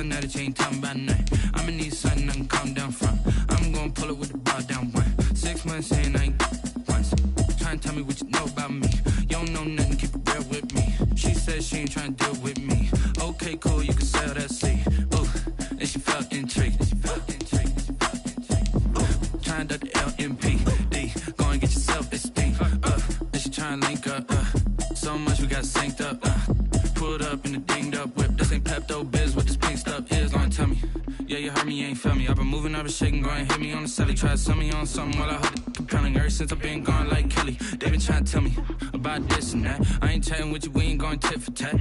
her now that she ain't talking about nothing. I'ma need something I can calm down from. I'm gonna pull it with the bar down one. 6 months in, I ain't once. Trying to tell me what you know about me. You don't know nothing, keep it real with me. She said she ain't trying to deal with me. Okay, cool, you can sell that seed. Ooh, and she felt intrigued. Trying to the LMPD. Go and get yourself esteem. And she trying to link up. So much we got synced up. Pulled up in the dinged up whip. This ain't Pepto Biz, what this pink stuff is. Long tell me. Yeah, you heard me, you ain't felt me. I've been moving, I've been shaking, go and hit me on the celly. Try to sell me on something while I hold it compelling. Ever since I've been gone like Kelly, they been trying to tell me about this and that. I ain't chatting with you, we ain't going tit for tat.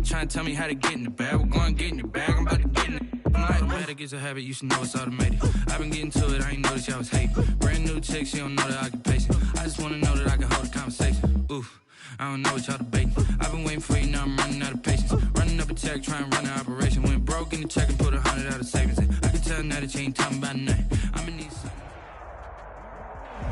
Trying to tell me how to get in the bag. We're going to get in the bag, I'm about to get in it. I'm like, automatic is a habit, you should know it's automated. I've been getting to it, I ain't noticed y'all was hating. Brand new chick, she don't know the occupation. I just wanna know that I can hold a conversation. Oof, I don't know what y'all debating. I've been waiting for you, now I'm running out of patience. Running up a check, trying to run an operation. Went broke in the check and put 100 out of savings in. I can tell now that you ain't talking about nothing. I'ma need something.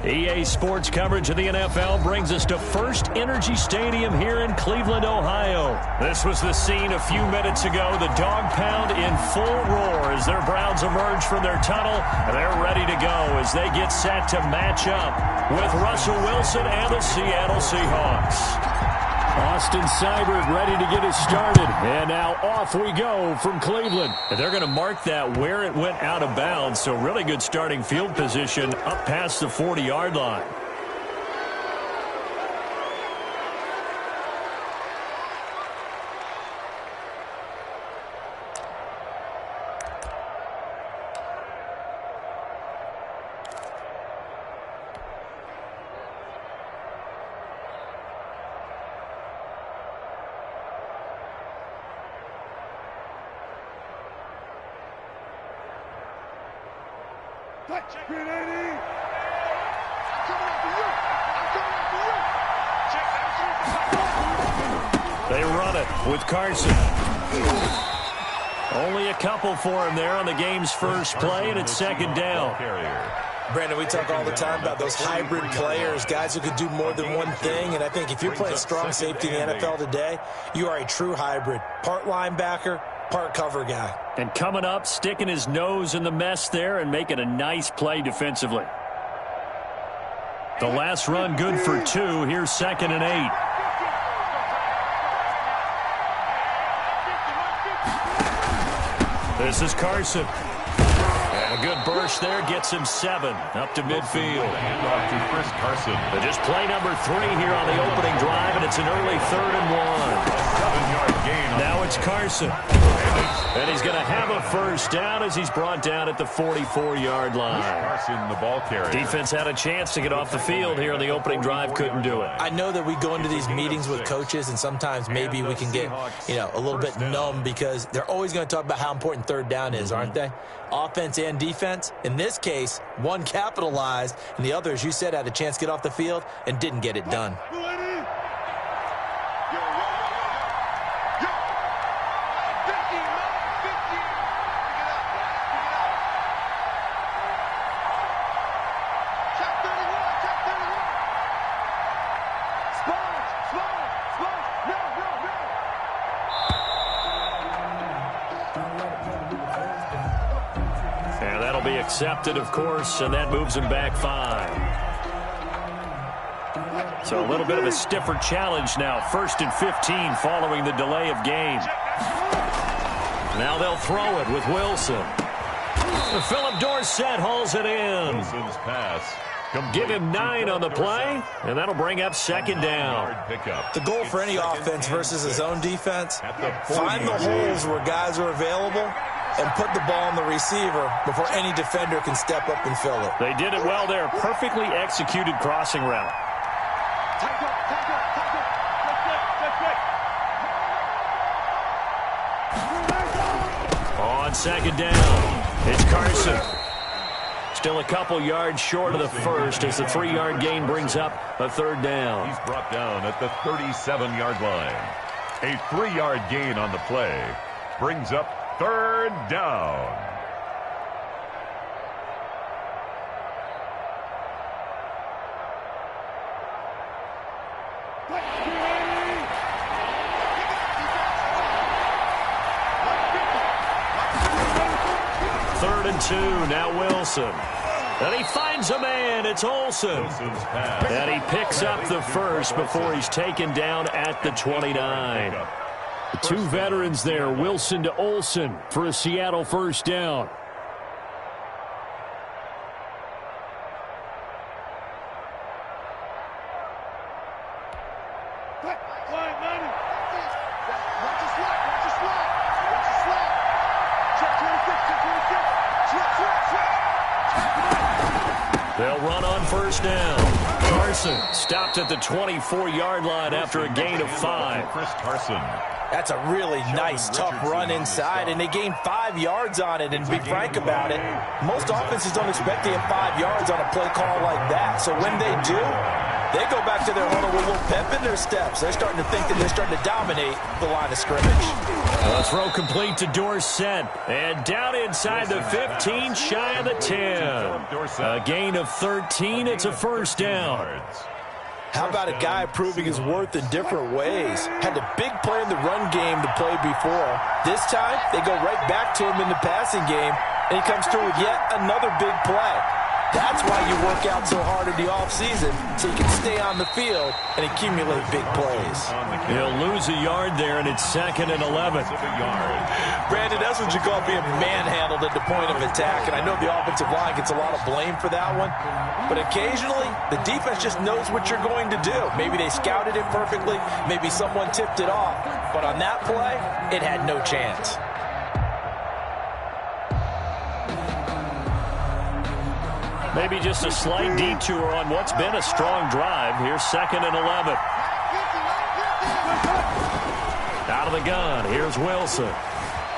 EA Sports coverage of the NFL brings us to First Energy Stadium here in Cleveland, Ohio. This was the scene a few minutes ago. The dog pound in full roar as their Browns emerge from their tunnel. They're ready to go as they get set to match up with Russell Wilson and the Seattle Seahawks. Austin Seibert ready to get us started. And now off we go from Cleveland. And they're going to mark that where it went out of bounds. So really good starting field position up past the 40-yard line. They run it with Carson. Only a couple for him there on the game's first play, and it's second down. Brandon, we talk all the time about those hybrid players, guys who could do more than one thing, and I think if you're playing strong safety in the NFL today, you are a true hybrid. Part linebacker, part cover guy. And coming up, sticking his nose in the mess there and making a nice play defensively. The last run good for 2. Here's 2nd and 8. This is Carson. And a good burst there gets him 7 up to midfield. Handoff to Chris Carson. But just play number 3 here on the opening drive, and it's an early 3rd and 1. 7-yard gain. Now it's Carson. And he's going to have a first down as he's brought down at the 44-yard line. Carson, the ball carrier. Defense had a chance to get off the field here on the opening drive, couldn't do it. I know that we go into these meetings with coaches, and sometimes maybe we can get, a little bit numb because they're always going to talk about how important 3rd down is, aren't they? Offense and defense. In this case, one capitalized, and the other, as you said, had a chance to get off the field and didn't get it done. Accepted, of course, and that moves him back 5. So a little bit of a stiffer challenge now. 1st and 15 following the delay of game. Now they'll throw it with Wilson. Philip Dorsett hauls it in. Wilson's pass. Give him 9 on the play, and that'll bring up 2nd down. The goal for any offense versus his own defense, find the holes where guys are available and put the ball on the receiver before any defender can step up and fill it. They did it well there. Perfectly executed crossing route. On 2nd down, it's Carson. Still a couple yards short of the first as the 3-yard gain brings up a 3rd down. He's brought down at the 37-yard line. A 3-yard gain on the play brings up 3rd down. 3rd and 2. Now Wilson. And he finds a man. It's Olsen. And he picks up the first before he's taken down at the 29. The two veterans there, Wilson to Olsen, for a Seattle first down. They'll run on first down. Carson stopped at the 24-yard line after a gain of 5. Chris Carson. That's a really nice, tough run inside, and they gained 5 yards on it. And to be frank about it, most offenses don't expect to get 5 yards on a play call like that. So when they do, they go back to their huddle with a little pep in their steps. They're starting to think that they're starting to dominate the line of scrimmage. The throw complete to Dorsett. And down inside the 15, shy of the 10. A gain of 13. It's a first down. How about a guy proving his worth in different ways? Had a big play in the run game to play before. This time, they go right back to him in the passing game, and he comes through with yet another big play. That's why you work out so hard in the offseason, so you can stay on the field and accumulate big plays. He'll lose a yard there, and it's 2nd and 11. Brandon, that's what you call being manhandled at the point of attack, and I know the offensive line gets a lot of blame for that one, but occasionally the defense just knows what you're going to do. Maybe they scouted it perfectly, maybe someone tipped it off, but on that play, it had no chance. Maybe just a slight detour on what's been a strong drive. Here's 2nd and 11. Out of the gun. Here's Wilson.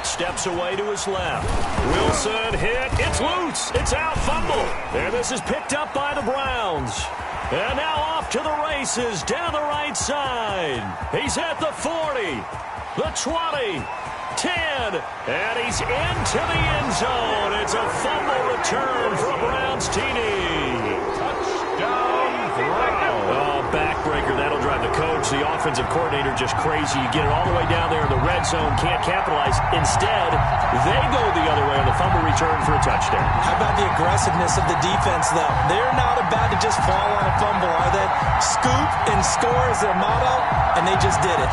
Steps away to his left. Wilson hit. It's loose. It's out. Fumble. And this is picked up by the Browns. And now off to the races down the right side. He's at the 40, the 20, 10, and he's into the end zone. It's a fumble return for a Browns TD. Touchdown, Browns. Oh, backbreaker. That'll drive the coach, the offensive coordinator, just crazy. You get it all the way down there in the red zone, can't capitalize. Instead, they go the other way on the fumble return for a touchdown. How about the aggressiveness of the defense, though? They're not about to just fall on a fumble, are they? Scoop and score is their motto, and they just did it.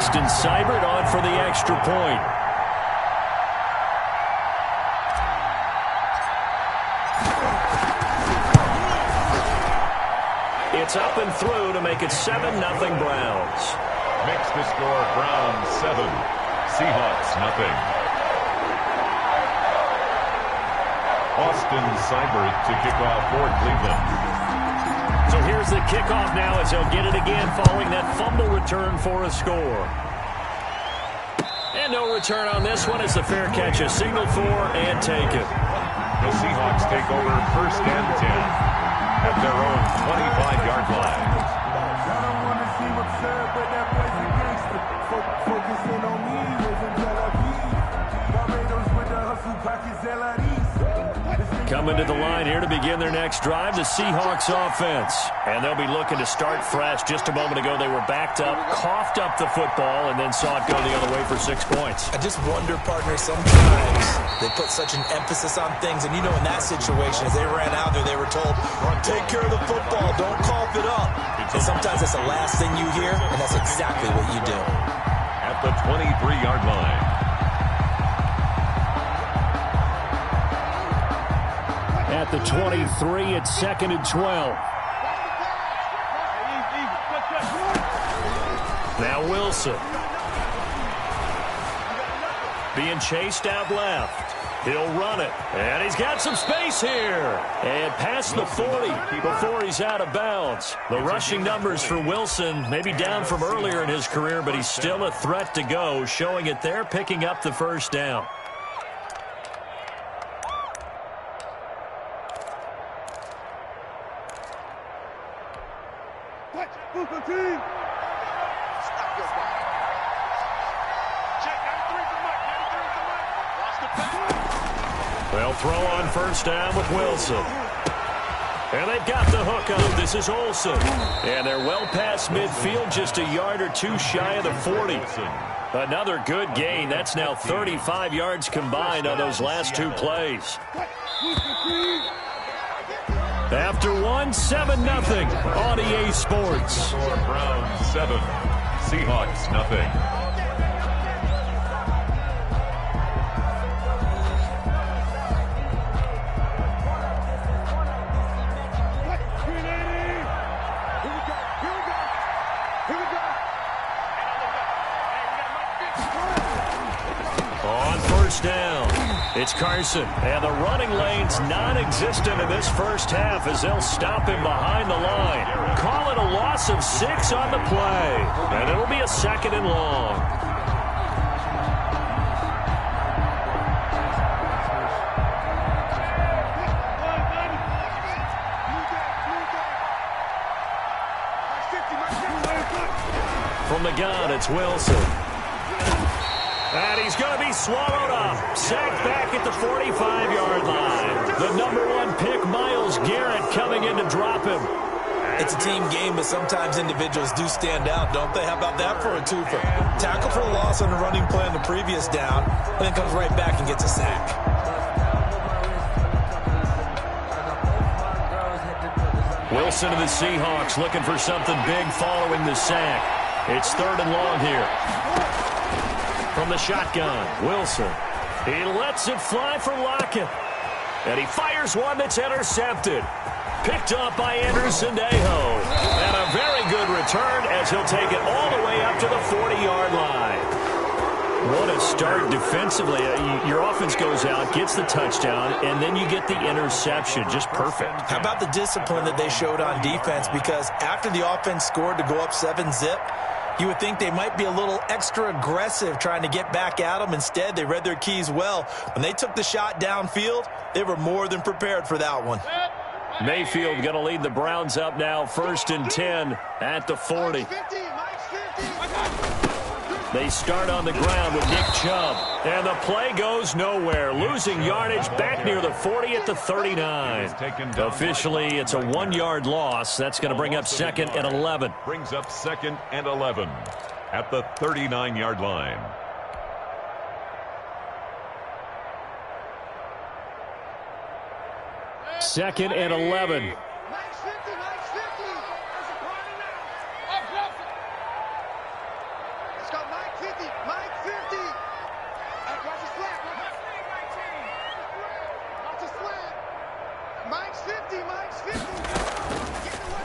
Austin Seibert on for the extra point. It's up and through to make it 7-0 Browns. Makes the score Browns 7, Seahawks nothing. Austin Seibert to kick off for Cleveland. So here's the kickoff now as they'll get it again following that fumble return for a score. And no return on this one as the fair catch is signaled for and taken. The Seahawks take over 1st and 10 at their own 25-yard line. I don't want to see what's said, but that boy's a gangster. Focusing on me, living Tel Aviv. Barbados with the hustle, pockets LREs. Coming to the line here to begin their next drive, the Seahawks offense. And they'll be looking to start fresh. Just a moment ago, they were backed up, coughed up the football, and then saw it go the other way for 6 points. I just wonder, partner, sometimes they put such an emphasis on things. And, you know, in that situation, as they ran out there, they were told, take care of the football, don't cough it up. And sometimes that's the last thing you hear, and that's exactly what you do. At the 23-yard line. At the 23, it's 2nd and 12. Now Wilson. Being chased out left. He'll run it. And he's got some space here. And past the 40 before he's out of bounds. The rushing numbers for Wilson maybe down from earlier in his career, but he's still a threat to go, showing it there, picking up the first down. They'll throw on first down with Wilson. And they've got the hook up. This is Olsen. And they're well past midfield, just a yard or two shy of the 40. Another good gain. That's now 35 yards combined on those last two plays. After one, 7-0 on EA Sports. Browns 7, Seahawks nothing. On first down, it's Carson, and the running lane's non-existent in this first half as they'll stop him behind the line. Call it a loss of 6 on the play, and it'll be a 2nd and long. From the gun, it's Wilson. And he's going to be swallowed up. Sacked back at the 45-yard line. The number 1 pick, Myles Garrett, coming in to drop him. It's a team game, but sometimes individuals do stand out, don't they? How about that for a twofer? Tackle for a loss on the running play on the previous down, and then comes right back and gets a sack. Wilson and the Seahawks looking for something big following the sack. It's 3rd and long here. From the shotgun, Wilson. He lets it fly for Lockett. And he fires one that's intercepted. Picked up by Anderson Aho. And a very good return as he'll take it all the way up to the 40-yard line. What a start defensively. Your offense goes out, gets the touchdown, and then you get the interception. Just perfect. How about the discipline that they showed on defense? Because after the offense scored to go up 7-zip, you would think they might be a little extra aggressive trying to get back at them. Instead, they read their keys well. When they took the shot downfield, they were more than prepared for that one. Mayfield going to lead the Browns up now, 1st and 10 at the 40. They start on the ground with Nick Chubb. And the play goes nowhere. Losing yardage back near the 40 at the 39. Officially, it's a 1-yard loss. That's going to bring up 2nd and 11. Brings up 2nd and 11 at the 39-yard line. Second and 11.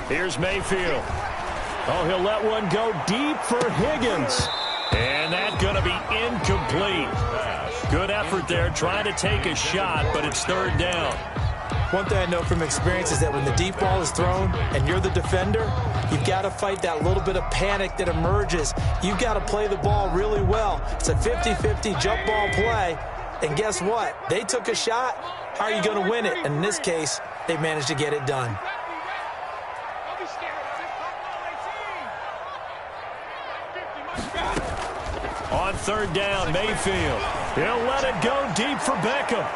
Here's Mayfield. Oh, he'll let one go deep for Higgins. And that's going to be incomplete. Good effort there, trying to take a shot, but it's 3rd down. One thing I know from experience is that when the deep ball is thrown and you're the defender, you've got to fight that little bit of panic that emerges. You've got to play the ball really well. It's a 50-50 jump ball play. And guess what? They took a shot. How are you going to win it? And in this case, they managed to get it done. On 3rd down, Mayfield. He'll let it go deep for Beckham.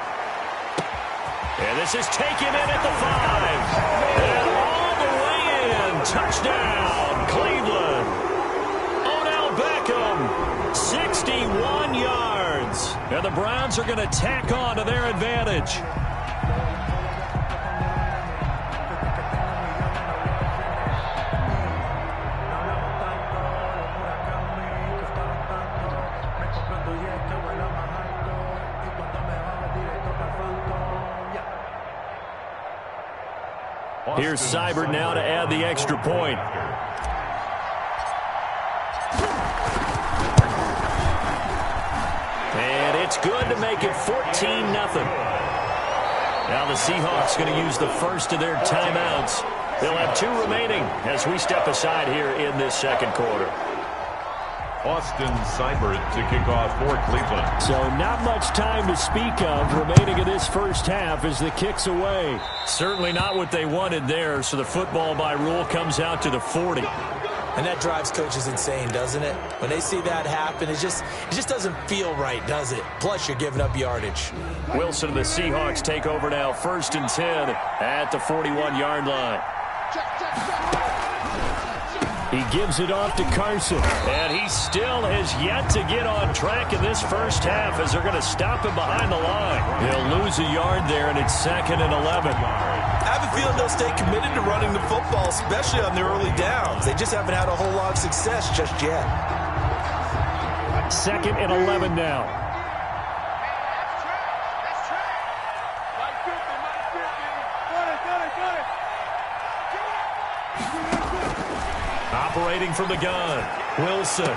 And this is taken in at the 5. And all the way in. Touchdown, Cleveland. Odell Beckham, 61 yards. And the Browns are going to tack on to their advantage. Here's Seibert now to add the extra point. And it's good to make it 14-0. Now the Seahawks going to use the first of their timeouts. They'll have 2 remaining as we step aside here in this 2nd quarter. Austin Seibert to kick off for Cleveland. So not much time to speak of remaining in this first half as the kick's away. Certainly not what they wanted there, so the football by rule comes out to the 40. And that drives coaches insane, doesn't it? When they see that happen, it just doesn't feel right, does it? Plus, you're giving up yardage. Wilson and the Seahawks take over now, 1st and 10 at the 41-yard line. He gives it off to Carson. And he still has yet to get on track in this first half as they're going to stop him behind the line. He'll lose a yard there, and it's 2nd and 11. I have a feeling they'll stay committed to running the football, especially on the early downs. They just haven't had a whole lot of success just yet. 2nd and 11 now. Operating from the gun, Wilson.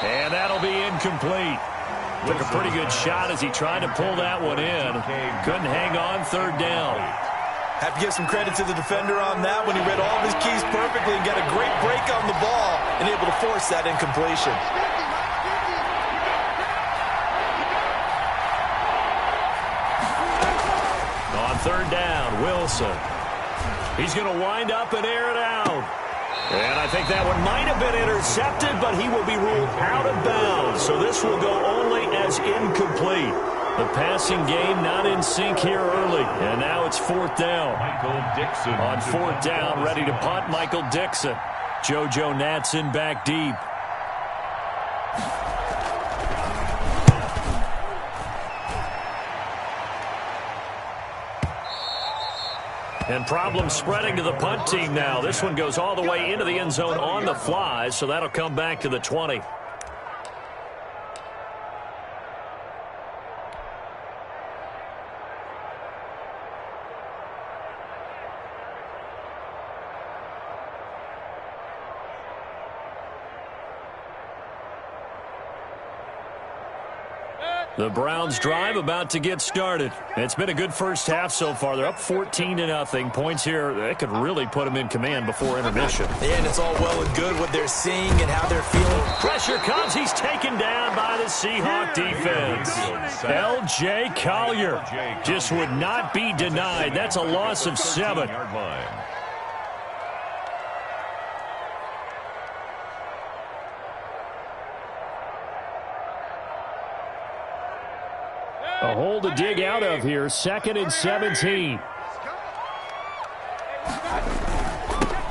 And that'll be incomplete. Took a pretty good shot as he tried to pull that one in. Couldn't hang on, 3rd down. Have to give some credit to the defender on that when he read all of his keys perfectly and got a great break on the ball and able to force that incompletion. On 3rd down, Wilson. He's going to wind up and air it out. And I think that one might have been intercepted, but he will be ruled out of bounds. So this will go only as incomplete. The passing game not in sync here early. And now it's 4th down. Michael Dixon. On 4th down, ready to punt, Michael Dixon. JoJo Natson back deep. And problems spreading to the punt team now. This one goes all the way into the end zone on the fly, so that'll come back to the 20. The Browns drive about to get started. It's been a good first half so far. They're up 14-0. Points here, they could really put them in command before intermission. Yeah, and it's all well and good what they're seeing and how they're feeling. Pressure comes. He's taken down by the Seahawk defense. L.J. Collier just would not be denied. That's a loss of 7. A hole to dig out of here. 2nd and 17.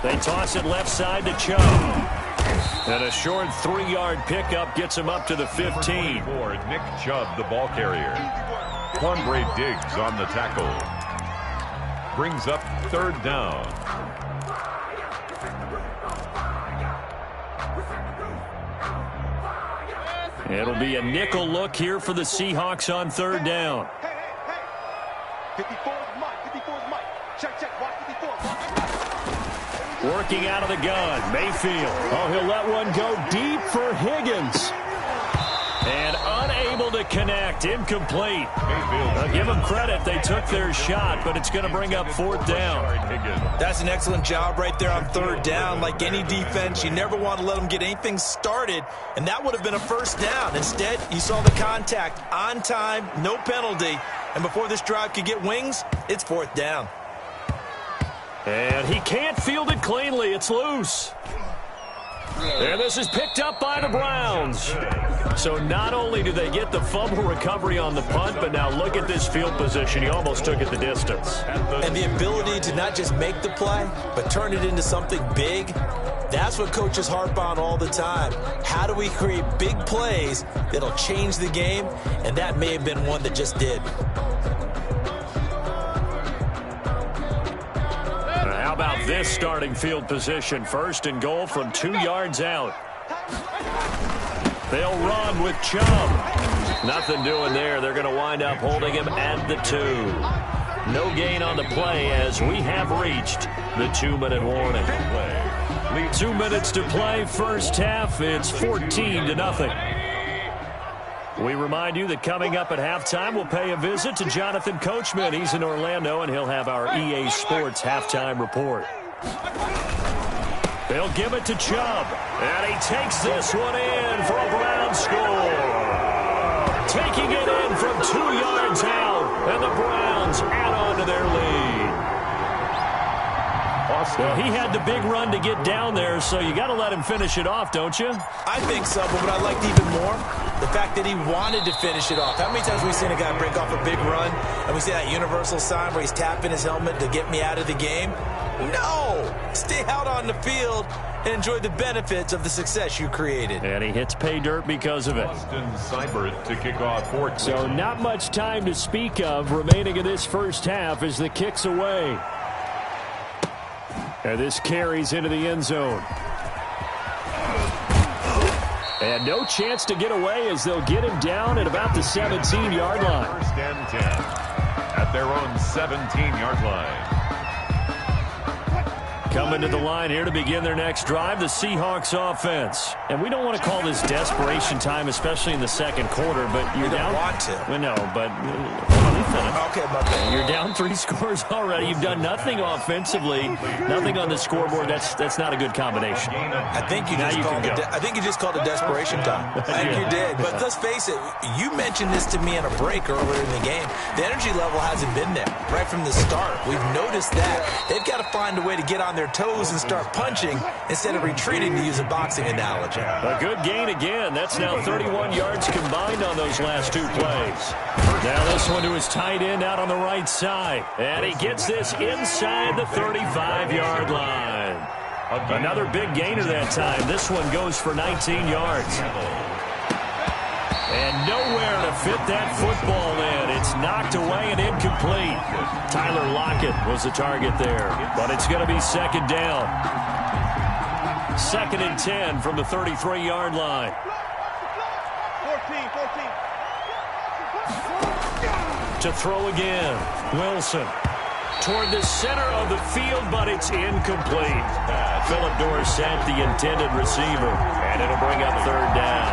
They toss it left side to Chubb. And a short 3-yard pickup gets him up to the 15. Nick Chubb, the ball carrier. Quandre Diggs on the tackle. Brings up 3rd down. It'll be a nickel look here for the Seahawks on 3rd down. 54 is Mike. 54 is Mike. Check. Watch 54. Working out of the gun. Mayfield. Oh, he'll let one go deep for Higgins. And unable to connect. Incomplete. I'll give them credit. They took their shot, but it's going to bring up 4th down. That's an excellent job right there on 3rd down. Like any defense, you never want to let them get anything started, and that would have been a 1st down. Instead, you saw the contact on time, no penalty, and before this drive could get wings, it's 4th down. And he can't field it cleanly. It's loose. And this is picked up by the Browns. So not only do they get the fumble recovery on the punt, but now look at this field position. He almost took it the distance. And the ability to not just make the play, but turn it into something big, that's what coaches harp on all the time. How do we create big plays that'll change the game? And that may have been one that just did. How about this starting field position? 1st and goal from 2 yards out. They'll run with Chubb. Nothing doing there. They're going to wind up holding him at the 2. No gain on the play as we have reached the 2-minute warning. 2 minutes to play. First half, it's 14-0. We remind you that coming up at halftime, we'll pay a visit to Jonathan Coachman. He's in Orlando, and he'll have our EA Sports halftime report. They'll give it to Chubb, and he takes this one in for a Brown score. Taking it in from 2 yards out, and the Browns add on to their lead. Well, he had the big run to get down there, so you got to let him finish it off, don't you? I think so, but what I liked even more, the fact that he wanted to finish it off. How many times have we seen a guy break off a big run, and we see that universal sign where he's tapping his helmet to get me out of the game? No! Stay out on the field and enjoy the benefits of the success you created. And he hits pay dirt because of it. Austin Seibert to kick off for Cleveland. So not much time to speak of remaining in this first half as the kick's away. And this carries into the end zone. And no chance to get away as they'll get him down at about the 17-yard line. First and 10 at their own 17-yard line. Coming to the line here to begin their next drive, the Seahawks offense. And we don't want to call this desperation time, especially in the second quarter, but you're down. Want to. Well, no, but let me finish. Okay, my bad. You're down 3 scores already. You've done nothing offensively, nothing on the scoreboard. That's not a good combination. I think you just called it desperation time. I think you did. But let's face it, you mentioned this to me in a break earlier in the game. The energy level hasn't been there right from the start. We've noticed that. They've got to find a way to get on their toes and start punching instead of retreating, to use a boxing analogy. A good gain again. That's now 31 yards combined on those last 2 plays. Now this one to his tight end out on the right side. And he gets this inside the 35-yard line. Another big gainer that time. This one goes for 19 yards. And nowhere to fit that football in. It's knocked away and incomplete. Tyler Lockett was the target there. But it's going to be second down. 2nd and 10 from the 33-yard line. 14. To throw again. Wilson toward the center of the field, but it's incomplete. Philip Dorsett, the intended receiver. And it'll bring up third down.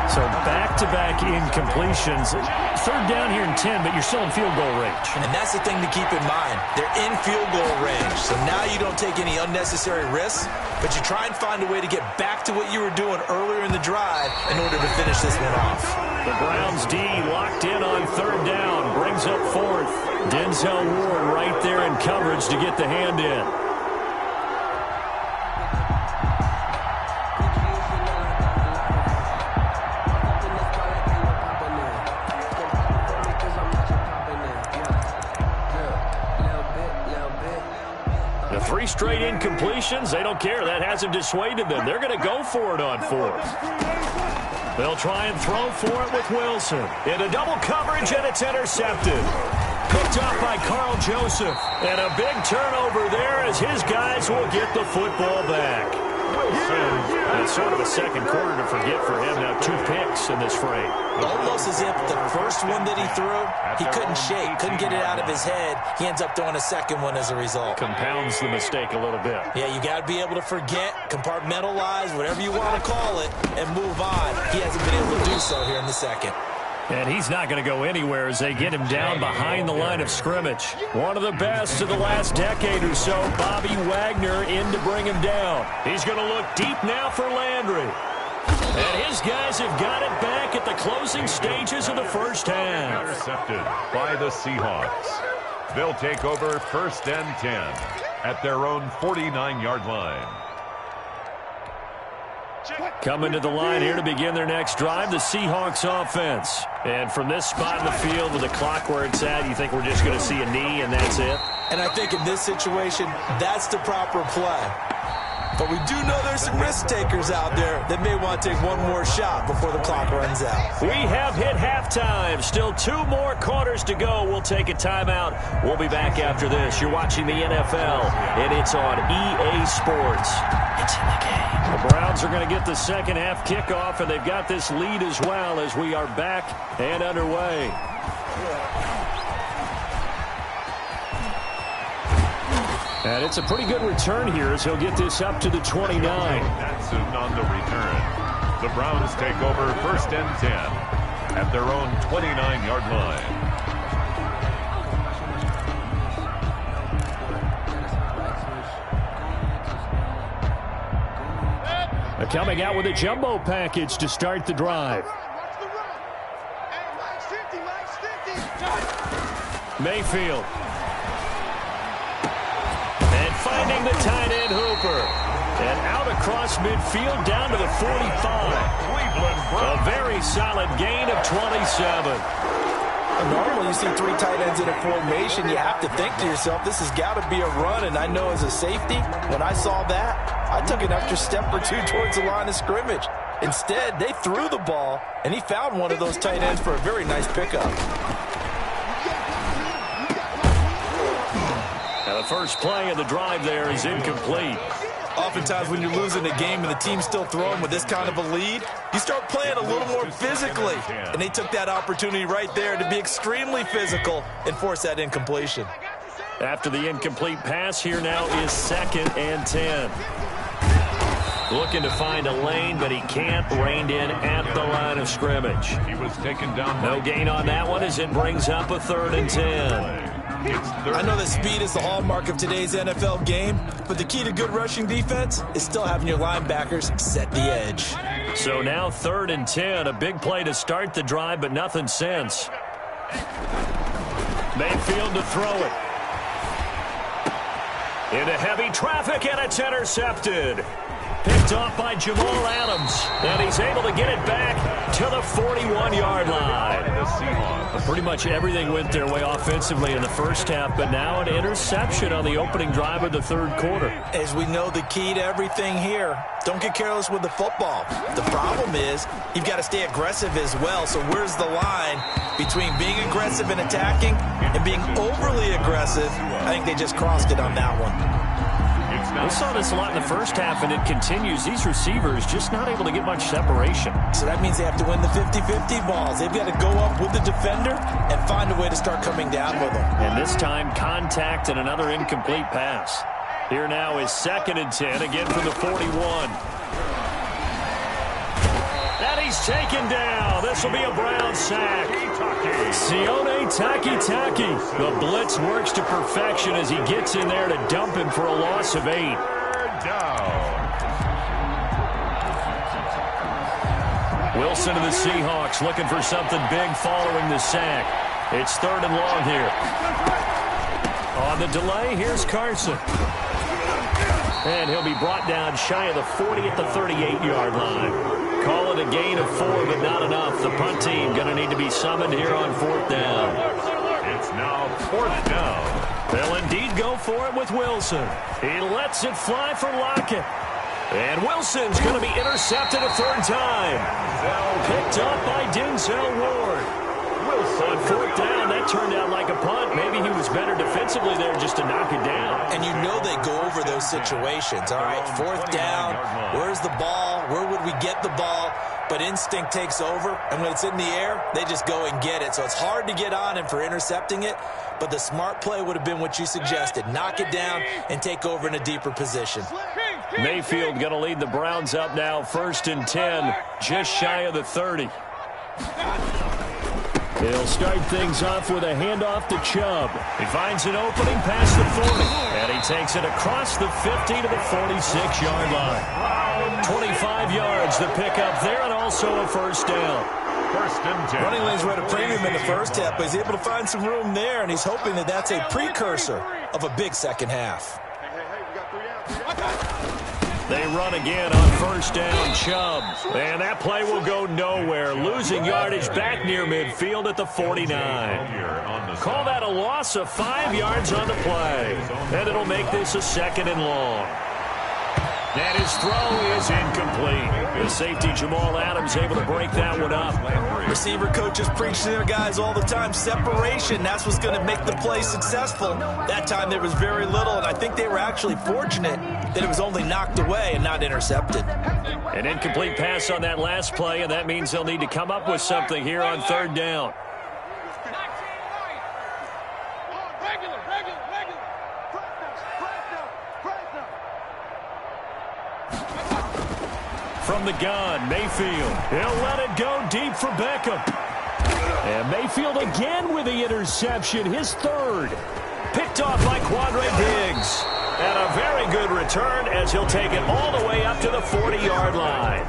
So back-to-back incompletions. Third down here in 10, but you're still in field goal range. And that's the thing to keep in mind. They're in field goal range. So now you don't take any unnecessary risks, but you try and find a way to get back to what you were doing earlier in the drive in order to finish this one off. The Browns D locked in on third down. Brings up fourth. Denzel Ward right there in coverage to get the hand in. The 3 straight incompletions, they don't care. That hasn't dissuaded them. They're going to go for it on fourth. They'll try and throw for it with Wilson. Into double coverage, and it's intercepted. Picked up by Carl Joseph. And a big turnover there as his guys will get the football back. Wilson. It's sort of a second quarter to forget for him. Now 2 picks in this frame. Almost as if the first one that he threw, he couldn't shake, couldn't get it out of his head. He ends up throwing a second one as a result. Compounds the mistake a little bit. Yeah, you got to be able to forget, compartmentalize, whatever you want to call it, and move on. He hasn't been able to do so here in the second. And he's not going to go anywhere as they get him down behind the line of scrimmage. One of the best of the last decade or so, Bobby Wagner in to bring him down. He's going to look deep now for Landry. And his guys have got it back at the closing stages of the first half. Intercepted by the Seahawks. They'll take over first and 10 at their own 49-yard line. Coming to the line here to begin their next drive, the Seahawks offense. And from this spot in the field with the clock where it's at, you think we're just going to see a knee and that's it? And I think in this situation, that's the proper play. But we do know there's some risk takers out there that may want to take one more shot before the clock runs out. We have hit halftime. Still 2 more quarters to go. We'll take a timeout. We'll be back after this. You're watching the NFL, and it's on EA Sports. It's in the game. The Browns are going to get the second half kickoff, and they've got this lead as well as we are back and underway. And it's a pretty good return here as he'll get this up to the 29. That's on the return. The Browns take over first and 10 at their own 29-yard line. Coming out with a jumbo package to start the drive. Mayfield. And finding the tight end Hooper. And out across midfield down to the 45. A very solid gain of 27. Normally, you see 3 tight ends in a formation, you have to think to yourself, this has got to be a run, and I know as a safety, when I saw that, I took an extra step or 2 towards the line of scrimmage. Instead, they threw the ball, and he found one of those tight ends for a very nice pickup. Now, the first play of the drive there is incomplete. Oftentimes when you're losing a game and the team's still throwing with this kind of a lead, you start playing a little more physically. And they took that opportunity right there to be extremely physical and force that incompletion. After the incomplete pass, here now is 2nd and 10. Looking to find a lane, but he can't. Reined in at the line of scrimmage. He was taken down. No gain on that one as it brings up a 3rd and 10. I know that speed is the hallmark of today's NFL game, but the key to good rushing defense is still having your linebackers set the edge. So now 3rd and 10, a big play to start the drive, but nothing since. Mayfield to throw it. Into heavy traffic, and it's intercepted. Picked off by Jamal Adams, and he's able to get it back to the 41-yard line. Pretty much everything went their way offensively in the first half, but now an interception on the opening drive of the 3rd quarter. As we know, the key to everything here, don't get careless with the football. The problem is you've got to stay aggressive as well, so where's the line between being aggressive and attacking and being overly aggressive? I think they just crossed it on that one. We saw this a lot in the first half, and it continues. These receivers just not able to get much separation. So that means they have to win the 50-50 balls. They've got to go up with the defender and find a way to start coming down with them. And this time, contact and another incomplete pass. Here now is 2nd and 10, again from the 41. And he's taken down. This will be a Brown sack. Sione Taki. The blitz works to perfection as he gets in there to dump him for a loss of 8. Wilson of the Seahawks looking for something big following the sack. It's 3rd and long here. On the delay, here's Carson. And he'll be brought down shy of the 40 at the 38-yard line. Call it a gain of 4, but not enough. The punt team going to need to be summoned here on 4th down. It's now 4th down. They'll indeed go for it with Wilson. He lets it fly for Lockett. And Wilson's going to be intercepted a 3rd time. Picked up by Denzel Ward. On 4th down, that turned out like a punt. Maybe he was better defensively there just to knock it down. And you know they go over those situations. All right, 4th down, where's the ball? Where would we get the ball? But instinct takes over, and when it's in the air, they just go and get it. So it's hard to get on him for intercepting it, but the smart play would have been what you suggested. Knock it down and take over in a deeper position. Mayfield going to lead the Browns up now, 1st and 10, just shy of the 30. He'll start things off with a handoff to Chubb. He finds an opening past the 40, and he takes it across the 50 to the 46-yard line. 25 yards the pickup there, and also a 1st down. 1st and 10. Running lanes were at a premium in the first half, but he's able to find some room there, and he's hoping that that's a precursor of a big second half. They run again on 1st down, Chubb. And that play will go nowhere. Losing yardage back near midfield at the 49. Call that a loss of 5 yards on the play. And it'll make this a 2nd and long. And his throw is incomplete. The safety, Jamal Adams, able to break that one up. Receiver coaches preach to their guys all the time. Separation, that's what's going to make the play successful. That time there was very little, and I think they were actually fortunate that it was only knocked away and not intercepted. An incomplete pass on that last play, and that means they'll need to come up with something here on 3rd down. From the gun, Mayfield. He'll let it go deep for Beckham. And Mayfield again with the interception, his 3rd. Picked off by Quandre Diggs. And a very good return as he'll take it all the way up to the 40-yard line.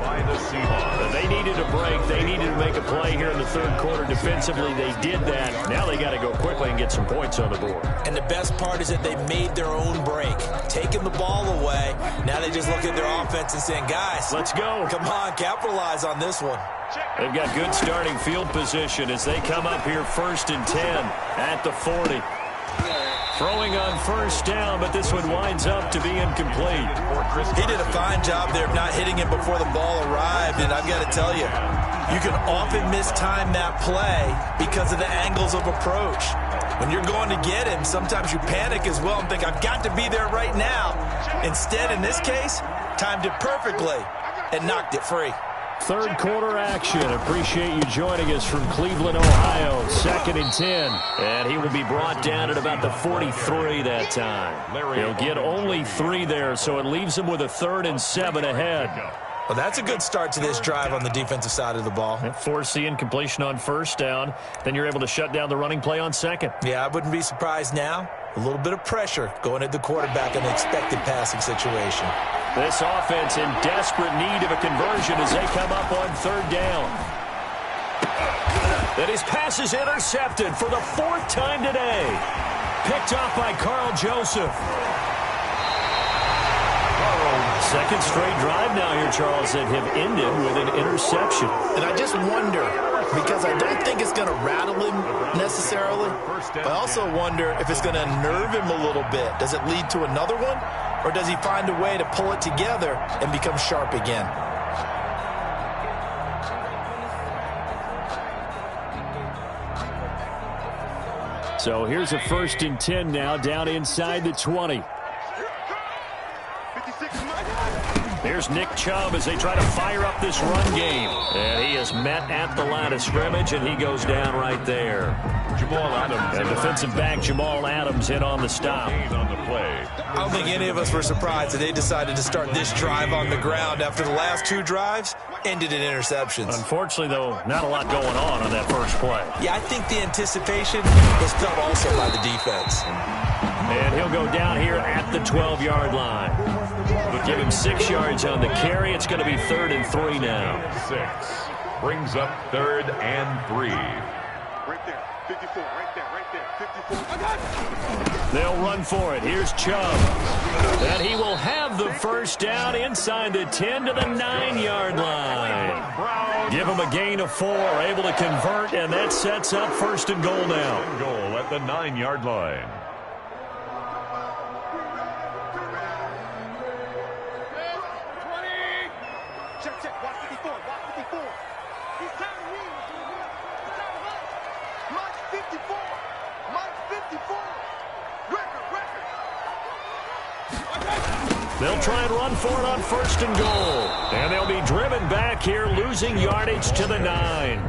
They needed a break. They needed to make a play here in the third quarter defensively. They did that. Now they got to go quickly and get some points on the board. And the best part is that they made their own break, taking the ball away. Now they just look at their offense and saying, guys, let's go. Come on, capitalize on this one. They've got good starting field position as they come up here 1st and 10 at the 40. Throwing on first down, but this one winds up to be incomplete. He did a fine job there of not hitting him before the ball arrived, and I've got to tell you, you can often mistime that play because of the angles of approach. When you're going to get him, sometimes you panic as well and think, I've got to be there right now. Instead, in this case, timed it perfectly and knocked it free. Third quarter action. Appreciate you joining us from Cleveland, Ohio. 2nd and 10. And he will be brought down at about the 43 that time. He'll get only 3 there, so it leaves him with a 3rd and 7 ahead. Well, that's a good start to this drive on the defensive side of the ball. Force the incompletion on first down. Then you're able to shut down the running play on second. Yeah, I wouldn't be surprised now. A little bit of pressure going at the quarterback in an expected passing situation. This offense in desperate need of a conversion as they come up on 3rd down. And his pass is intercepted for the 4th time today. Picked off by Carl Joseph. Second straight drive now here, Charles, that have ended with an interception. And I just wonder, because I don't think it's going to rattle him necessarily, but I also wonder if it's going to nerve him a little bit. Does it lead to another one, or does he find a way to pull it together and become sharp again? So here's a 1st and 10 now, down inside the 20. Here's Nick Chubb as they try to fire up this run game. And he is met at the line of scrimmage, and he goes down right there. Jamal Adams. And defensive back Jamal Adams in on the stop. I don't think any of us were surprised that they decided to start this drive on the ground after the last 2 drives ended in interceptions. Unfortunately, though, not a lot going on that first play. Yeah, I think the anticipation was felt also by the defense. And he'll go down here at the 12-yard line. Give him 6 yards on the carry. It's going to be 3rd and 3 now. 6 brings up 3rd and 3. Right there, 54, right there, 54. They'll run for it. Here's Chubb. And he will have the first down inside the 10 to the 9-yard line. Give him a gain of 4, able to convert, and that sets up 1st and goal now. Goal at the 9-yard line. Check, watch 54, watch 54. He's counting me. He's counting us. March 54, March 54. Record. They'll try and run for it on 1st and goal. And they'll be driven back here, losing yardage to the 9.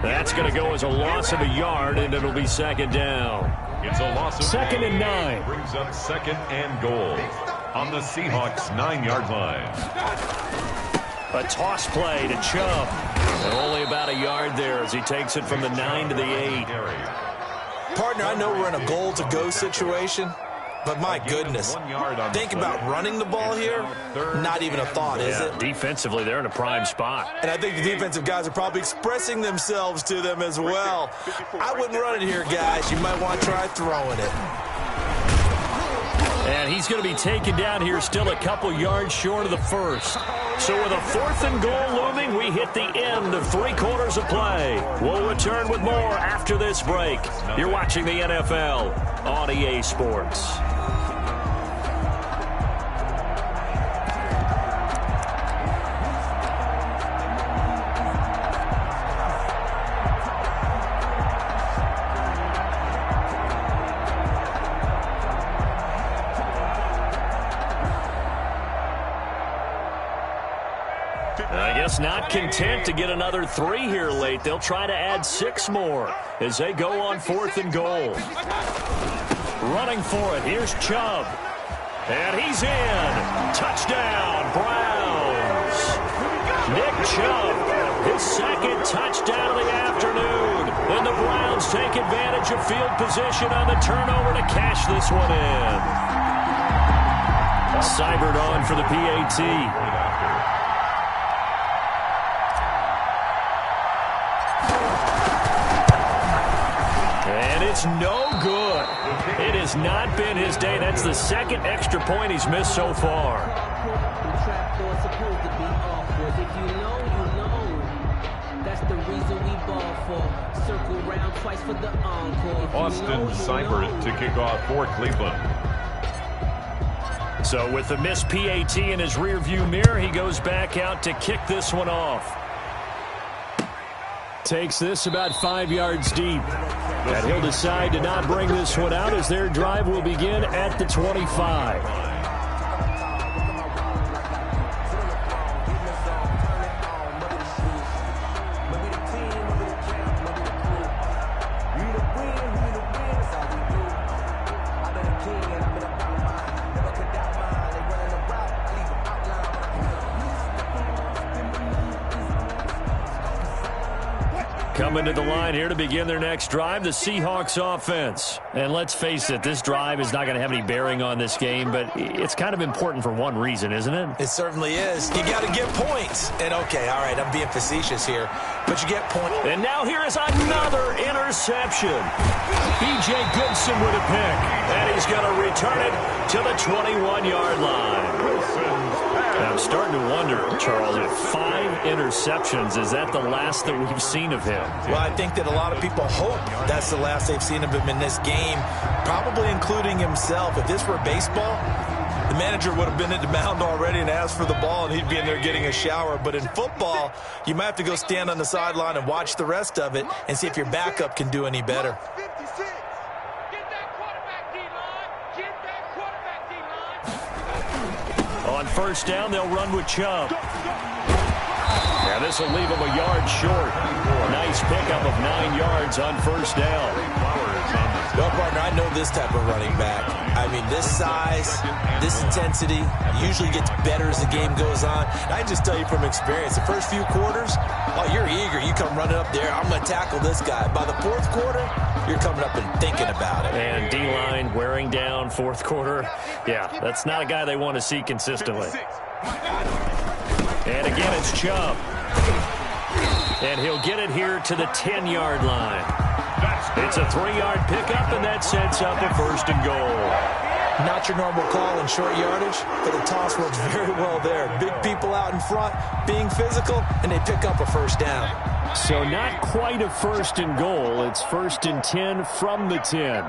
That's going to go as a loss of a yard, and it'll be 2nd down. It's a loss of 2nd and 9. Brings up 2nd and goal on the Seahawks 9-yard line. A toss play to Chubb. And only about a yard there as he takes it from the 9 to the 8. Partner, I know we're in a goal-to-go situation, but my goodness, think about running the ball here, not even a thought, is it? Defensively, they're in a prime spot. And I think the defensive guys are probably expressing themselves to them as well. I wouldn't run it here, guys. You might want to try throwing it. And he's going to be taken down here still a couple yards short of the 1st. So with a 4th and goal looming, we hit the end of 3 quarters of play. We'll return with more after this break. You're watching the NFL on EA Sports. I guess not content to get another 3 here late. They'll try to add 6 more as they go on 4th and goal. Running for it. Here's Chubb. And he's in. Touchdown, Browns. Nick Chubb, his 2nd touchdown of the afternoon. And the Browns take advantage of field position on the turnover to cash this one in. Seibert on for the PAT. And it's no good. It has not been his day. That's the second extra point he's missed so far. Austin Seibert to kick off for Cleveland. So with the missed PAT in his rearview mirror, he goes back out to kick this one off. Takes this about 5 yards deep. And he'll decide to not bring this one out as their drive will begin at the 25. Coming to the line here to begin their next drive, the Seahawks offense. And let's face it, this drive is not going to have any bearing on this game, but it's kind of important for one reason, isn't it? It certainly is. You got to get points. And, okay, all right, I'm being facetious here, but you get points. And now here is another interception. B.J. Goodson with a pick, and he's going to return it to the 21-yard line. I'm starting to wonder, Charles, if 5 interceptions, is that the last that we've seen of him? Well, I think that a lot of people hope that's the last they've seen of him in this game, probably including himself. If this were baseball, the manager would have been at the mound already and asked for the ball, and he'd be in there getting a shower. But in football, you might have to go stand on the sideline and watch the rest of it and see if your backup can do any better. On first down, they'll run with Chubb. Yeah, this will leave him a yard short. Nice pickup of 9 yards on first down. Well, partner, I know this type of running back. I mean, this size, this intensity usually gets better as the game goes on. And I can just tell you from experience, the first few quarters, oh, you're eager. You come running up there, I'm going to tackle this guy. By the fourth quarter, you're coming up and thinking about it. And D-line wearing down fourth quarter. Yeah, that's not a guy they want to see consistently. And again, it's Chubb. And he'll get it here to the 10-yard line. It's a 3-yard pickup, and that sets up a first and goal. Not your normal call in short yardage, but the toss works very well there. Big people out in front, being physical, and they pick up a first down. So not quite a first and goal. It's first and 10 from the 10.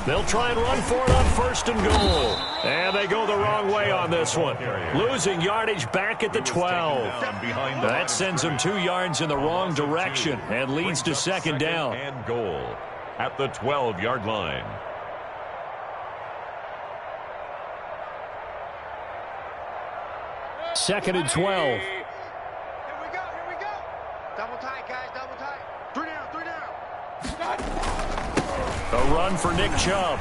They'll try and run for it on first and goal. And they go the wrong way on this one. Losing yardage back at the 12. That sends them 2 yards in the wrong direction and leads to second down. And goal at the 12-yard line. Second and 12. Here we go. Double tight, guys, double tight. 3 down. A run for Nick Chubb.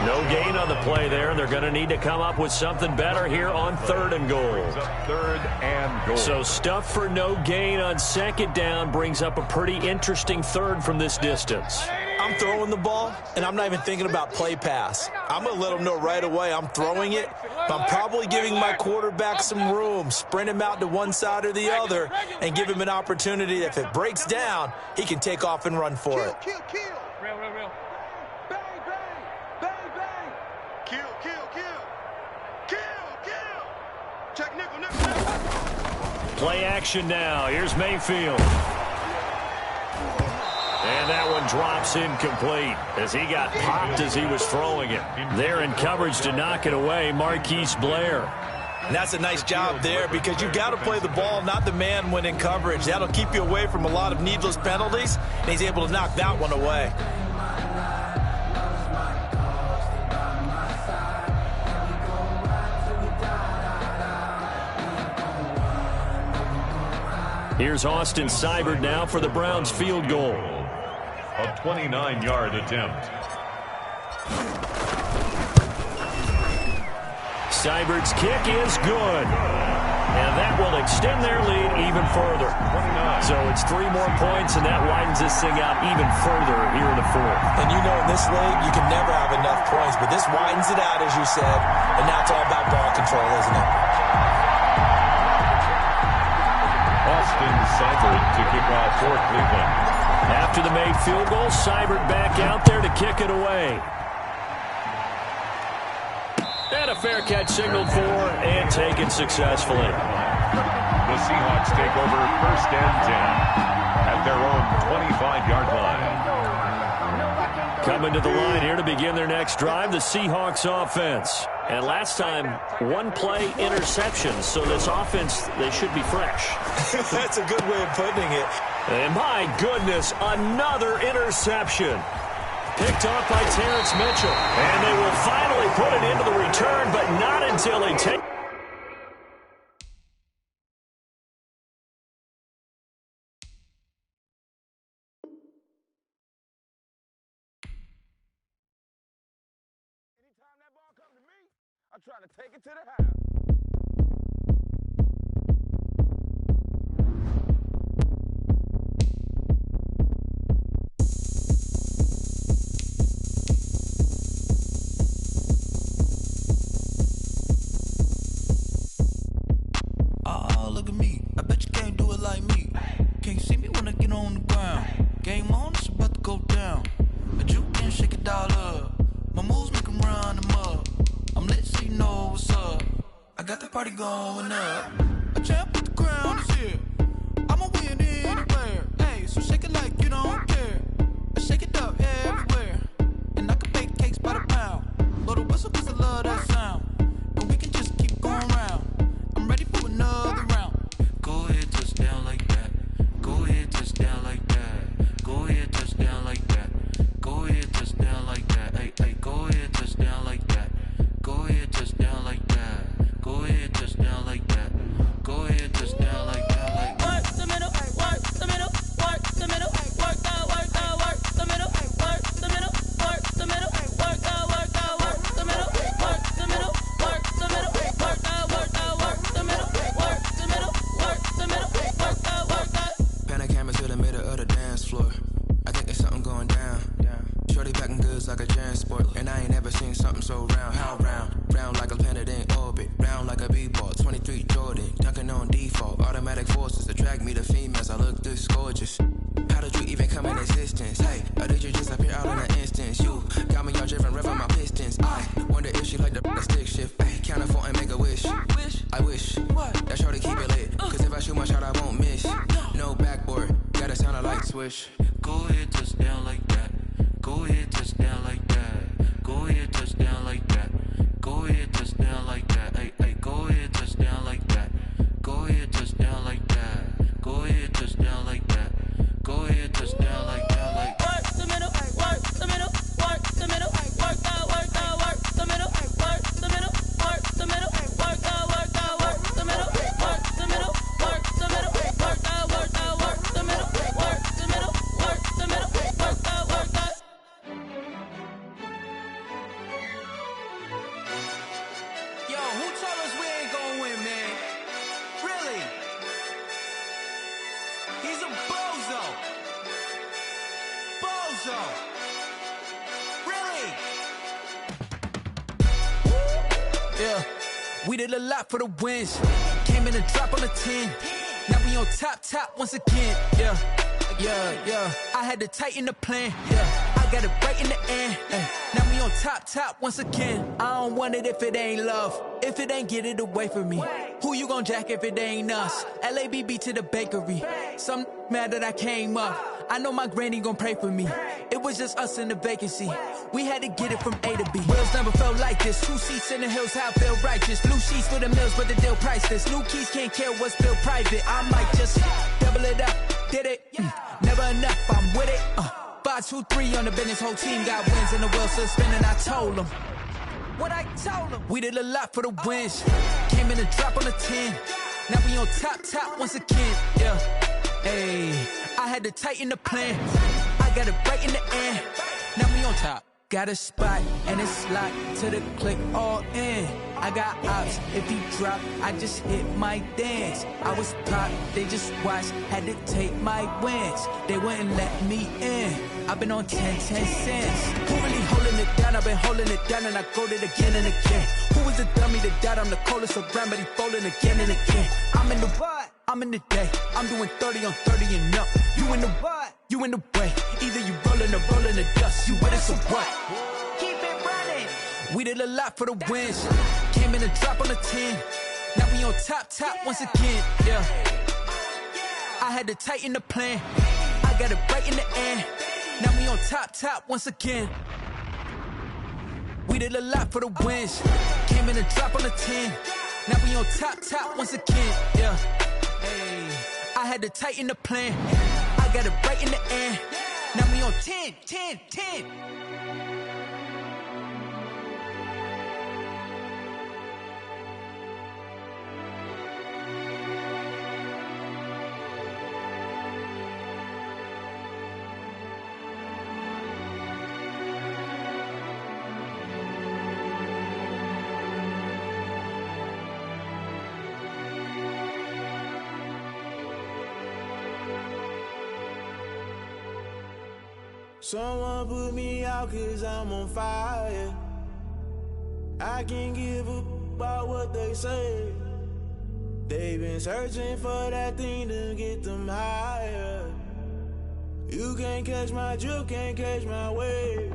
No gain on the play there. They're going to need to come up with something better here on third and goal. Third and goal. So stuff for no gain on second down brings up a pretty interesting third from this distance. I'm throwing the ball, and I'm not even thinking about play pass. I'm going to let them know right away I'm throwing it, but I'm probably giving my quarterback some room, sprint him out to one side or the other, and give him an opportunity. If it breaks down, he can take off and run for it. Kill. Real. Bang. Kill. Check nickel. Play action now. Here's Mayfield. And that one drops incomplete as he got popped as he was throwing it. There in coverage to knock it away, Marquise Blair. And that's a nice job there because you've got to play the ball, not the man when in coverage. That'll keep you away from a lot of needless penalties, and he's able to knock that one away. Here's Austin Seibert now for the Browns field goal. A 29-yard attempt. Seibert's kick is good. And that will extend their lead even further. 29. So it's 3 more points, and that widens this thing out even further here in the fourth. And you know in this league, you can never have enough points, but this widens it out, as you said, and now it's all about ball control, isn't it? Austin Seibert to kick off for Cleveland. After the made field goal, Seibert back out there to kick it away. And a fair catch signaled for and taken successfully. The Seahawks take over 1st and 10 at their own 25-yard line. Coming to the line here to begin their next drive, the Seahawks offense. And last time, 1-play interception, so this offense, they should be fresh. That's a good way of putting it. And my goodness, another interception. Picked off by Terrence Mitchell. And they will finally put it into the return, but not until they take... Anytime that ball comes to me, I'm trying to take it to the house. Oh, look at me. I bet you can't do it like me. Can't see me when I get on the ground. Game on, it's about to go down. A juke can shake it all up. My moves make them run them up. I'm lit so you know what's up. I got the party going up. A champ with the crown is here. I'ma win anywhere. Hey, so shake it like you don't care. I shake it up everywhere. And I can bake cakes by the pound. Blow the whistle cause I love that sound. And we can just keep going round. I'm ready for another round. Go ahead, touch down like that. Go ahead, touch down like that. Go ahead, touch down like that. Go ahead, touch down like that. Hey, hey, go ahead, touch down like that. Go ahead, touch down like that. Go ahead, touch down like that. Go ahead, touch down like that. Like work the middle, work the middle, work the middle, work that, work the middle, work the middle, work the middle, work that, work the middle, work the middle, work the middle, work that, work the middle, work the middle, work the middle, work that. Pan a camera to the middle of the dance floor. I think there's something going down. Shorty packing goods like a transport, and I ain't never seen something so round. How round? Round like a planet in orbit, round like a b-ball. 23 Jordan, dunking on default. Automatic forces attract me to females. I look this gorgeous. How did you even come in existence? Hey, or did you just appear out in an instance? You got me all driven, revving my pistons. I wonder if she like the stick shift. Hey, count a 4 and make a wish. I wish that shorty keep it lit. Cause if I shoot my shot, I won't miss. No backboard, gotta sound a light swish. Go ahead, touch down like that. Go ahead, touch down like that. Go ahead, touch down like that. Go ahead, touch down like that. Hey, hey, go ahead, touch down like that. Go ahead, touch down like that. Go ahead, touch down like that. Go ahead, touch down like that. Like work the middle, work the middle, work the middle, work that, work the middle, work the middle, work the middle, work that, work the middle, work the middle, work the middle, work that, work the middle, work the middle, work the middle, work that, work that. Yo, who told us we ain't gonna win, man? Really? He's a bozo. Bozo. Really? Yeah. We did a lot for the wins. Came in a drop on the 10. Now we on top once again. Yeah. I had to tighten the plan. Yeah. I got it right in the end. Now we on top once again. I don't want it if it ain't love. If it ain't, get it away from me. Who you gon' jack if it ain't us? LABB to the bakery. Some mad that I came up. I know my granny gon' pray for me. It was just us in the vacancy. We had to get it from A to B. Wheels never felt like this. 2 seats in the hills, how I feel righteous. Blue sheets for the mills, but the deal priceless. New keys can't care what's built private. I might just double it up. Did it? Never enough, I'm with it. 5, 2, 3 on the business. Whole team got wins and the wheels still spinning. I told them what I told them. We did a lot for the wins. Came in a drop on the 10. Now we on top once again. Yeah. Hey, I had to tighten the plan. I got it right in the end. Now we on top. Got a spot and it's locked to the click all in. I got ops, if he drop, I just hit my dance. I was pop, they just watched, had to take my wins. They wouldn't let me in. I've been on 10 cents. Who really holding it down? I've been holding it down and I go it again and again. Who was the dummy that died? I'm the coldest around, but he folding again and again. I'm in the what? I'm in the day. I'm doing 30 on 30 and up. You in the what? You in the way. Either you rolling or rolling the dust. You with us or what? Keep it running. We did a lot for the wins. Came in a drop on the 10. Now we on top once again. Yeah. I had to tighten the plan. I got it right in the end. Now we on top once again. We did a lot for the wins. Came in a drop on the 10. Now we on top once again. Yeah. Hey. I had to tighten the plan. I got it right in the end. Now we on 10. Someone put me out 'cause I'm on fire. I can't give up about what they say. They've been searching for that thing to get them higher. You can't catch my drift, can't catch my wave.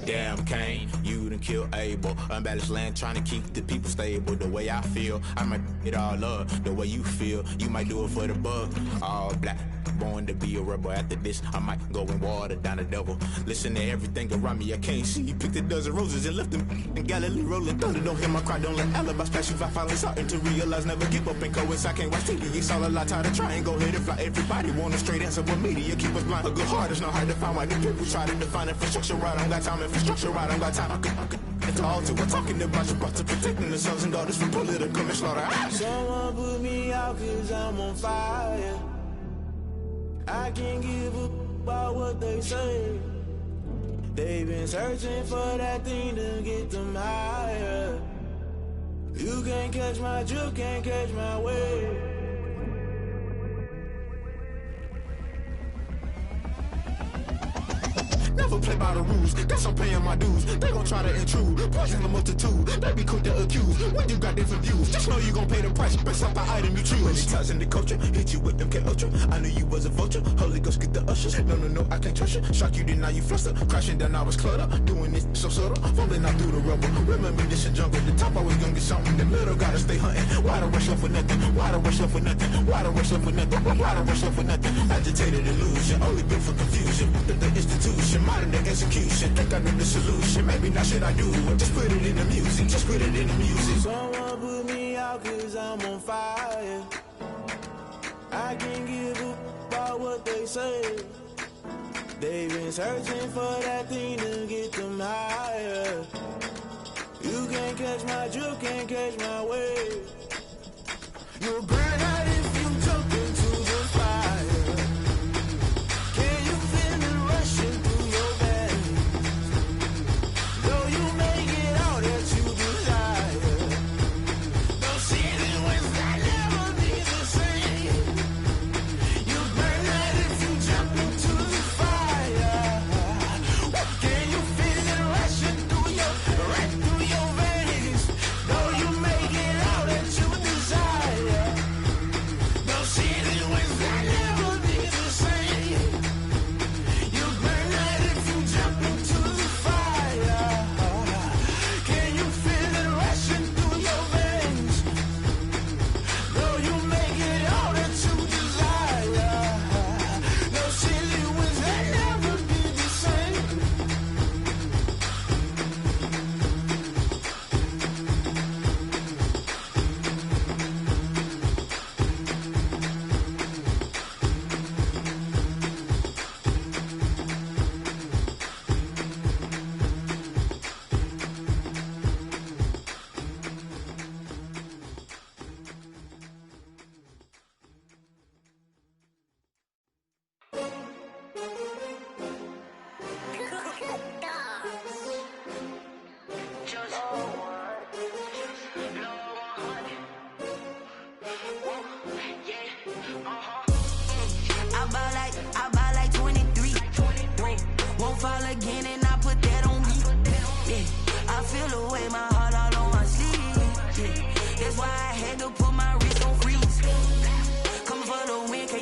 Damn, Kane, you done killed Abel. Unbalanced land, trying to keep the people stable. The way I feel, I might it all up. The way you feel, you might do it for the buck. All black, born to be a rebel. After this, I might go and water down the devil. Listen to everything around me, I can't see. Picked a dozen roses and left them in Galilee rolling thunder. Don't hear my cry, don't let alibis pass you. I finally starting to realize, never give up and coincide. I can't watch TV, it's all a lot. Tired of trying, go ahead and fly. Everybody want a straight answer, but media keep us blind. A good heart is not hard to find. Why the people try to define infrastructure right? I don't got time, infrastructure right, I don't got time. I could it's all to we're talking about you, about to protecting the sons and daughters from political and slaughter. Someone put me out 'cause I'm on fire. I can't give up about what they say. They've been searching for that thing to get them higher. You can't catch my drift, can't catch my wave. Never play by the rules, that's I'm paying my dues. They gon' try to intrude, poison the multitude. They be quick to accuse, when you got different views. Just know you gon' pay the price, based off the item you choose. Many times in the culture, hit you with them K-Ultra. I knew you was a vulture, Holy Ghost get the ushers. No, I can't trust you. Shock you, then now you fluster. Crashing down, I was cluttered. Doing this so subtle, falling out through the rubble. Remember this a jungle, the top always gonna get something. The middle gotta stay hunting. Why the rush left for nothing? Why the rush left for nothing? Why the rush left for nothing? Why the rush left for nothing? Agitated illusion, only built for confusion. The institution, modern day execution. Think I know the solution. Maybe not should I do it? Just put it in the music. Just put it in the music. Someone put me out 'cause I'm on fire. I can't give up about what they say. They've been searching for that thing to get them higher. You can't catch my drift, can't catch my wave. You'll burn out if you jump into the fire. Can you feel it rushing through your veins? Though you may get all that you desire, don't see it when that never be the same. You burn out if you jump into the fire. Can you feel it rushing through your veins? Though you may get all that you desire.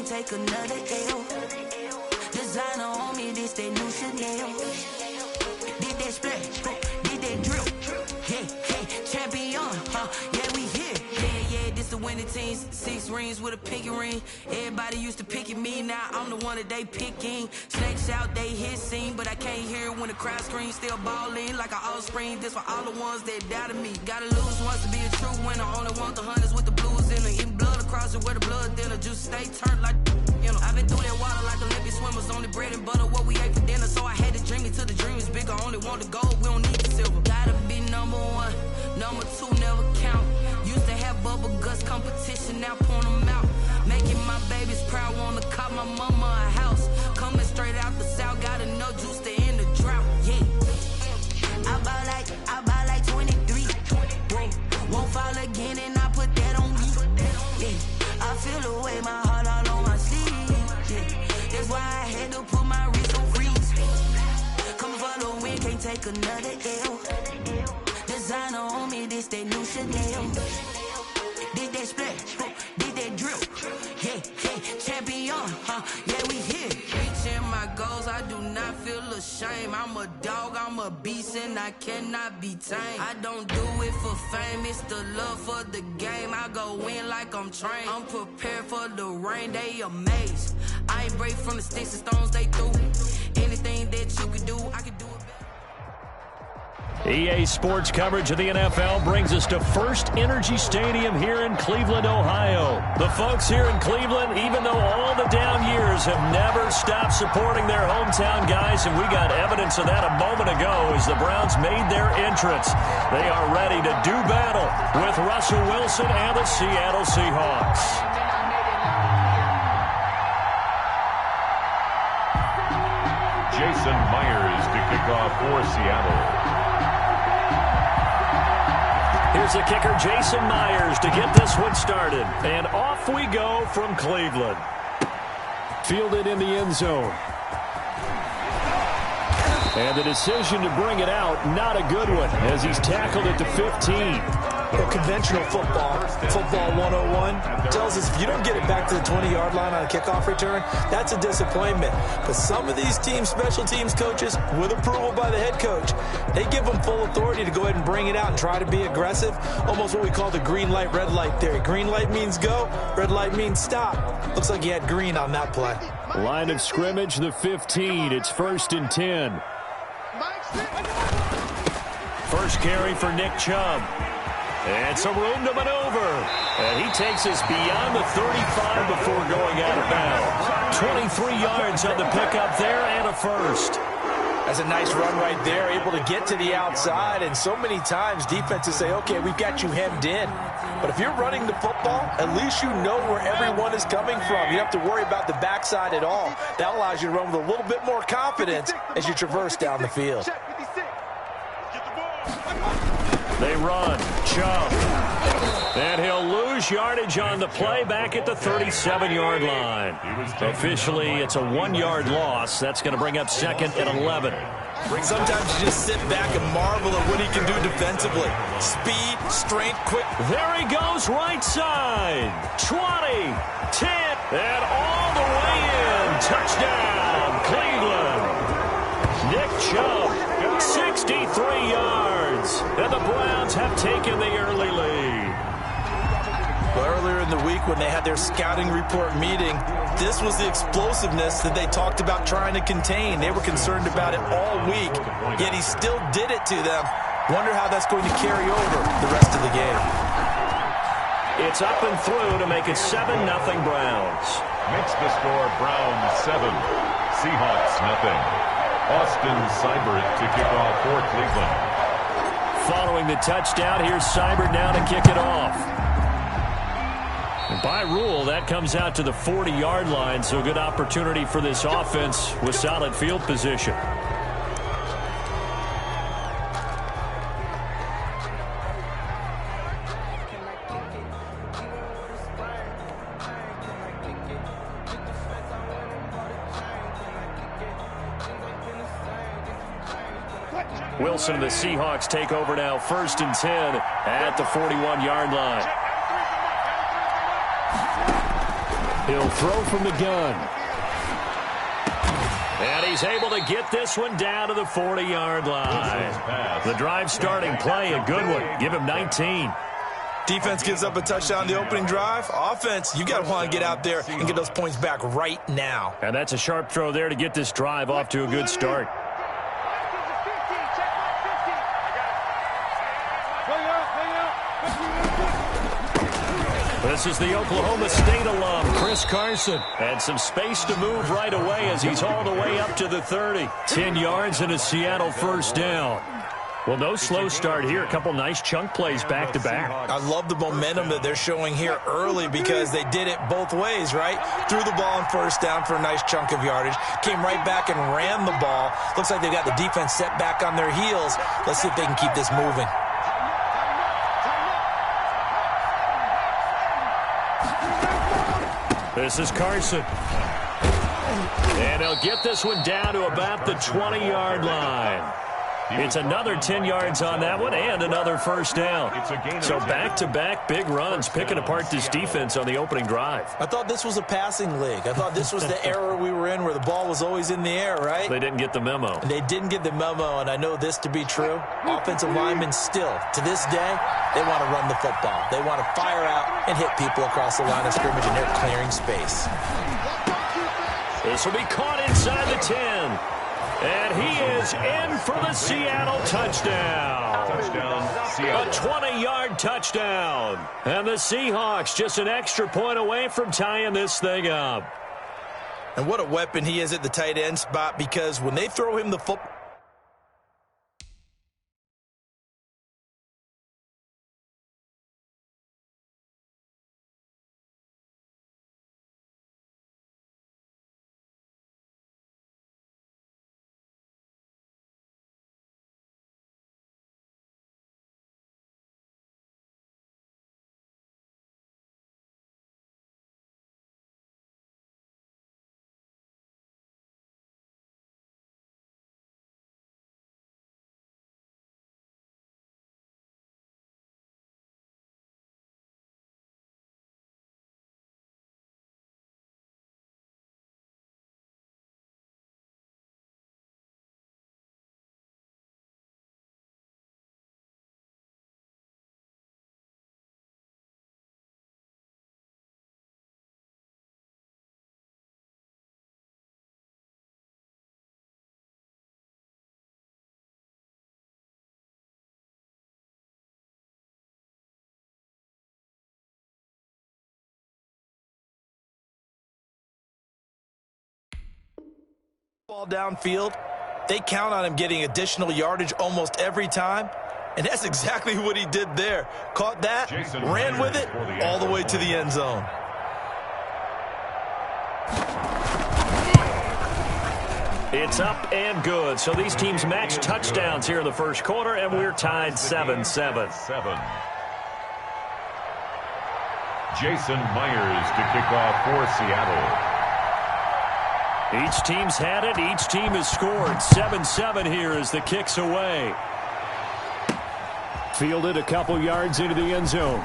take another L. Designer on me, this that new Chanel. Did that splash, did that drip. Yeah, champion, yeah, we here. Yeah, this the winning teams. 6 rings with a pinky ring. Everybody used to picking me, now I'm the one that they picking. Snakes out, they hissing, but I can't hear when the crowd screams. Still balling like an offspring. This for all the ones that doubted me. Gotta lose once to be a true winner. Only want the hunters with the blues in it. Eating blood across it where the blood dinner. Juice stay turned like, you know. I've been through that water like Olympic swimmers. Only bread and butter, what we ate for dinner. So I had to dream it till the dream is bigger. Only want the gold, we don't need the silver. Gotta be number 1, number 2 never count. Used to have bubble guts competition, now point them out. Making my babies proud, wanna cop my mama a house. Coming straight out the south, got enough juice to end the drought. Yeah, I buy like 23. Whoa, won't fall again, and I put that on me. Yeah, I feel the way, my heart all on my sleeve. Yeah, that's why I had to put my wrist on freeze. Coming for the win, can't take another L. Designer on me, this that new Chanel. Did that splash, did that drip. Yeah, champion, yeah, we here. Reaching my goals, I do not feel ashamed. I'm a dog, I'm a beast, and I cannot be tamed. I don't do it for fame, it's the love for the game. I go in like I'm trained. I'm prepared for the rain, they amazed. I ain't break from the sticks and stones they threw. Anything that you could do, I could do it better. EA Sports coverage of the NFL brings us to First Energy Stadium here in Cleveland, Ohio. The folks here in Cleveland, even though all the down years, have never stopped supporting their hometown guys, and we got evidence of that a moment ago as the Browns made their entrance. They are ready to do battle with Russell Wilson and the Seattle Seahawks. Jason Myers to kick off for Seattle. Here's the kicker, Jason Myers, to get this one started. And off we go from Cleveland. Fielded in the end zone. And the decision to bring it out, not a good one, as he's tackled at the 15. Well, conventional football 101, tells us if you don't get it back to the 20-yard line on a kickoff return, that's a disappointment. But some of these teams, special teams coaches, with approval by the head coach, they give them full authority to go ahead and bring it out and try to be aggressive, almost what we call the green light, red light theory. Green light means go, red light means stop. Looks like he had green on that play. Line of scrimmage, the 15. It's 1st and 10. First carry for Nick Chubb. And some room to maneuver. And he takes us beyond the 35 before going out of bounds. 23 yards on the pickup there and a first. That's a nice run right there, able to get to the outside. And so many times defenses say, okay, we've got you hemmed in. But if you're running the football, at least you know where everyone is coming from. You don't have to worry about the backside at all. That allows you to run with a little bit more confidence as you traverse down the field. They run. Chubb. And he'll lose yardage on the play back at the 37-yard line. Officially, it's a 1-yard loss. That's going to bring up 2nd and 11. Sometimes you just sit back and marvel at what he can do defensively. Speed, strength, quick. There he goes, right side. 20, 10, and all the way in. Touchdown, Cleveland. Nick Chubb, 63 yards. And the Browns have taken the early lead. Well, earlier in the week when they had their scouting report meeting, this was the explosiveness that they talked about trying to contain. They were concerned about it all week, yet he still did it to them. Wonder how that's going to carry over the rest of the game. It's up and through to make it 7-0 Browns. Makes the score Browns 7, Seahawks nothing. Austin Seibert to kick off for Cleveland. Following the touchdown, here's Seibert now to kick it off. And by rule, that comes out to the 40-yard line, so good opportunity for this offense with solid field position. Wilson and the Seahawks take over now, 1st and 10 at the 41-yard line. He'll throw from the gun. And he's able to get this one down to the 40-yard line. The drive starting play, a good one. Give him 19. Defense gives up a touchdown on the opening drive. Offense, you got to want to get out there and get those points back right now. And that's a sharp throw there to get this drive off to a good start. This is the Oklahoma State alum, Chris Carson. And some space to move right away as he's all the way up to the 30. 10 yards and a Seattle first down. Well, no slow start here. A couple nice chunk plays back-to-back. I love the momentum that they're showing here early because they did it both ways, right? Threw the ball on first down for a nice chunk of yardage. Came right back and ran the ball. Looks like they've got the defense set back on their heels. Let's see if they can keep this moving. This is Carson. And he'll get this one down to about the 20-yard line. It's another 10 yards on that one and another first down. So back-to-back big runs, picking apart this defense on the opening drive. I thought this was a passing league. I thought this was the era we were in where the ball was always in the air, right? They didn't get the memo. They didn't get the memo, and I know this to be true. Offensive linemen still, to this day, they want to run the football. They want to fire out and hit people across the line of scrimmage, and they're clearing space. This will be caught inside the 10. And he is in for the Seattle touchdown. A 20-yard touchdown. And the Seahawks just an extra point away from tying this thing up. And what a weapon he is at the tight end spot, because when they throw him the football, downfield, they count on him getting additional yardage almost every time, and that's exactly what he did there. Caught that, ran with it all the way to the end zone. It's up and good. So these teams match touchdowns here in the first quarter, and we're tied 7-7. Jason Myers to kick off for Seattle. Each team's had it. Each team has scored. 7-7 here as the kick's away. Fielded a couple yards into the end zone.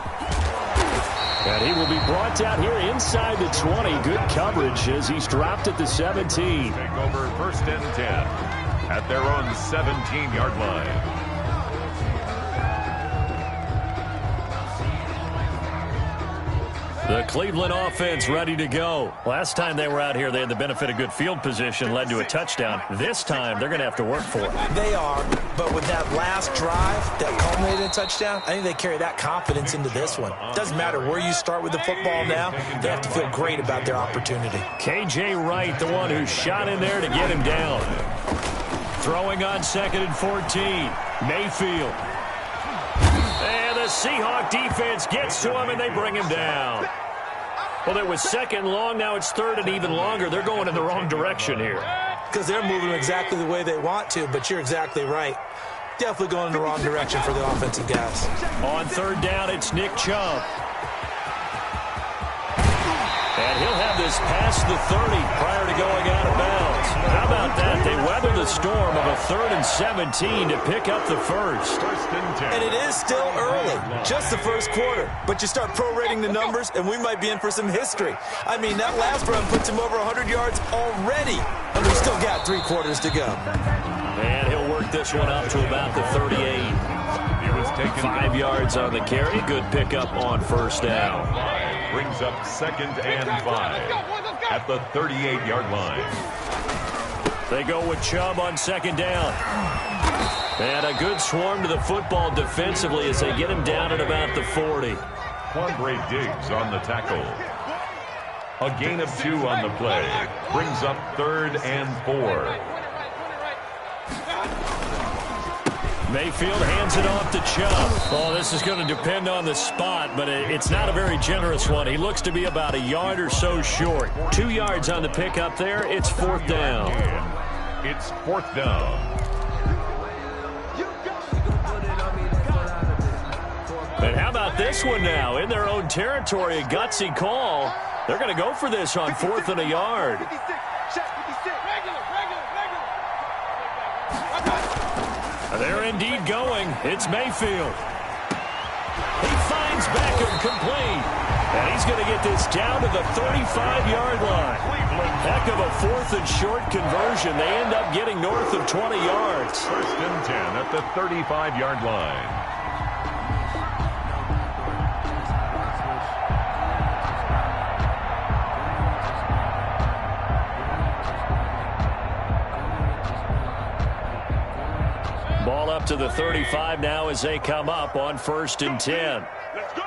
And he will be brought down here inside the 20. Good coverage as he's dropped at the 17. Take over first and 10 at their own 17-yard line. The Cleveland offense ready to go. Last time they were out here, they had the benefit of good field position, led to a touchdown. This time, they're going to have to work for it. They are, but with that last drive that culminated in a touchdown, I think they carry that confidence into this one. Doesn't matter where you start with the football now, they have to feel great about their opportunity. K.J. Wright, the one who shot in there to get him down. Throwing on 2nd and 14. Mayfield. And the Seahawk defense gets to him, and they bring him down. Well, it was 2nd long. Now it's 3rd and even longer. They're going in the wrong direction here. Because they're moving exactly the way they want to, but you're exactly right. Definitely going in the wrong direction for the offensive guys. On 3rd down, it's Nick Chubb. And he'll have this past the 30 prior to going out of bounds. How about that? They weather the storm of a 3rd and 17 to pick up the first. And it is still early, just the first quarter. But you start prorating the numbers, and we might be in for some history. I mean, that last run puts him over 100 yards already, and we've still got 3 quarters to go. And he'll work this one up to about the 38. He was taken 5 yards on the carry. Good pickup on first down. Brings up 2nd and 5 at the 38-yard line. They go with Chubb on 2nd down. And a good swarm to the football defensively as they get him down at about the 40. Quandre Diggs on the tackle. A gain of 2 on the play. Brings up 3rd and 4. Mayfield hands it off to Chubb. Oh, this is going to depend on the spot, but it's not a very generous one. He looks to be about a yard or so short. 2 yards on the pickup there. It's 4th down. It's 4th down. And how about this one now? In their own territory, a gutsy call. They're going to go for this on 4th and a yard. They're indeed going. It's Mayfield. He finds Beckham complete. And he's going to get this down to the 35-yard line. Heck of a 4th and short conversion. They end up getting north of 20 yards. 1st and 10 at the 35-yard line. Ball up to the 35 now as they come up on 1st and 10. Let's go.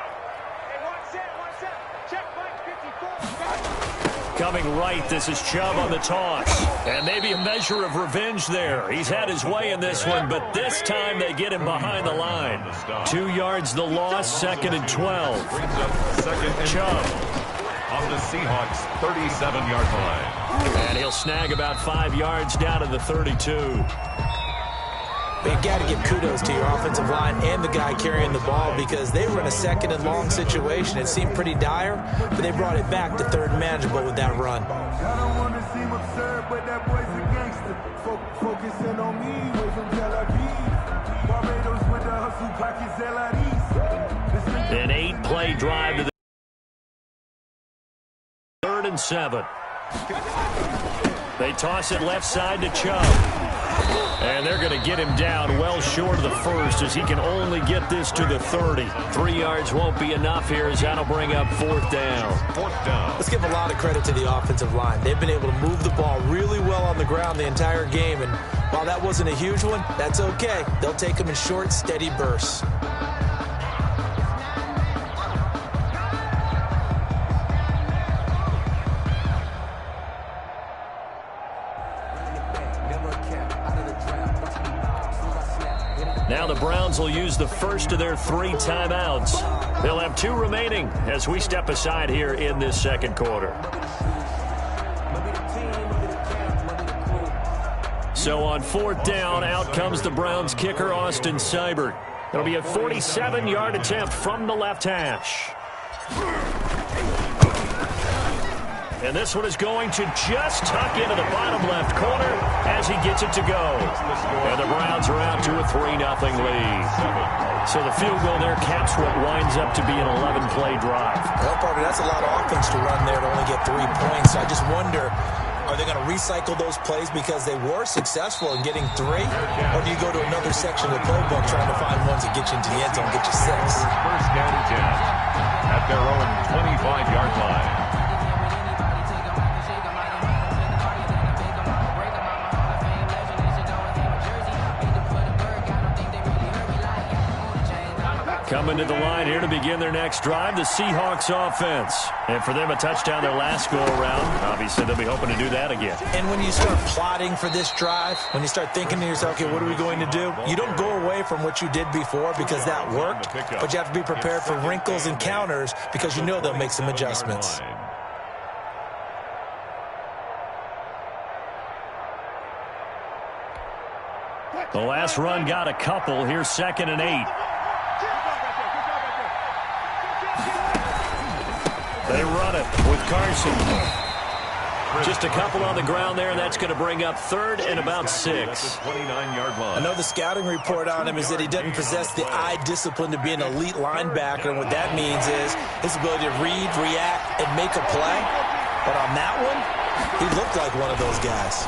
Coming right, this is Chubb on the toss. And maybe a measure of revenge there. He's had his way in this one, but this time they get him behind the line. 2 yards the loss, 2nd and 12. Chubb on the Seahawks' 37-yard line. And he'll snag about 5 yards down to the 32. But you got to give kudos to your offensive line and the guy carrying the ball because they were in a 2nd and long situation. It seemed pretty dire, but they brought it back to 3rd and manageable with that run. I don't want to seem absurd, but that boy's a gangster. Focusing on me, way from Tel Aviv. Barbados with the hustle pockets, LREs. An 8-play drive to the 3rd and 7. They toss it left side to Chubb. And they're going to get him down well short of the first as he can only get this to the 30. 3 yards won't be enough here as that'll bring up 4th down. 4th down. Let's give a lot of credit to the offensive line. They've been able to move the ball really well on the ground the entire game. And while that wasn't a huge one, that's okay. They'll take them in short, steady bursts. Now the Browns will use the first of their 3 timeouts. They'll have 2 remaining as we step aside here in this 2nd quarter. So on 4th down, out comes the Browns kicker, Austin Seibert. It'll be a 47-yard attempt from the left hash. And this one is going to just tuck into the bottom left corner as he gets it to go. And the Browns are out to a 3-0 lead. So the field goal there caps what winds up to be an 11-play drive. Well, partner, that's a lot of offense to run there to only get 3 points. So I just wonder, are they going to recycle those plays because they were successful in getting 3? Or do you go to another section of the playbook trying to find ones that get you into the end zone and get you 6? 1st down 10 at their own 25-yard line. Coming to the line here to begin their next drive, the Seahawks offense. And for them, a touchdown their last go-around. Obviously, they'll be hoping to do that again. And when you start plotting for this drive, when you start thinking to yourself, okay, what are we going to do? You don't go away from what you did before because that worked, but you have to be prepared for wrinkles and counters because you know they'll make some adjustments. The last run got a couple. Here's 2nd and 8. They run it with Carson. Just a couple on the ground there, and that's going to bring up third and about 6. 29-yard line. I know the scouting report on him is that he doesn't possess the eye discipline to be an elite linebacker, and what that means is his ability to read, react, and make a play. But on that one, he looked like one of those guys.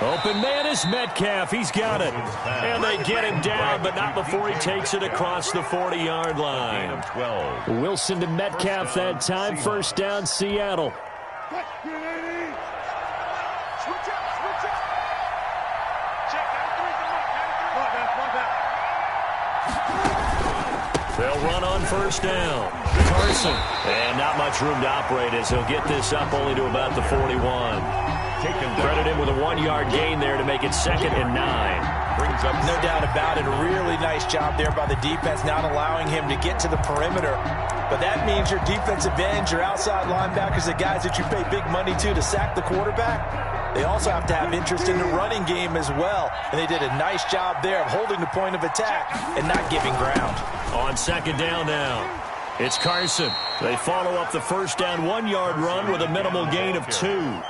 Open man is Metcalf. He's got it. And they get him down, but not before he takes it across the 40-yard line. 12. Wilson to Metcalf that time. First down, Seattle. Switch up, switch up. Check, 93's They'll run on first down. Carson. And not much room to operate as he'll get this up only to about the 41. Credit him with a 1-yard gain there to make it 2nd and 9. Brings up no doubt about it. A really nice job there by the defense, not allowing him to get to the perimeter. But that means your defensive ends, your outside linebackers, the guys that you pay big money to sack the quarterback, they also have to have interest in the running game as well. And they did a nice job there of holding the point of attack and not giving ground. On 2nd down now, it's Carson. They follow up the first down 1-yard run with a minimal gain of 2.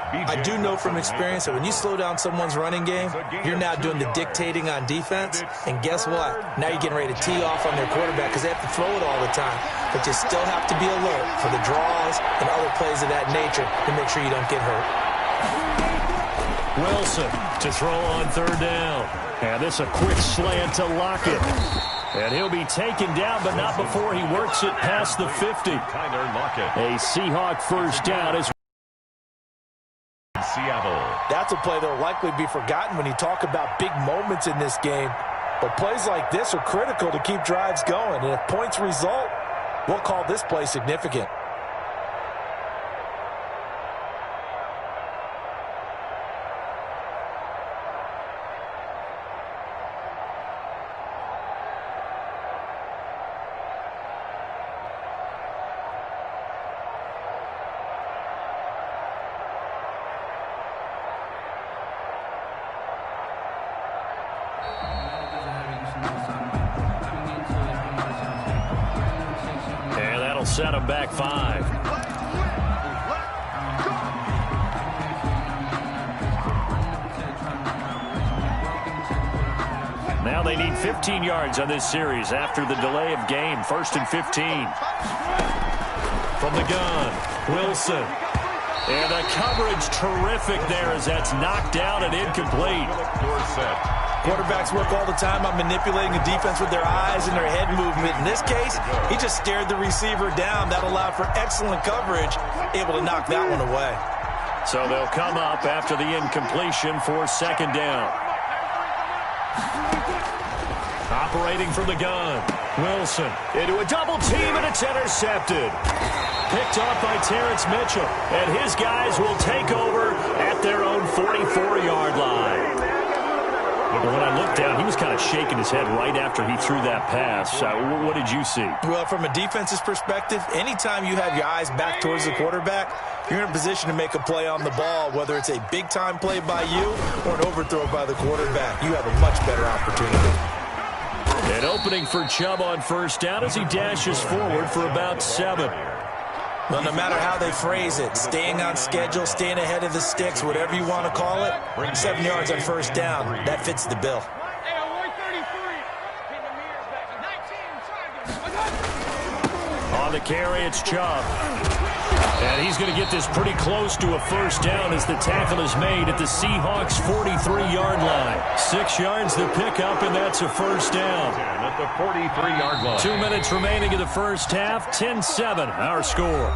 I do know from experience that when you slow down someone's running game, you're now doing the dictating on defense. And guess what? Now you're getting ready to tee off on their quarterback because they have to throw it all the time. But you still have to be alert for the draws and other plays of that nature to make sure you don't get hurt. Wilson to throw on 3rd down. And this a quick slant to Lockett. And he'll be taken down, but not before he works it past the 50. A Seahawk first down is Seattle. That's a play that will likely be forgotten when you talk about big moments in this game. But plays like this are critical to keep drives going. And if points result, we'll call this play significant. Set him back 5. Now they need 15 yards on this series after the delay of game. 1st and 15. From the gun, Wilson. And the coverage terrific there as that's knocked down and incomplete. Quarterbacks work all the time on manipulating the defense with their eyes and their head movement. In this case, he just stared the receiver down. That allowed for excellent coverage, able to knock that one away. So they'll come up after the incompletion for 2nd down. Operating from the gun, Wilson into a double team, and it's intercepted. Picked off by Terrence Mitchell, and his guys will take over at their own 44-yard line. When I looked down, he was kind of shaking his head right after he threw that pass. What did you see? Well, from a defense's perspective, anytime you have your eyes back towards the quarterback, you're in a position to make a play on the ball, whether it's a big-time play by you or an overthrow by the quarterback. You have a much better opportunity. An opening for Chubb on first down as he dashes forward for about 7. Well, no matter how they phrase it, staying on schedule, staying ahead of the sticks, whatever you want to call it, 7 yards on first down, that fits the bill. On the carry, it's Chubb. And he's going to get this pretty close to a first down as the tackle is made at the Seahawks' 43-yard line. 6 yards to pick up, and that's a first down. At the 43-yard line. 2 minutes remaining in the first half. 10-7, our score.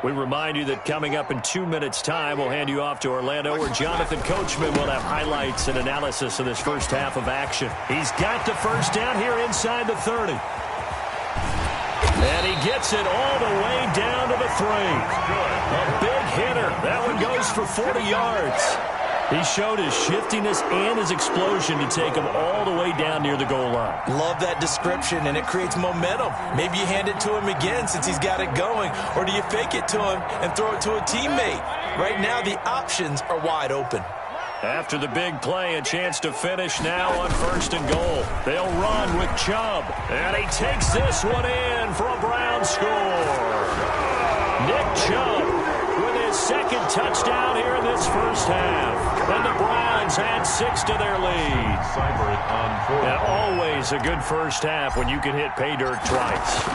We remind you that coming up in 2 minutes' time, we'll hand you off to Orlando, where Jonathan Coachman will have highlights and analysis of this first half of action. He's got the first down here inside the 30. And he gets it all the way down to the 3. A big hitter. That one goes for 40 yards. He showed his shiftiness and his explosion to take him all the way down near the goal line. Love that description, and it creates momentum. Maybe you hand it to him again since he's got it going, or do you fake it to him and throw it to a teammate? Right now, the options are wide open. After the big play, a chance to finish now on 1st and goal. They'll run with Chubb, and he takes this one in for a Brown score. Nick Chubb with his 2nd touchdown here in this first half. And the Browns add 6 to their lead. And always a good first half when you can hit pay dirt twice.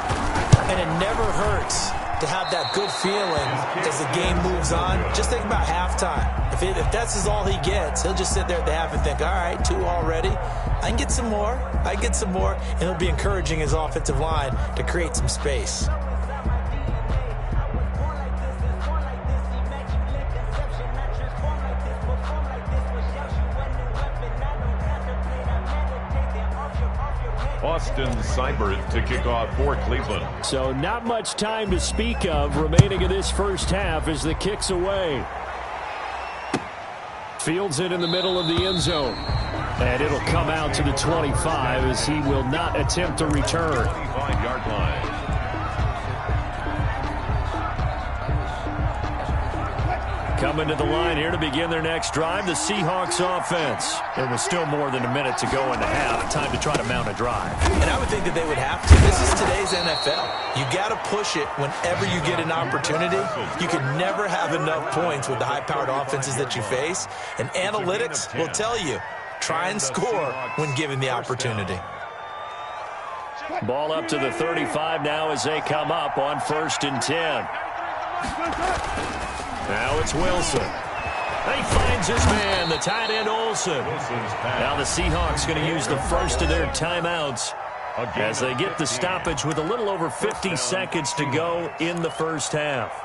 And it never hurts to have that good feeling as the game moves on. Just think about halftime. If that's all he gets, he'll just sit there at the half and think, all right, 2 already. I can get some more. And he'll be encouraging his offensive line to create some space. Austin Seibert to kick off for Cleveland. So not much time to speak of remaining in this first half as the kick's away. Fields it in the middle of the end zone. And it'll come out to the 25 as he will not attempt to return. 25-yard line. Coming to the line here to begin their next drive, the Seahawks offense. There was still more than a minute to go in the half. Time to try to mount a drive. And I would think that they would have to. This is today's NFL. You got to push it whenever you get an opportunity. You can never have enough points with the high-powered offenses that you face. And analytics will tell you, try and score when given the opportunity. Ball up to the 35 now as they come up on 1st and 10. Now it's Wilson. He finds his man, the tight end Olsen. Now the Seahawks going to use the first of their timeouts as they get the stoppage with a little over 50 seconds to go in the first half.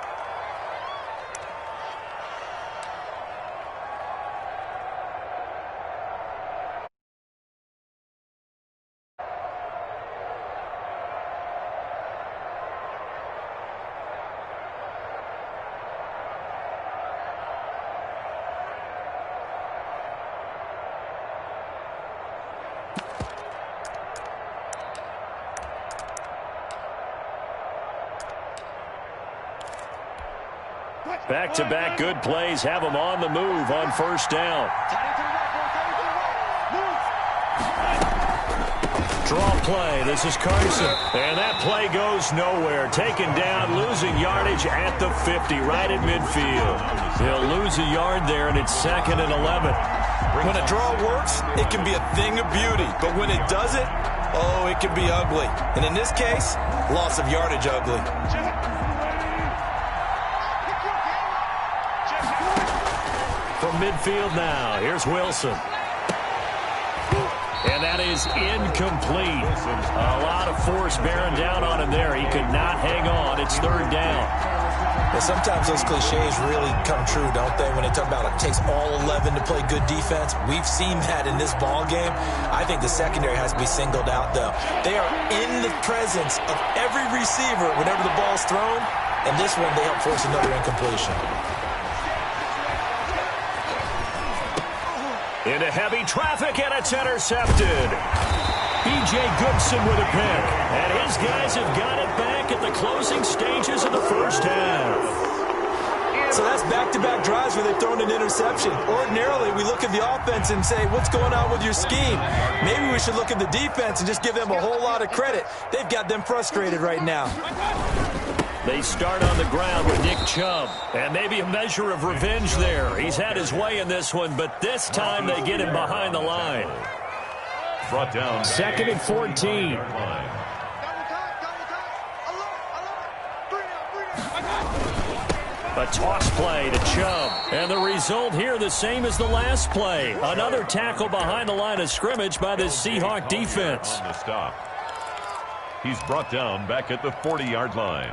Back-to-back good plays have them on the move on 1st down. Draw play. This is Carson. And that play goes nowhere. Taken down, losing yardage at the 50, right at midfield. They'll lose a yard there, and it's 2nd and 11. When a draw works, it can be a thing of beauty. But when it doesn't, oh, it can be ugly. And in this case, loss of yardage ugly. From midfield now, here's Wilson. And that is incomplete. A lot of force bearing down on him there. He could not hang on. It's 3rd down. Well, sometimes those cliches really come true, don't they? When they talk about it takes all 11 to play good defense. We've seen that in this ball game. I think the secondary has to be singled out, though. They are in the presence of every receiver whenever the ball's thrown. And this one, they help force another incompletion. Into heavy traffic, and it's intercepted. B.J. Goodson with a pick. And his guys have got it back at the closing stages of the first half. So that's back-to-back drives where they've thrown an interception. Ordinarily, we look at the offense and say, what's going on with your scheme? Maybe we should look at the defense and just give them a whole lot of credit. They've got them frustrated right now. They start on the ground with Nick Chubb. And maybe a measure of revenge there. He's had his way in this one, but this time they get him behind the line. Brought down. 2nd and 14. A toss play to Chubb. And the result here the same as the last play. Another tackle behind the line of scrimmage by the Seahawk defense. On the stop. He's brought down back at the 40-yard line.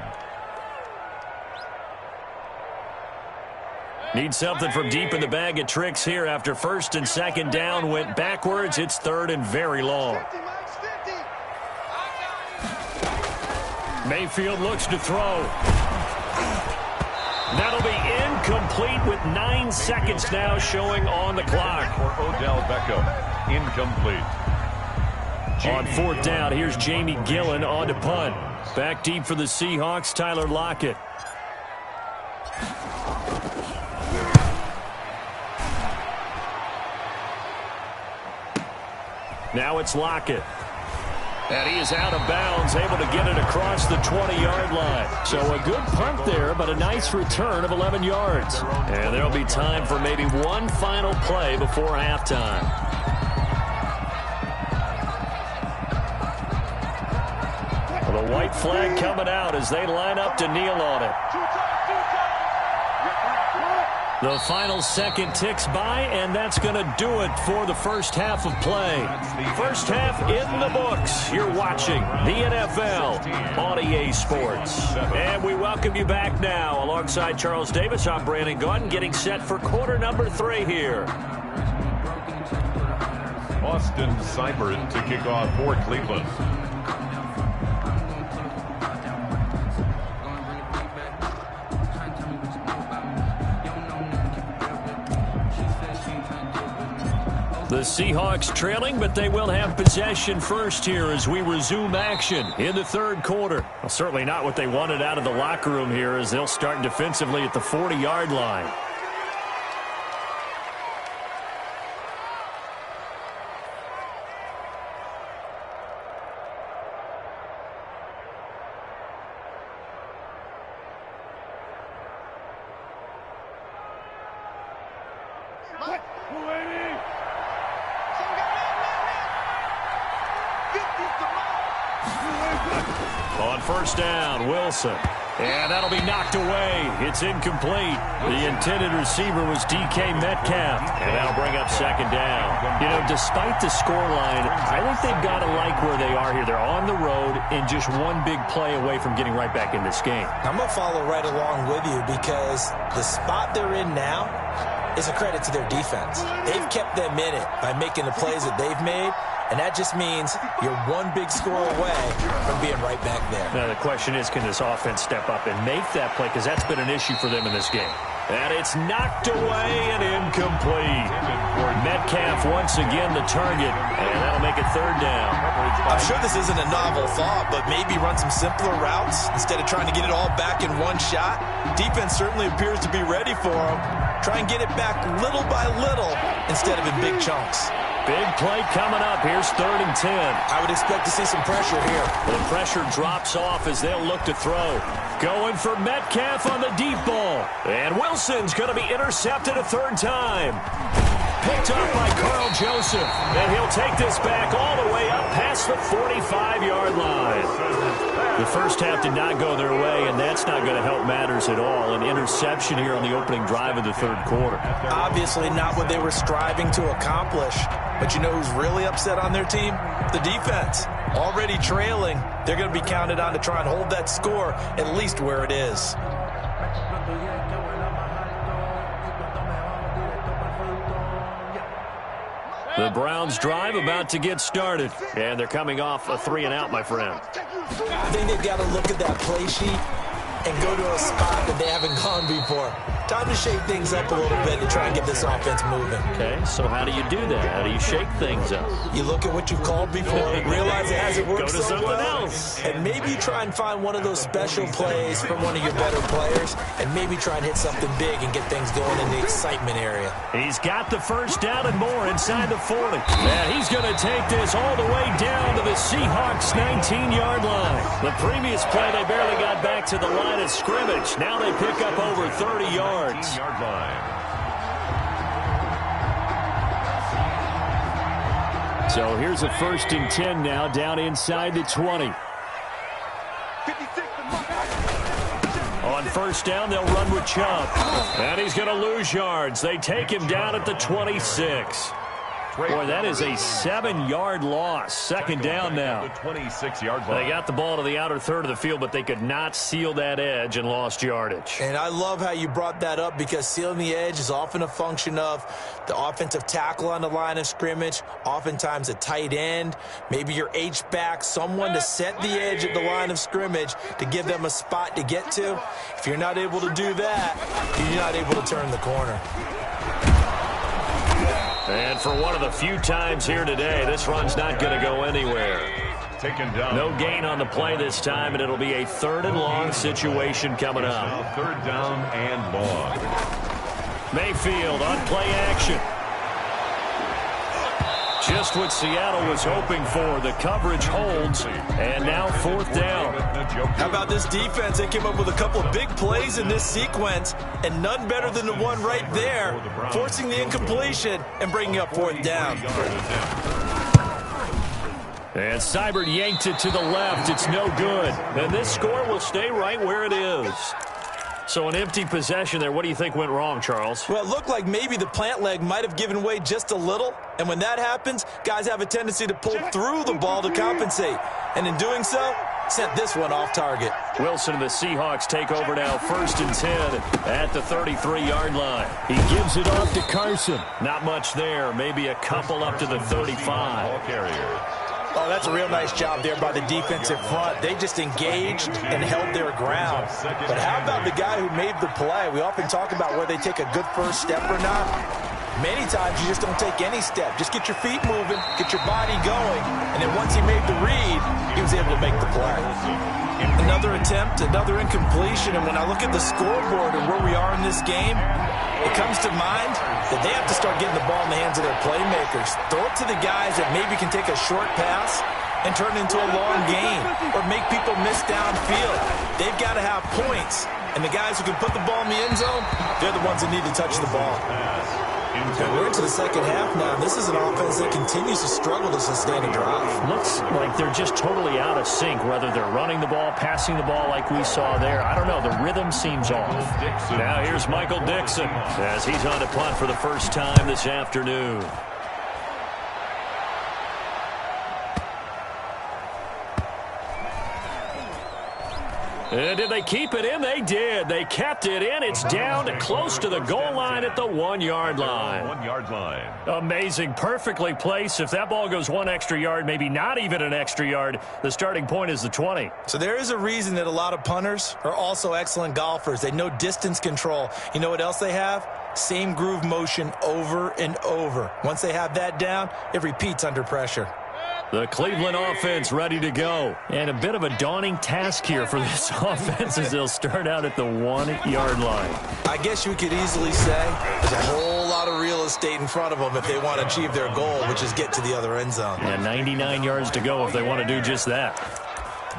Need something from deep in the bag of tricks here after 1st and 2nd down went backwards. It's 3rd and very long. Mayfield looks to throw. That'll be incomplete with 9 seconds now showing on the clock. For Odell Beckham, incomplete. On 4th down, here's Jamie Gillen on to punt. Back deep for the Seahawks, Tyler Lockett. Now it's Lockett. And he is out of bounds, able to get it across the 20-yard line. So a good punt there, but a nice return of 11 yards. And there'll be time for maybe one final play before halftime. Well, the white flag coming out as they line up to kneel on it. The final second ticks by, and that's going to do it for the first half of play. First half in the books. You're watching the NFL on EA Sports. And we welcome you back now. Alongside Charles Davis, I'm Brandon Gaudin, getting set for quarter number 3 here. Austin Seibert to kick off for Cleveland. The Seahawks trailing, but they will have possession first here as we resume action in the third quarter. Well, certainly not what they wanted out of the locker room here as they'll start defensively at the 40-yard line. On first down, Wilson. And that'll be knocked away. It's incomplete. The intended receiver was DK Metcalf. And that'll bring up second down. You know, despite the scoreline, I think they've got to like where they are here. They're on the road and just one big play away from getting right back in this game. I'm going to follow right along with you because the spot they're in now is a credit to their defense. They've kept them in it by making the plays that they've made. And that just means you're one big score away from being right back there. Now, the question is, can this offense step up and make that play? Because that's been an issue for them in this game. And it's knocked away and incomplete. Metcalf once again the target, and that'll make it third down. I'm sure this isn't a novel thought, but maybe run some simpler routes instead of trying to get it all back in one shot. Defense certainly appears to be ready for them. Try and get it back little by little instead of in big chunks. Big play coming up. Here's 3rd and 10. I would expect to see some pressure here. The pressure drops off as they'll look to throw. Going for Metcalf on the deep ball. And Wilson's going to be intercepted a 3rd time. Picked up by Carl Joseph. And he'll take this back all the way up past the 45-yard line. The first half did not go their way, and that's not going to help matters at all. An interception here on the opening drive of the third quarter. Obviously not what they were striving to accomplish. But you know who's really upset on their team? The defense. Already trailing, they're going to be counted on to try and hold that score at least where it is. The Browns drive about to get started. And they're coming off a 3-and-out, my friend. I think they've got to look at that play sheet and go to a spot that they haven't gone before. Time to shake things up a little bit to try and get this offense moving. Okay, so how do you do that? How do you shake things up? You look at what you've called before, realize it hasn't worked go to so something well, else. and maybe try and find one of those special plays from one of your better players, and maybe try and hit something big and get things going in the excitement area. He's got the first down and more inside the 40. And he's going to take this all the way down to the Seahawks' 19-yard line. The previous play, they barely got back to the line of scrimmage. Now they pick up over 30 yards. Yard line. So here's a 1st and 10 now down inside the 20. On first down, they'll run with Chubb. And he's going to lose yards. They take him down at the 26. Boy, that is a 7-yard loss. Second down now. The 26-yard line. They got the ball to the outer third of the field, but they could not seal that edge and lost yardage. And I love how you brought that up, because sealing the edge is often a function of the offensive tackle on the line of scrimmage, oftentimes a tight end, maybe your H-back, someone to set the edge at the line of scrimmage to give them a spot to get to. If you're not able to do that, you're not able to turn the corner. And for one of the few times here today, this run's not going to go anywhere. Taken down. No gain on the play this time, and it'll be a 3rd and long situation coming up. 3rd down and long. Mayfield on play action. Just what Seattle was hoping for. The coverage holds, and now 4th down. How about this defense? They came up with a couple of big plays in this sequence, and none better than the one right there, forcing the incompletion and bringing up 4th down. And Seibert yanked it to the left. It's no good. And this score will stay right where it is. So an empty possession there. What do you think went wrong, Charles? Well, it looked like maybe the plant leg might have given way just a little. And when that happens, guys have a tendency to pull through the ball to compensate. And in doing so, sent this one off target. Wilson and the Seahawks take over now, 1st and 10 at the 33-yard line. He gives it off to Carson. Not much there. Maybe a couple up to the 35. Ball carrier. Oh, that's a real nice job there by the defensive front. They just engaged and held their ground. But how about the guy who made the play? We often talk about whether they take a good first step or not. Many times you just don't take any step. Just get your feet moving, get your body going, and then once he made the read, he was able to make the play. Another attempt, another incompletion, and when I look at the scoreboard and where we are in this game, it comes to mind that they have to start getting the ball in the hands of their playmakers. Throw it to the guys that maybe can take a short pass and turn it into a long gain or make people miss downfield. They've got to have points, and the guys who can put the ball in the end zone, they're the ones that need to touch the ball. And we're into the second half now. This is an offense that continues to struggle to sustain a drive. Looks like they're just totally out of sync, whether they're running the ball, passing the ball like we saw there. I don't know. The rhythm seems off. Now here's Michael Dixon as he's on to punt for the first time this afternoon. And did they keep it in? They did. They kept it in. It's down to close to the goal line at the 1-yard line. 1-yard line. Amazing. Perfectly placed. If that ball goes 1 extra yard, maybe not even an extra yard, the starting point is the 20. So there is a reason that a lot of punters are also excellent golfers. They know distance control. You know what else they have? Same groove motion over and over. Once they have that down, it repeats under pressure. The Cleveland offense ready to go. And a bit of a daunting task here for this offense as they'll start out at the 1-yard line. I guess you could easily say there's a whole lot of real estate in front of them if they want to achieve their goal, which is get to the other end zone. And 99 yards to go if they want to do just that.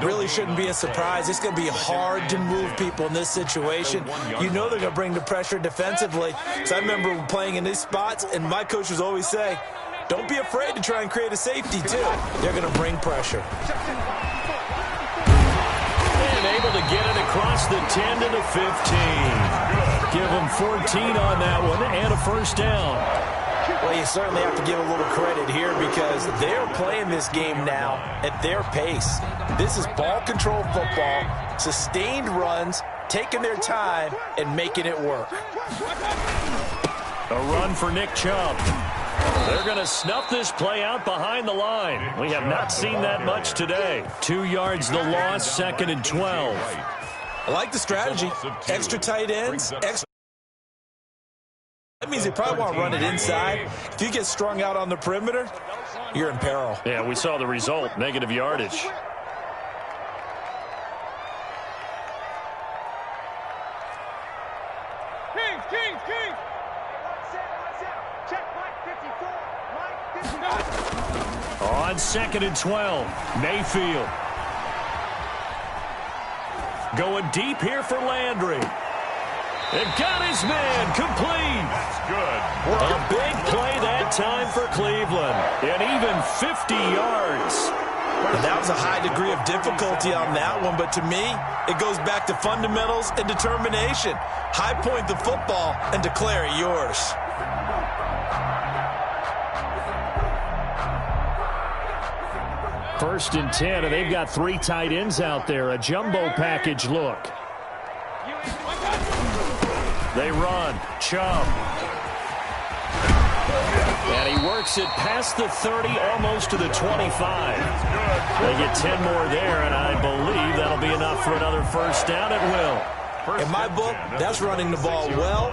Really shouldn't be a surprise. It's going to be hard to move people in this situation. You know they're going to bring the pressure defensively. So I remember playing in these spots, and my coach was always say, don't be afraid to try and create a safety, too. They're going to bring pressure. And able to get it across the 10 to the 15. Give them 14 on that one and a first down. Well, you certainly have to give a little credit here because they're playing this game now at their pace. This is ball control football, sustained runs, taking their time, and making it work. A run for Nick Chubb. They're going to snuff this play out behind the line. We have not seen that much today. 2 yards the loss, 2nd and 12. I like the strategy. Extra tight ends, extra. That means they probably want to run it inside. If you get strung out on the perimeter, you're in peril. Yeah, we saw the result, negative yardage. Kings. Check Mike 54. On 2nd and 12, Mayfield. Going deep here for Landry. And got his man complete. That's good. A big play that time for Cleveland. And even 50 yards. And that was a high degree of difficulty on that one, but to me, it goes back to fundamentals and determination. High point the football and declare it yours. First and 10, and they've got 3 tight ends out there. A jumbo package look. They run. Chubb. And he works it past the 30, almost to the 25. They get 10 more there, and I believe that'll be enough for another first down at will. In my book, that's running the ball well,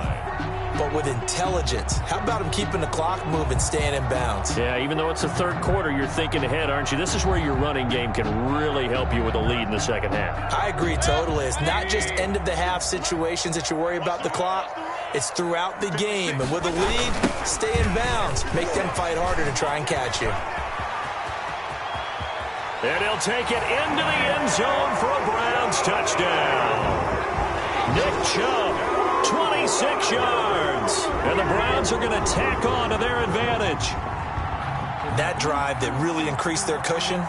but with intelligence. How about him keeping the clock moving, staying in bounds? Yeah, even though it's the third quarter, you're thinking ahead, aren't you? This is where your running game can really help you with a lead in the second half. I agree totally. It's not just end-of-the-half situations that you worry about the clock. It's throughout the game. And with a lead, stay in bounds. Make them fight harder to try and catch you. And he'll take it into the end zone for a Browns touchdown. Nick Chubb, 26 yards. And the Browns are going to tack on to their advantage. That drive that really increased their cushion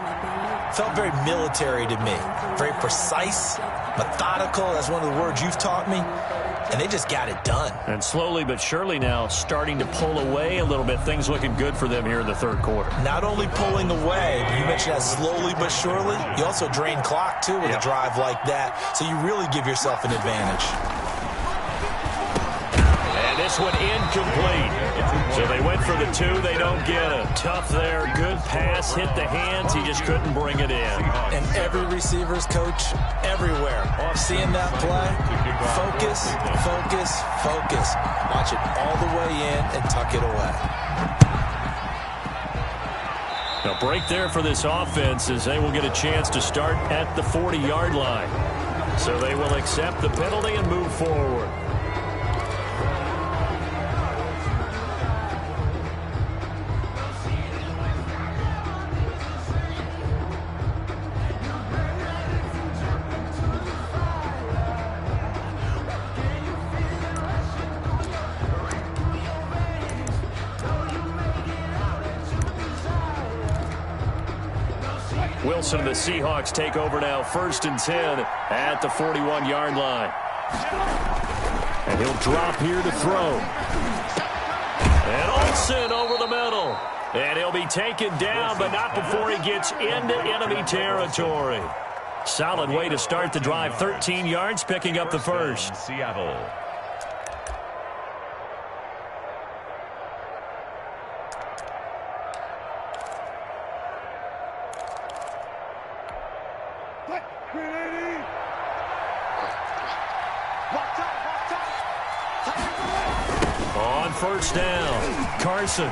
felt very military to me. Very precise, methodical. That's one of the words you've taught me. And they just got it done. And slowly but surely now starting to pull away a little bit. Things looking good for them here in the third quarter. Not only pulling away, but you mentioned that slowly but surely. You also drain clock, too, with a drive like that. So you really give yourself an advantage. And this one incomplete. So they went for the 2. They don't get it. Tough there. Good pass. Hit the hands. He just couldn't bring it in. And every receiver's coach everywhere. Seeing that play, focus, focus, focus. Watch it all the way in and tuck it away. A break there for this offense as they will get a chance to start at the 40-yard line. So they will accept the penalty and move forward. Wilson and the Seahawks take over now, 1st and 10 at the 41-yard line. And he'll drop here to throw. And Olsen over the middle. And he'll be taken down, but not before he gets into enemy territory. Solid way to start the drive. 13 yards, picking up the first. Seattle. On first down, Carson.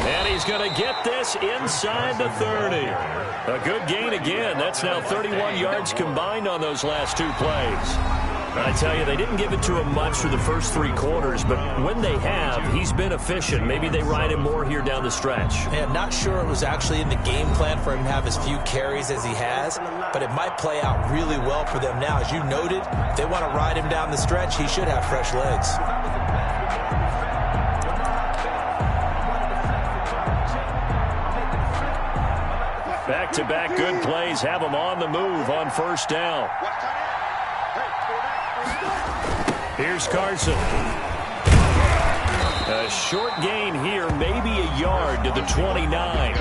And he's going to get this inside the 30. A good gain again. That's now 31 yards combined on those last 2 plays. I tell you, they didn't give it to him much through the first 3 quarters, but when they have, he's been efficient. Maybe they ride him more here down the stretch. Yeah, not sure it was actually in the game plan for him to have as few carries as he has, but it might play out really well for them now. As you noted, if they want to ride him down the stretch, he should have fresh legs. Back-to-back good plays have him on the move on first down. Here's Carson. A short gain here, maybe a yard to the 29.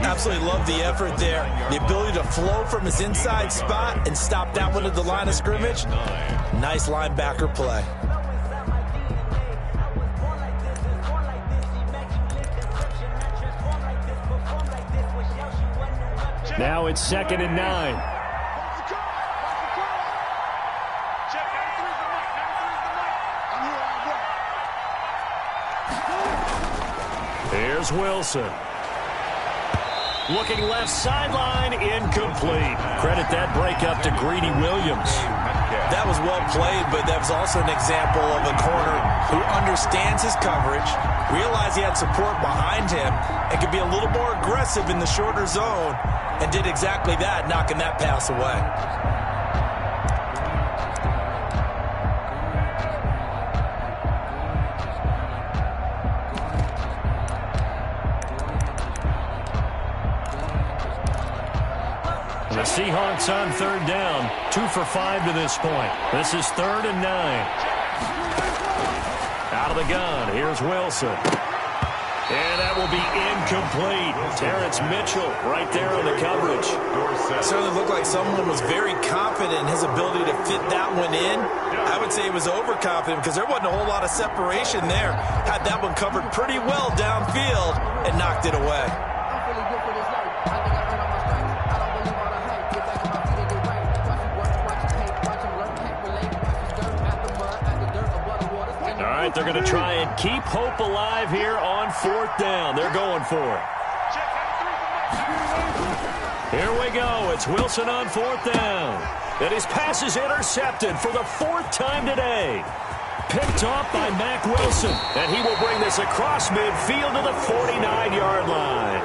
Absolutely love the effort there. The ability to flow from his inside spot and stop that one at the line of scrimmage. Nice linebacker play. Now it's 2nd and 9. Here's Wilson. Looking left sideline, incomplete. Credit that breakup to Greedy Williams. That was well played, but that was also an example of a corner who understands his coverage, realized he had support behind him, and could be a little more aggressive in the shorter zone, and did exactly that, knocking that pass away. The Seahawks on 3rd down, 2 for 5 to this point. This is 3rd and 9. Out of the gun, here's Wilson. And that will be incomplete. Terrence Mitchell right there on the coverage. It certainly looked like someone was very confident in his ability to fit that one in. I would say he was overconfident because there wasn't a whole lot of separation there. Had that one covered pretty well downfield and knocked it away. All right, they're going to try and keep hope alive here on 4th down. They're going for it. Here we go. It's Wilson on 4th down. And his pass is intercepted for the 4th time today. Picked off by Mack Wilson. And he will bring this across midfield to the 49-yard line.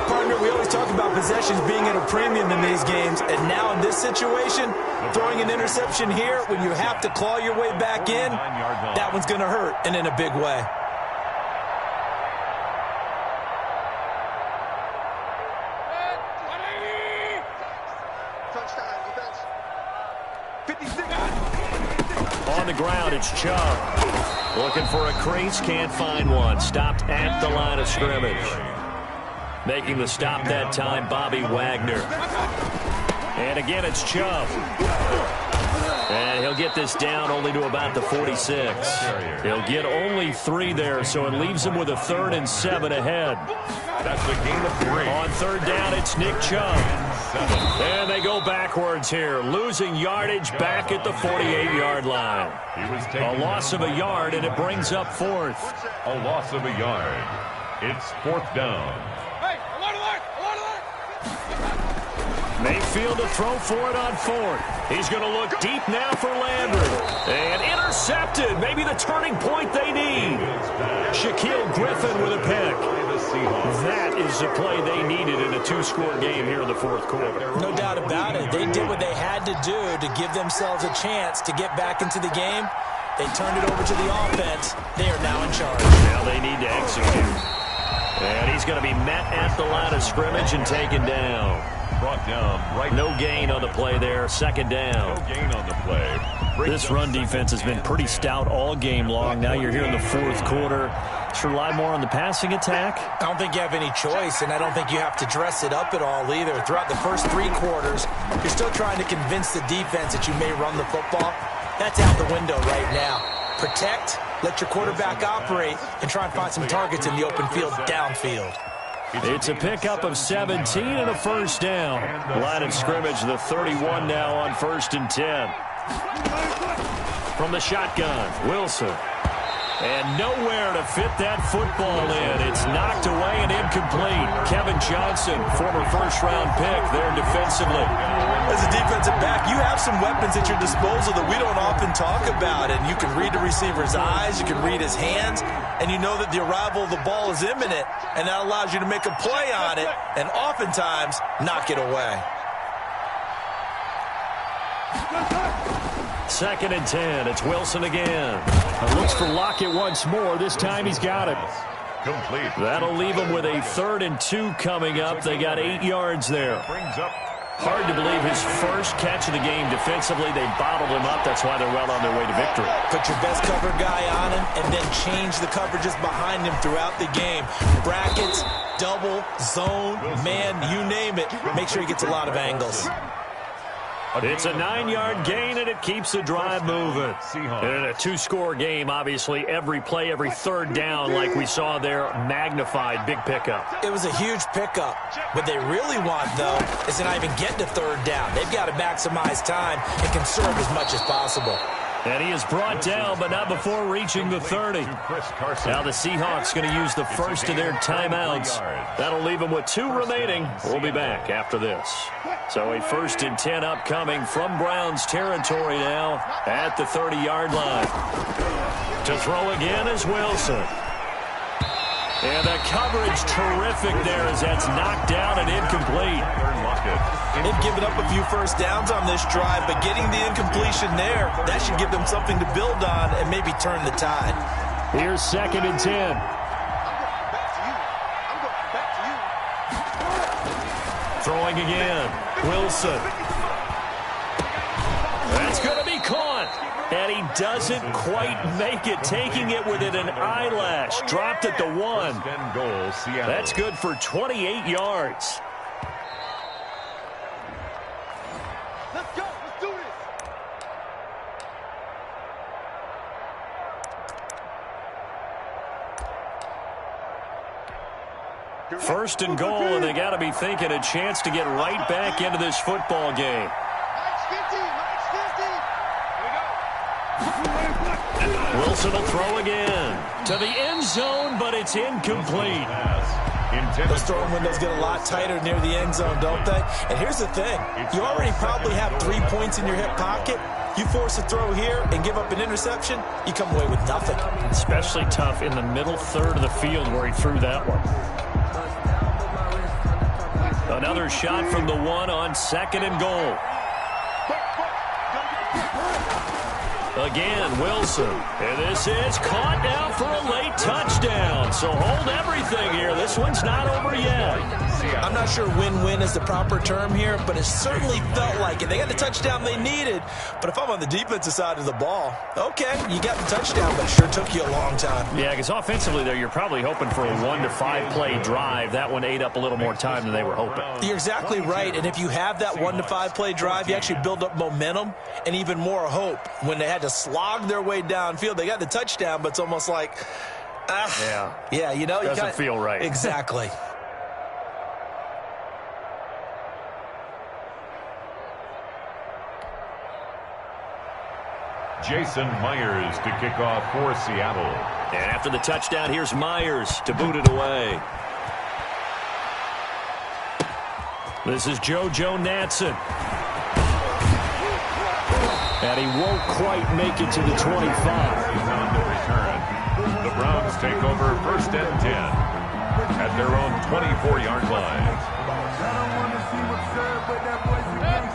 Partner, we always talk about possessions being at a premium in these games, and now in this situation, throwing an interception here when you have to claw your way back in, that one's going to hurt, and in a big way. On the ground, it's Chubb. Looking for a crease, can't find one. Stopped at the line of scrimmage. Making the stop that time, Bobby Wagner. And again, it's Chubb. And he'll get this down only to about the 46. He'll get only 3 there, so it leaves him with a 3rd and 7 ahead. That's the gain of 3. On 3rd down, it's Nick Chubb. And they go backwards here, losing yardage back at the 48-yard line. A loss of a yard, and it brings up 4th. A loss of a yard. It's 4th down. Mayfield to throw for it on 4th. He's going to look deep now for Landry. And intercepted. Maybe the turning point they need. Shaquille Griffin with a pick. That is the play they needed in a 2-score game here in the 4th quarter. No doubt about it. They did what they had to do to give themselves a chance to get back into the game. They turned it over to the offense. They are now in charge. Now they need to execute. And he's going to be met at the line of scrimmage and taken down. Brought down right. No gain on the play there. 2nd down. No gain on the play. This run defense has been pretty stout all game long. Now you're here in the 4th quarter. Should rely more on the passing attack. I don't think you have any choice, and I don't think you have to dress it up at all either. Throughout the first 3 quarters, you're still trying to convince the defense that you may run the football. That's out the window right now. Protect, let your quarterback operate, and try and find some targets in the open field downfield. It's a pickup of 17 and a 1st down. Line of scrimmage, the 31 now on 1st and 10. From the shotgun, Wilson. And nowhere to fit that football in. It's knocked away and incomplete. Kevin Johnson, former 1st-round pick there defensively. As a defensive back, you have some weapons at your disposal that we don't often talk about. And you can read the receiver's eyes, you can read his hands, and you know that the arrival of the ball is imminent. And that allows you to make a play on it and oftentimes knock it away. 2nd and 10. It's Wilson again. Looks for Lockett once more. This time he's got it. Complete. That'll leave him with a 3rd and 2 coming up. They got 8 yards there. Brings up. Hard to believe his first catch of the game defensively. They bottled him up. That's why they're well on their way to victory. Put your best cover guy on him and then change the coverages behind him throughout the game. Brackets, double, zone, man, you name it. Make sure he gets a lot of angles. It's a 9-yard gain, and it keeps the drive moving. And in a 2-score game, obviously, every play, every 3rd down, like we saw there, magnified. Big pickup. It was a huge pickup. What they really want, though, is to not even get to 3rd down. They've got to maximize time and conserve as much as possible. And he is brought down, but not before reaching the 30. Now the Seahawks going to use the first of their timeouts. That'll leave them with 2 remaining. We'll be back after this. So a 1st and 10 upcoming from Browns territory now at the 30-yard line. To throw again is Wilson. And the coverage terrific there as that's knocked down and incomplete. They've given up a few 1st downs on this drive, but getting the incompletion there, that should give them something to build on and maybe turn the tide. Here's 2nd and 10. Throwing again. Wilson. That's going to be caught. And he doesn't quite make it, taking it within an eyelash. Dropped at the 1. First and goal, Seattle. That's good for 28 yards. Let's go. Let's do this. First and goal, and they got to be thinking a chance to get right back into this football game. Wilson will throw again to the end zone, but it's incomplete. Those throwing windows get a lot tighter near the end zone, don't they? And here's the thing. You already probably have 3 points in your hip pocket. You force a throw here and give up an interception, you come away with nothing. Especially tough in the middle third of the field where he threw that one. Another shot from the 1 on 2nd and goal. Again, Wilson. And this is caught now for a late touchdown. So hold everything here. This one's not over yet. I'm not sure win-win is the proper term here, but it certainly felt like it. They got the touchdown they needed. But if I'm on the defensive side of the ball, okay, you got the touchdown, but it sure took you a long time. Yeah, because offensively there, you're probably hoping for a 1 to 5 play drive. That one ate up a little more time than they were hoping. You're exactly right. And if you have that 1 to 5 play drive, you actually build up momentum and even more hope. When they had to slog their way downfield, they got the touchdown, but it's almost like, yeah, you know, doesn't feel right. Exactly. Jason Myers to kick off for Seattle. And after the touchdown, here's Myers to boot it away. This is JoJo Natson. And he won't quite make it to the 25. On the return. The Browns take over 1st and 10 at their own 24-yard line.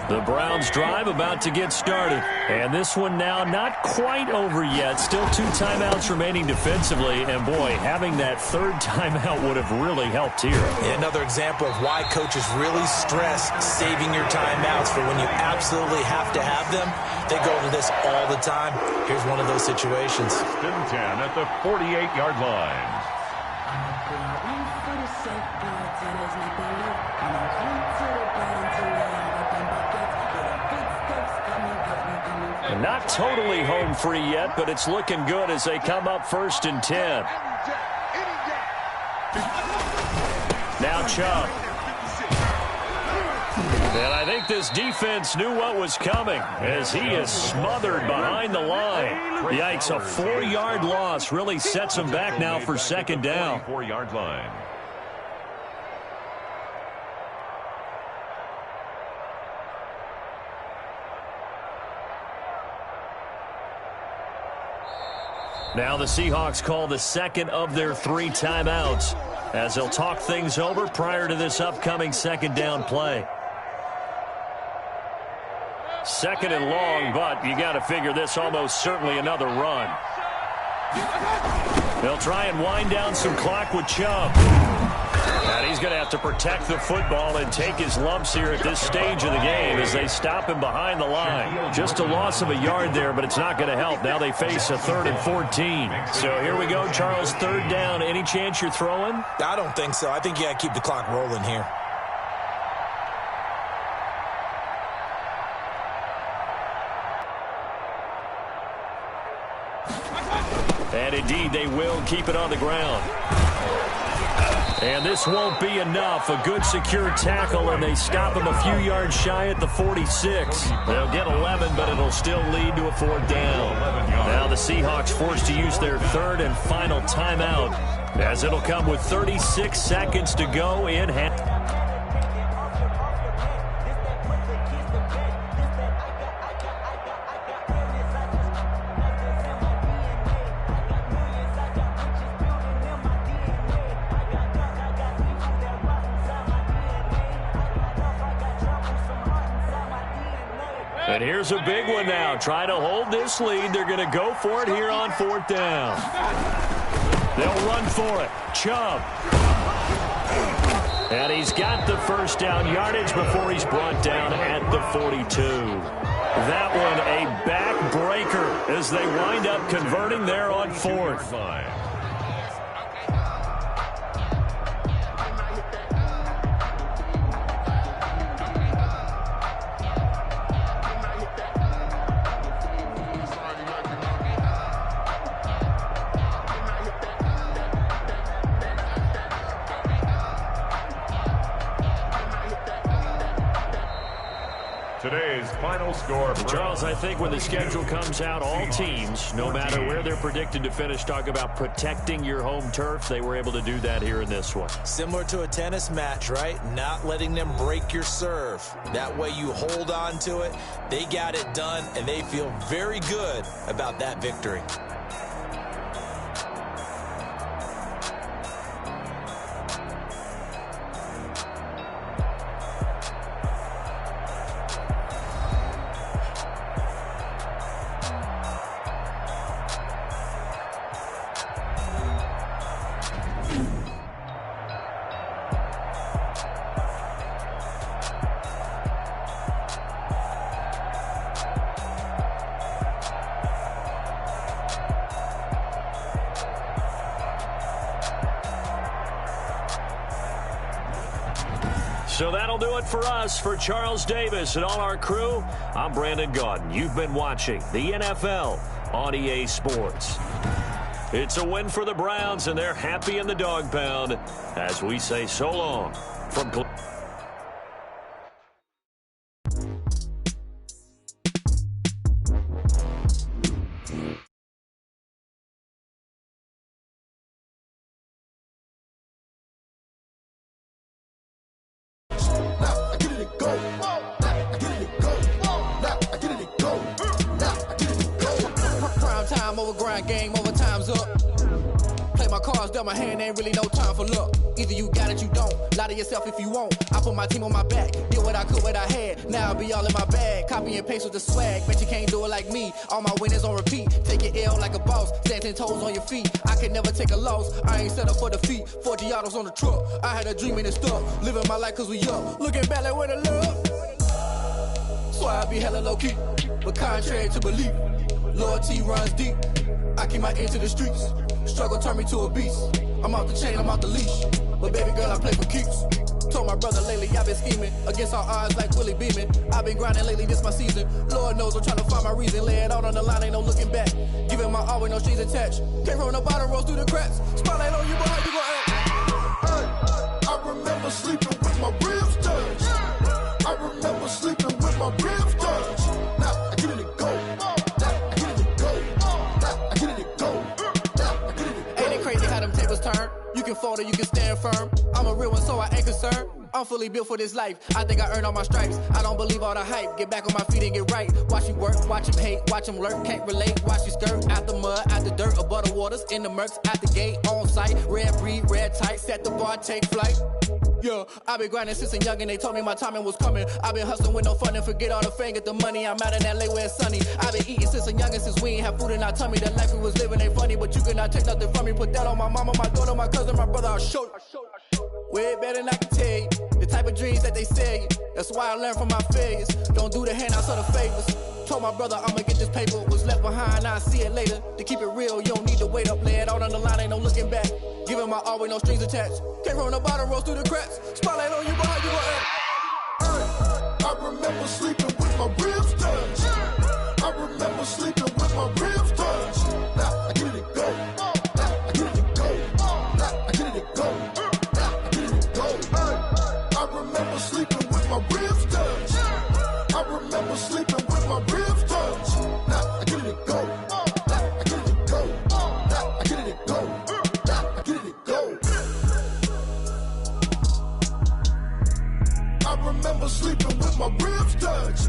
The Browns drive about to get started. And this one now not quite over yet. Still 2 timeouts remaining defensively. And, boy, having that 3rd timeout would have really helped here. Another example of why coaches really stress saving your timeouts for when you absolutely have to have them. They go to this all the time. Here's one of those situations. 1st and 10 at the 48-yard line. Not totally home free yet, but it's looking good as they come up 1st and 10. Now Chubb. And I think this defense knew what was coming as he is smothered behind the line. Yikes, a 4-yard loss really sets him back now for 2nd down. 4-yard line. Now the Seahawks call the 2nd of their 3 timeouts as they'll talk things over prior to this upcoming 2nd down play. 2nd and long, but you got to figure this almost certainly another run. They'll try and wind down some clock with Chubb. And he's going to have to protect the football and take his lumps here at this stage of the game as they stop him behind the line. Just a loss of a yard there, but it's not going to help. Now they face a 3rd and 14. So here we go, Charles, 3rd down. Any chance you're throwing? I don't think so. I think you got to keep the clock rolling here. And indeed, they will keep it on the ground. And this won't be enough. A good secure tackle, and they stop him a few yards shy at the 46. They'll get 11, but it'll still lead to a 4th down. Now the Seahawks forced to use their 3rd and final timeout as it'll come with 36 seconds to go in half. And here's a big one now. Trying to hold this lead. They're going to go for it here on 4th down. They'll run for it. Chubb. And he's got the 1st down yardage before he's brought down at the 42. That one a backbreaker as they wind up converting there on fourth. Today's final score. Charles, I think when the schedule comes out, all teams, no matter where they're predicted to finish, talk about protecting your home turf. They were able to do that here in this one. Similar to a tennis match, right? Not letting them break your serve. That way you hold on to it. They got it done, and they feel very good about that victory. So that'll do it for us. For Charles Davis and all our crew, I'm Brandon Gaudin. You've been watching the NFL on EA Sports. It's a win for the Browns, and they're happy in the dog pound as we say so long from Cleveland. Game over, time's up. Play my cards, dealt my hand, ain't really no time for luck. Either you got it, you don't. Lie to yourself if you won't. I put my team on my back, did what I could, what I had. Now I'll be all in my bag. Copy and paste with the swag. Bet you can't do it like me. All my winners on repeat. Take your L like a boss. Stand 10 toes on your feet. I can never take a loss. I ain't set up for defeat. 40 autos on the truck. I had a dream and it's stuck. Living my life cause we up. Looking back like where the love. So I be hella low key. But contrary to belief, loyalty runs deep. I keep my ear to the streets. Struggle turned me to a beast. I'm off the chain, I'm off the leash. But baby girl, I play for keeps. Told my brother lately I've been scheming. Against all odds like Willie Beeman. I've been grinding lately, this my season. Lord knows I'm trying to find my reason. Lay it out on the line, ain't no looking back. Giving my all with no strings attached. Came from the bottom, rose through the cracks. Spotlight on you, boy, how you gon' act? I remember sleeping with my ribs touched. I remember sleeping with my ribs touched. Now I get it and go. Turn. You can fold or you can stand firm. I'm a real one, so I ain't concerned. I'm fully built for this life. I think I earned all my stripes. I don't believe all the hype. Get back on my feet and get right. Watch you work, watch him hate, watch him lurk. Can't relate, watch you skirt. Out the mud, out the dirt, above the waters, in the murks, at the gate, on site. Red breed, red tight, set the bar, take flight. Yeah, I've been grinding since a young and they told me my timing was coming. I've been hustling with no fun and forget all the fame, get the money. I'm out in LA where it's sunny. I've been eating since a young and since we ain't have food in our tummy. The life we was living ain't funny, but you cannot take nothing from me. Put that on my mama, my daughter, my cousin, my brother, I'll show you. Way better than I can tell you. The type of dreams that they sell you. That's why I learned from my failures. Don't do the handouts or the favors. Told my brother I'ma get this paper. Was left behind, I'll see it later. To keep it real, you don't need to wait up. Lay it out on the line, ain't no looking back. Giving my all with no strings attached. Came from the bottom, rose through the cracks. Spotlight on you, boy, how you gon' act? I remember sleeping with my ribs touched. I remember sleeping with my ribs touched. Now I get it and go. Now I get it and go. Now I get it and go. Now I get it and go. I remember sleeping with my ribs touched. I remember sleeping with my ribs touched. Now I get it and go. Now I get it and go. Now I get it and go. Now I get it and go. I remember sleeping with my ribs touched.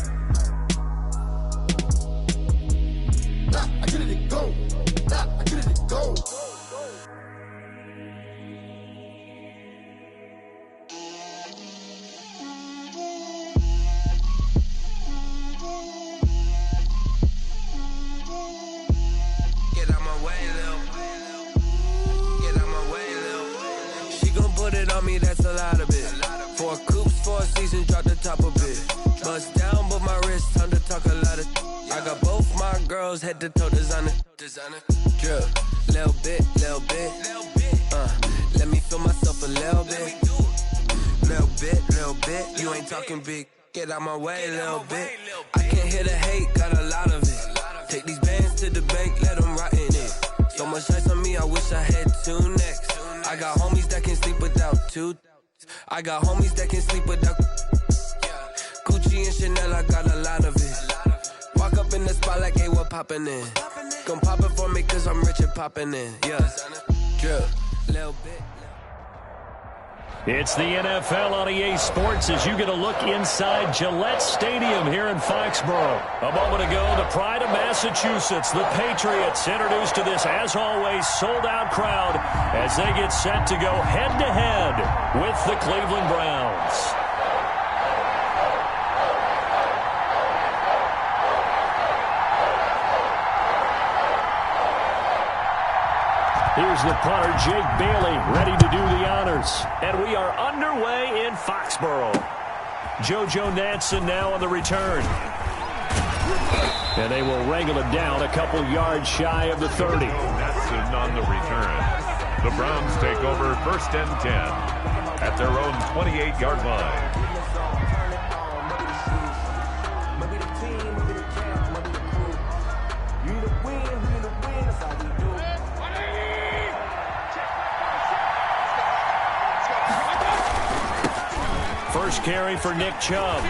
Now I get it and go. Now I get it and go. Get out my way, Lil. Get out my way, Lil. She gon' put it on me, that's a lot of it. 4 coops, 4 seasons, drop the top a bit. Bust down, but my wrist, time to talk a lot of. I got both my girls head to toe designer. Drip, little bit. Let me feel myself a little bit. Little bit. You ain't talking big. Get out my way, little bit. I can't hear the hate, got a lot of it. Take these bands to the bank, let them rot in it. So much ice on me, I wish I had 2 necks. I got homies that can sleep without 2. I got homies that can sleep without Gucci and Chanel, I got a lot of it. Walk up in the spot like, hey, what poppin' in? Gon' pop it for me cause I'm rich and poppin' in. Yeah, drip, little bit. It's the NFL on EA Sports as you get a look inside Gillette Stadium here in Foxborough. A moment ago, the pride of Massachusetts, the Patriots, introduced to this, as always, sold-out crowd as they get set to go head-to-head with the Cleveland Browns. Here's the punter, Jake Bailey, ready to do the honors. And we are underway in Foxborough. JoJo Natson now on the return. And they will wrangle it down a couple yards shy of the 30. Natson on the return. The Browns take over 1st and 10 at their own 28-yard line. First carry for Nick Chubb.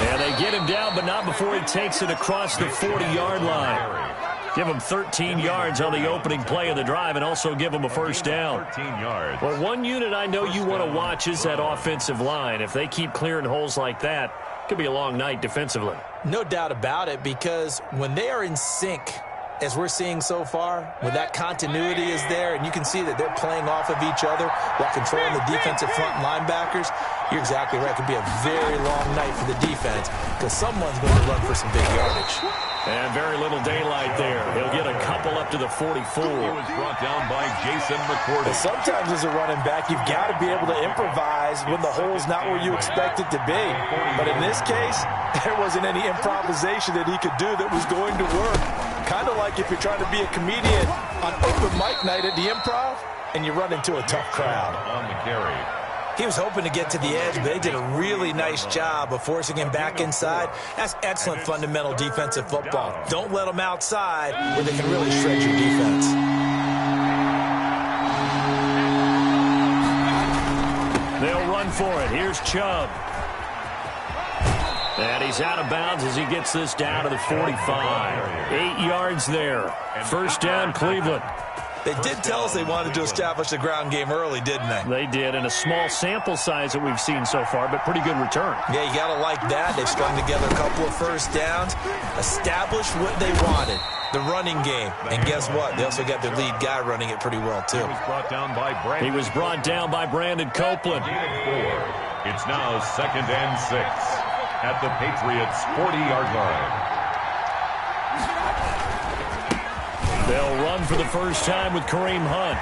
And they get him down, but not before he takes it across the 40-yard line. Give him 13 yards on the opening play of the drive and also give him a first down. 13 yards. Well, one unit I know you want to watch is that offensive line. If they keep clearing holes like that, it could be a long night defensively. No doubt about it, because when they are in sync, as we're seeing so far, when that continuity is there and you can see that they're playing off of each other while controlling the defensive front linebackers, you're exactly right. It could be a very long night for the defense because someone's going to run for some big yardage. And very little daylight there. He'll get a couple up to the 44. He was brought down by Jason McCourty. Sometimes as a running back, you've got to be able to improvise when the hole's not where you expect it to be. But in this case, there wasn't any improvisation that he could do that was going to work. Kind of like if you're trying to be a comedian on open mic night at the Improv and you run into a tough crowd. On the carry. He was hoping to get to the edge, but they did a really nice job of forcing him back inside. That's excellent fundamental defensive football. Don't let them outside where they can really shred your defense. They'll run for it. Here's Chubb. And he's out of bounds as he gets this down to the 45. 8 yards there. First down, Cleveland. They did tell us they wanted to establish the ground game early, didn't they? They did, in a small sample size that we've seen so far, but pretty good return. Yeah, you got to like that. They've strung together a couple of first downs, established what they wanted, the running game. And guess what? They also got their lead guy running it pretty well, too. He was brought down by Brandon Copeland. It's now 2nd and 6 at the Patriots' 40-yard line. They'll run for the first time with Kareem Hunt.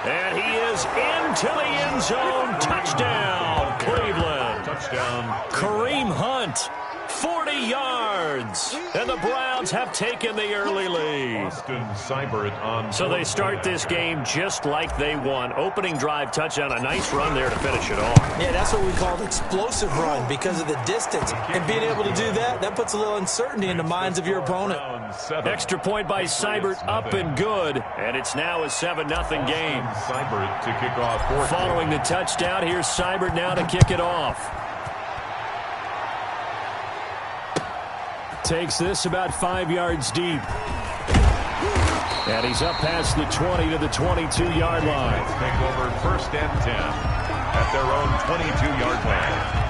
And he is into the end zone. Touchdown, Cleveland. Touchdown. Kareem Hunt, 40 yards. And the Browns have taken the early lead. So they start this game just like they won. Opening drive touchdown, a nice run there to finish it off. Yeah, that's what we call an explosive run because of the distance. And being able to do that, that puts a little uncertainty in the minds of your opponent. Extra point by Seibert, up and good. And it's now a 7-0 game. Seibert to kick off. Following the touchdown, here's Seibert now to kick it off. Takes this about 5 yards deep. And he's up past the 20 to the 22-yard line. Take over 1st and 10 at their own 22-yard line.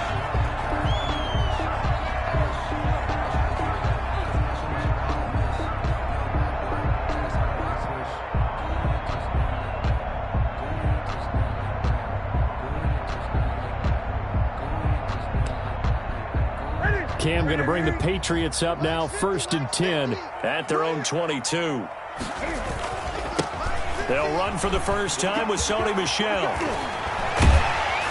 Cam going to bring the Patriots up now, 1st and 10 at their own 22. They'll run for the first time with Sony Michel.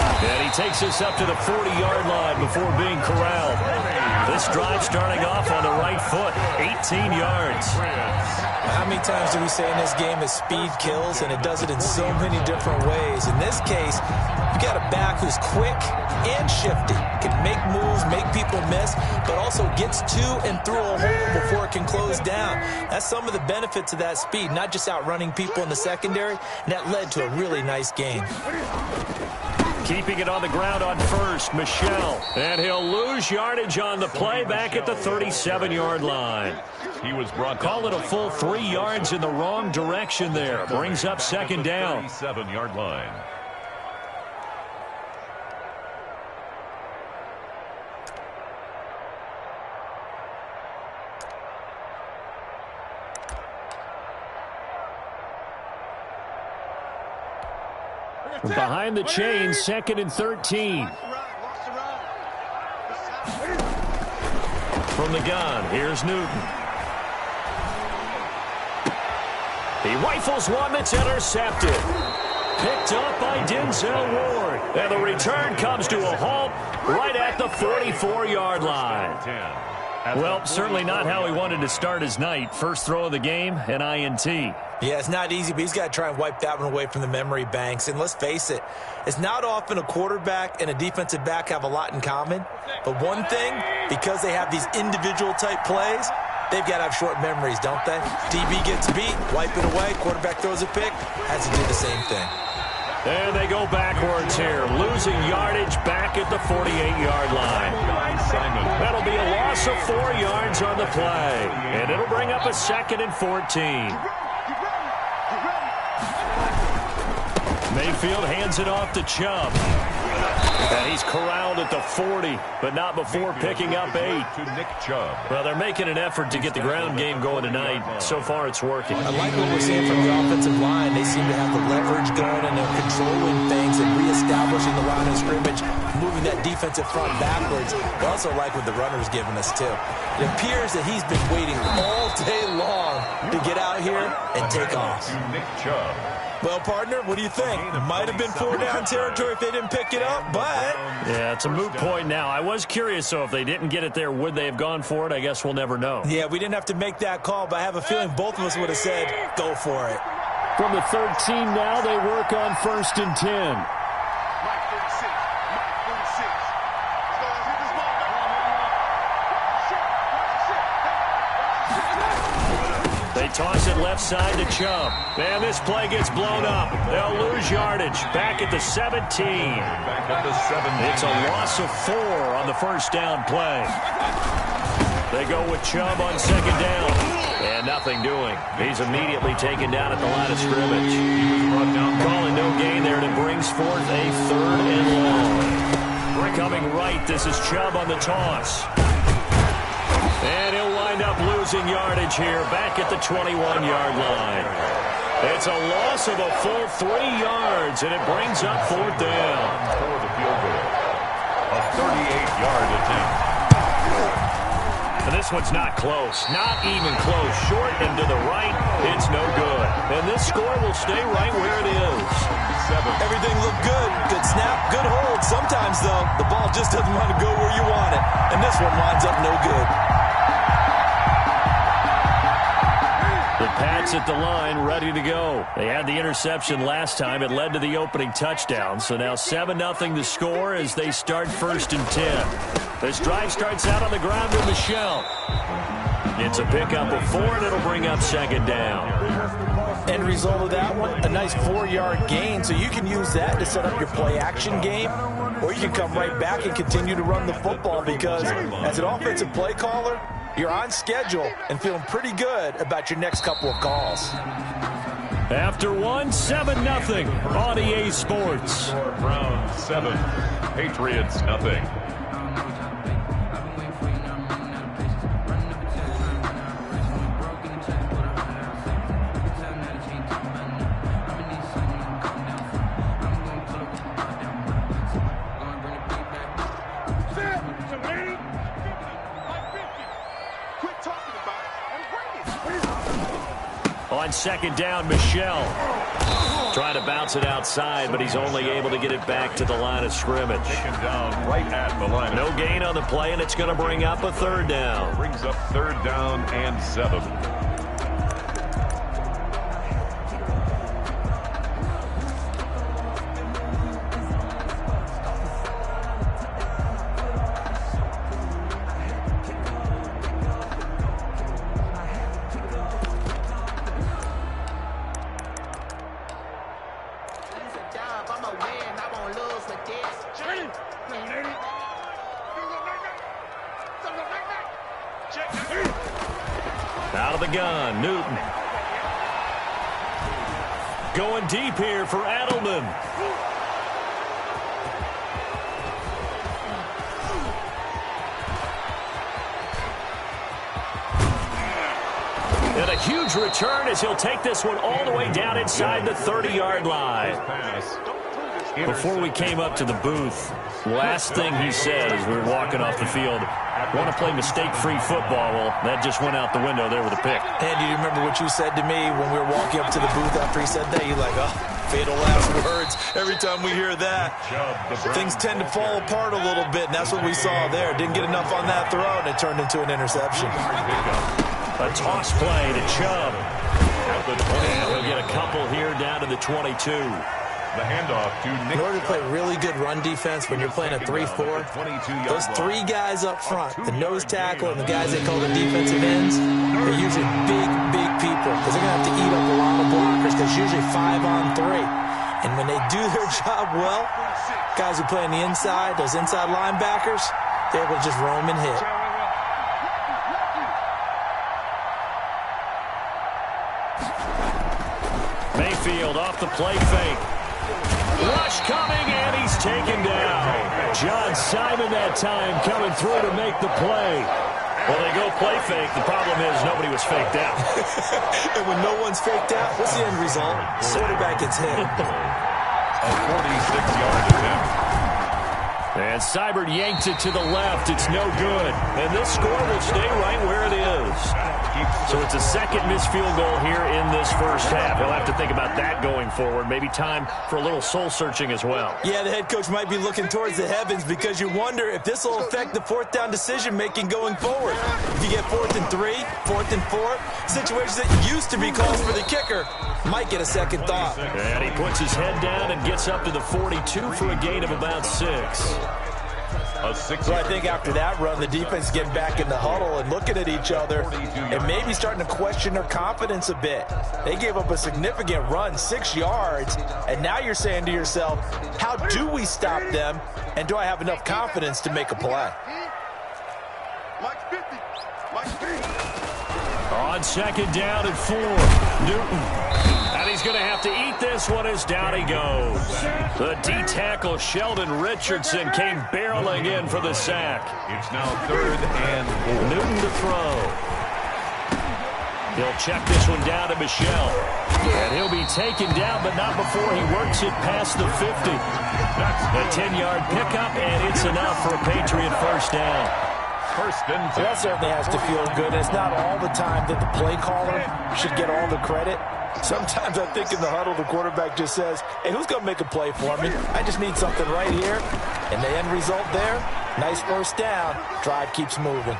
And he takes us up to the 40-yard line before being corralled. This drive starting off on the right foot, 18 yards. How many times do we say in this game that speed kills, and it does it in so many different ways? In this case, you've got a back who's quick and shifty, can make moves, make people miss, but also gets to and through a hole before it can close down. That's some of the benefits of that speed, not just outrunning people in the secondary, and that led to a really nice game. Keeping it on the ground on first, Michel. And he'll lose yardage on the play back at the 37-yard line. He was brought down. Call it a full 3 yards in the wrong direction there. Brings up second down. 37-yard line. Behind the chain, 2nd and 13. From the gun, here's Newton. He rifles one that's intercepted. Picked up by Denzel Ward. And the return comes to a halt right at the 44-yard line. Well, certainly not how he wanted to start his night. First throw of the game, an INT. Yeah, it's not easy, but he's got to try and wipe that one away from the memory banks. And let's face it, it's not often a quarterback and a defensive back have a lot in common. But one thing, because they have these individual type plays, they've got to have short memories, don't they? DB gets beat, wipe it away, quarterback throws a pick, has to do the same thing. And they go backwards here, losing yardage back at the 48-yard line. That'll be a loss of 4 yards on the play, and it'll bring up a 2nd and 14. Mayfield hands it off to Chubb. And he's corralled at the 40, but not before picking up 8. To Nick Chubb. Well, they're making an effort to get the ground game going tonight. So far, it's working. I like what we're seeing from the offensive line. They seem to have the leverage going, and they're controlling things and reestablishing the line of scrimmage, moving that defensive front backwards. I also like what the runner's giving us, too. It appears that he's been waiting all day long to get out here and take off. To Nick Chubb. Well, partner, what do you think? Might have been 4-down territory if they didn't pick it up, but... Yeah, it's a moot point now. I was curious, so if they didn't get it there, would they have gone for it? I guess we'll never know. Yeah, we didn't have to make that call, but I have a feeling both of us would have said, go for it. From the 13 now, they work on 1st and 10. They toss it left side to Chubb. And this play gets blown up. They'll lose yardage. Back at the 17. Back at the 17. It's a loss of 4 on the first down play. They go with Chubb on 2nd down. And nothing doing. He's immediately taken down at the line of scrimmage. Calling no gain there, and it brings forth a 3rd and long. Coming right, this is Chubb on the toss. And he'll wind up losing yardage here back at the 21-yard line. It's a loss of a full 3 yards, and it brings up 4th down. For the field goal. A 38-yard attempt. And this one's not close. Not even close. Short and to the right. It's no good. And this score will stay right where it is. Everything looked good. Good snap, good hold. Sometimes, though, the ball just doesn't want to go where you want it. And this one winds up no good. The Pats at the line, ready to go. They had the interception last time. It led to the opening touchdown. So now 7-0 the score as they start 1st and 10. This drive starts out on the ground with Michel. It's a pickup of 4, and it'll bring up 2nd down. End result of that one, a nice 4-yard gain. So you can use that to set up your play-action game, or you can come right back and continue to run the football because as an offensive play caller, you're on schedule and feeling pretty good about your next couple of calls. After 7-0 on EA Sports. Browns 7, Patriots nothing. On 2nd down, Michel. Trying to bounce it outside, but he's only able to get it back to the line of scrimmage. Taken down right at the line. No gain on the play, and it's going to bring up a third down. Brings up 3rd down and 7. Out of the gun, Newton. Going deep here for Adelman. And a huge return as he'll take this one all the way down inside the 30-yard line. Before we came up to the booth, last thing he said as we were walking off the field, want to play mistake-free football. Well, that just went out the window there with a pick. And do you remember what you said to me when we were walking up to the booth after he said that? You're like, oh, fatal last words. Every time we hear that, things tend to fall apart a little bit, and that's what we saw there. Didn't get enough on that throw, and it turned into an interception. A toss play to Chubb. And he'll get a couple here down to the 22. The handoff to Nick. In order to play really good run defense when you're playing a 3-4, those 3 guys up front, the nose tackle and the guys they call the defensive ends, they're usually big people because they're going to have to eat up a lot of blockers because usually 5 on 3. And when they do their job well, guys who play on the inside, those inside linebackers, they're able to just roam and hit. Mayfield off the play fake. Rush coming, and he's taken down. John Simon that time coming through to make the play. Well, they go play fake. The problem is nobody was faked out. And when no one's faked out, what's the end result? Quarterback gets hit. A 46-yard attempt. And Seibert yanks it to the left. It's no good. And this score will stay right where it is. So it's a second missed field goal here in this first half. He'll have to think about that going forward. Maybe time for a little soul-searching as well. Yeah, the head coach might be looking towards the heavens because you wonder if this will affect the 4th down decision-making going forward. If you get 4th and 3, 4th and 4, situations that used to be calls for the kicker might get a second thought. And he puts his head down and gets up to the 42 for a gain of about 6. So I think after that run, the defense getting back in the huddle and looking at each other and maybe starting to question their confidence a bit. They gave up a significant run, 6 yards, and now you're saying to yourself, how do we stop them, and do I have enough confidence to make a play? On 2nd down and 4, Newton. And he's going to have to eat this one as down he goes. The D-tackle Sheldon Richardson came barreling in for the sack. It's now 3rd and 4. Newton to throw. He'll check this one down to Michelle. And he'll be taken down, but not before he works it past the 50. A 10-yard pickup, and it's enough for a Patriot first down. That certainly has to feel good. It's not all the time that the play caller should get all the credit. Sometimes I think in the huddle, the quarterback just says, hey, who's going to make a play for me? I just need something right here. And the end result there, nice first down. Drive keeps moving.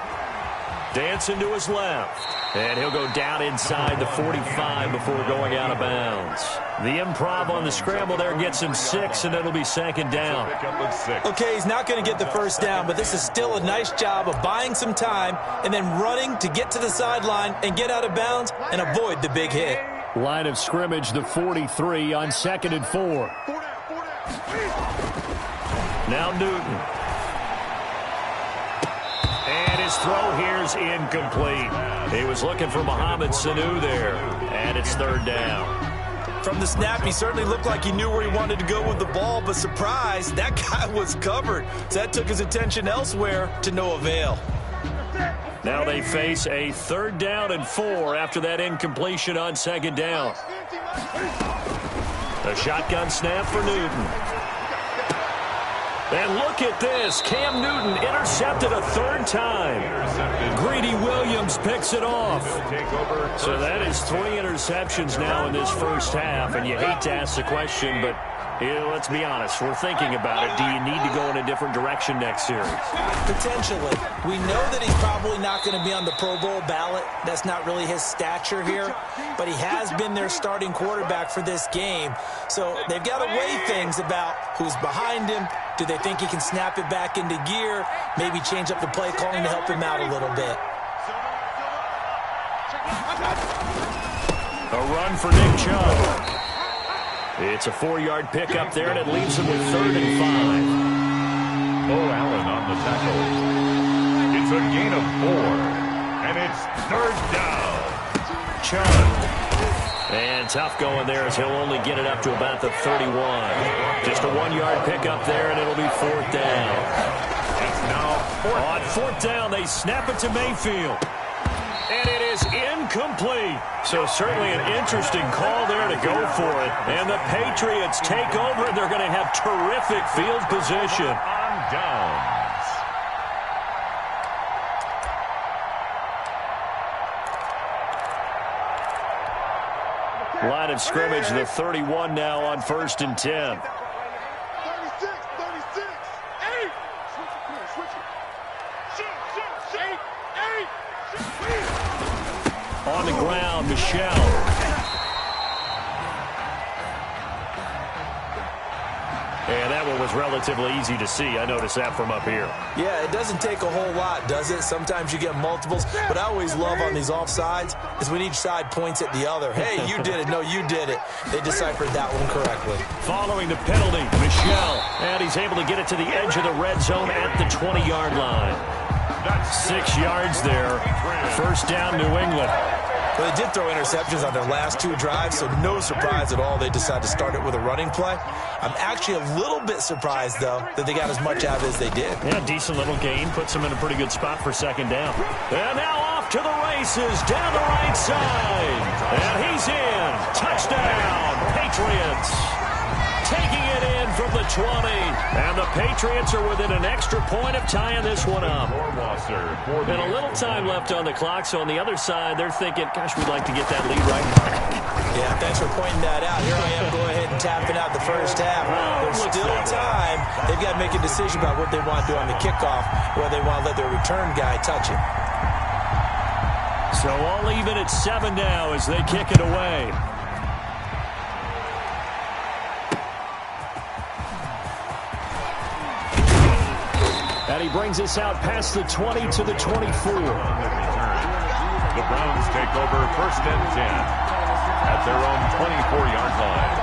Dancing to his left. And he'll go down inside the 45 before going out of bounds. The improv on the scramble there gets him 6, and it'll be 2nd down. Okay, he's not going to get the first down, but this is still a nice job of buying some time and then running to get to the sideline and get out of bounds and avoid the big hit. Line of scrimmage, the 43 on 2nd and 4. Now Newton. And his throw here's incomplete. He was looking for Mohamed Sanu there. And it's 3rd down. From the snap, he certainly looked like he knew where he wanted to go with the ball, but surprise, that guy was covered. So that took his attention elsewhere to no avail. Now they face a 3rd down and 4 after that incompletion on 2nd down. A shotgun snap for Newton. And look at this. Cam Newton intercepted a third time. Greedy Williams picks it off. So that is 3 interceptions now in this first half. And you hate to ask the question, but let's be honest. We're thinking about it. Do you need to go in a different direction next series? Potentially. We know that he's probably not going to be on the Pro Bowl ballot. That's not really his stature here. But he has been their starting quarterback for this game. So they've got to weigh things about who's behind him. Do they think he can snap it back into gear? Maybe change up the play calling to help him out a little bit. A run for Nick Chubb. It's a 4-yard pickup there, and it leaves him with 3rd and 5. Bo Allen on the tackle. It's a gain of 4, and it's 3rd down. Chubb. And tough going there as he'll only get it up to about the 31. Just a 1-yard pickup there, and it'll be 4th down. It's now 4th. On 4th down, they snap it to Mayfield. And it is incomplete. So certainly an interesting call there to go for it. And the Patriots take over, and they're going to have terrific field position. On downs. Line of scrimmage, the 31 now on 1st and 10. 36, 36, 8. Switch it. On the ground, Michelle. And that one was relatively easy to see. I noticed that from up here. Yeah, it doesn't take a whole lot, does it? Sometimes you get multiples. But I always love on these offsides is when each side points at the other. Hey, you did it. No, you did it. They deciphered that one correctly. Following the penalty, Michelle. And he's able to get it to the edge of the red zone at the 20-yard line. 6 yards there. 1st down, New England. Well, they did throw interceptions on their last 2 drives, so no surprise at all they decided to start it with a running play. I'm actually a little bit surprised, though, that they got as much out of it as they did. Yeah, decent little gain. Puts them in a pretty good spot for 2nd down. And now off to the races down the right side. And he's in. Touchdown, Patriots. Taking it in from the 20. And the Patriots are within an extra point of tying this one up. And a little time left on the clock, so on the other side, they're thinking, gosh, we'd like to get that lead right back. Yeah, thanks for pointing that out. Here I am, go ahead and tapping out the first half. There's still time. They've got to make a decision about what they want to do on the kickoff, whether they want to let their return guy touch it. So all even at 7 now as they kick it away. And he brings us out past the 20 to the 24. The Browns take over 1st and 10 at their own 24-yard line.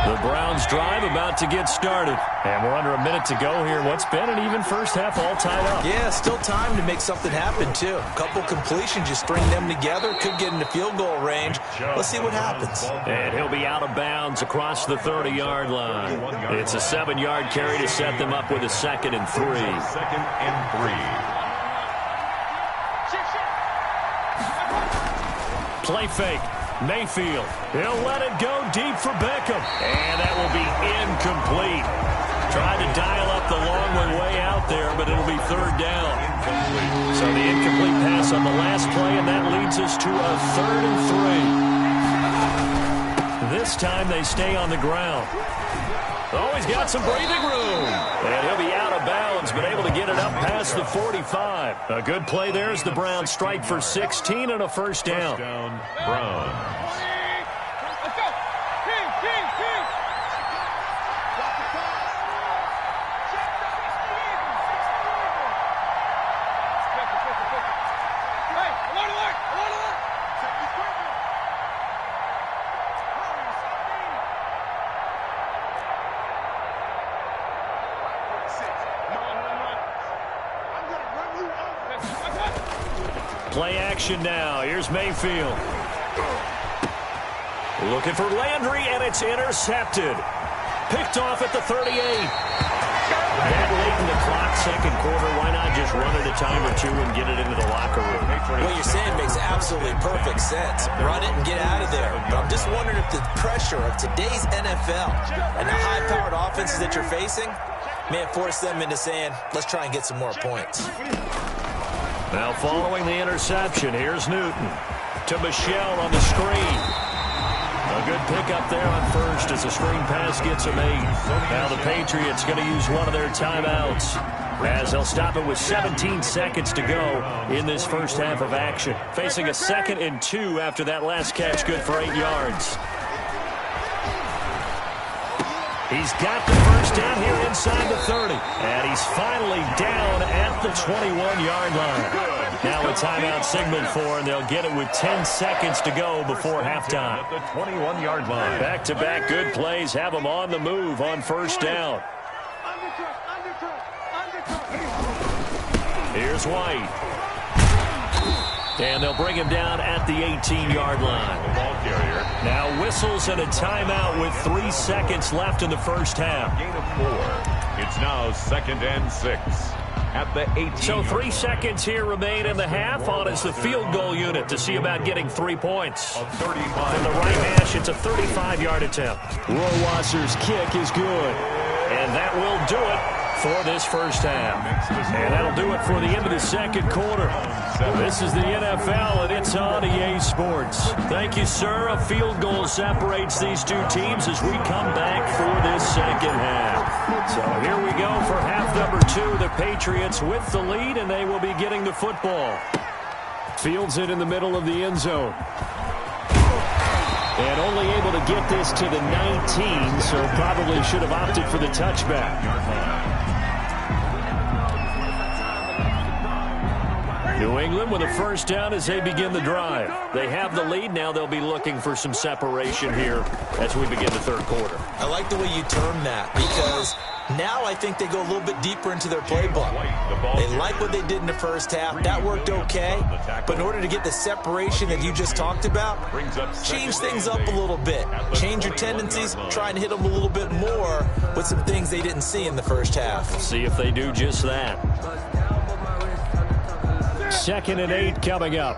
The Browns drive about to get started. And we're under a minute to go here. What's been an even first half all tied up. Yeah, still time to make something happen, too. A couple completions, you string them together, could get into field goal range. Let's see what happens. And he'll be out of bounds across the 30-yard line. It's a 7-yard carry to set them up with a 2nd and 3. 2nd and 3. Play fake. Mayfield. He'll let it go deep for Beckham. And that will be incomplete. Tried to dial up the long one way out there, but it'll be 3rd down. So the incomplete pass on the last play, and that leads us to a 3rd and 3. This time they stay on the ground. Oh, he's got some breathing room. And he'll be out of bounds, but able to get it up past the 45. A good play there as the Browns strike for 16 and a 1st down. Browns. Let's go. King. Hey, alert. Play action now. Here's Mayfield. Looking for Landry, and it's intercepted. Picked off at the 38. That late in the clock, 2nd quarter, why not just run it a time or two and get it into the locker room? What you're saying makes absolutely perfect sense. Run it and get out of there. But I'm just wondering if the pressure of today's NFL and the high-powered offenses that you're facing may have forced them into saying, let's try and get some more points. Now following the interception, here's Newton to Michelle on the screen. A good pickup there on first as the screen pass gets him 8. Now the Patriots going to use one of their timeouts as they'll stop it with 17 seconds to go in this first half of action. Facing a 2nd and 2 after that last catch, good for 8 yards. He's got the first down here inside the 30. And he's finally down at the 21-yard line. Now a timeout signaled for, and they'll get it with 10 seconds to go before halftime. At the 21-yard line. Back-to-back good plays have them on the move on first down. Here's White. And they'll bring him down at the 18-yard line. Ball carrier. Now whistles and a timeout with 3 seconds left in the first half. Gain of 4. It's now 2nd and 6 at the 18. So 3 seconds here remain in the half on as the field goal unit to see about getting 3 points. Of 35. From the right hash, it's a 35-yard attempt. Rohrwasser's kick is good. And that will do it for this first half. And that'll do it for the end of the second quarter. This is the NFL, and it's on EA Sports. Thank you, sir. A field goal separates these two teams as we come back for this second half. So here we go for half number 2. The Patriots with the lead, and they will be getting the football. Fields it in the middle of the end zone. And only able to get this to the 19, so probably should have opted for the touchback. New England with a first down as they begin the drive. They have the lead. Now they'll be looking for some separation here as we begin the third quarter. I like the way you term that because now I think they go a little bit deeper into their playbook. They like what they did in the first half. That worked okay. But in order to get the separation that you just talked about, change things up a little bit. Change your tendencies. Try and hit them a little bit more with some things they didn't see in the first half. See if they do just that. 2nd and 8 coming up.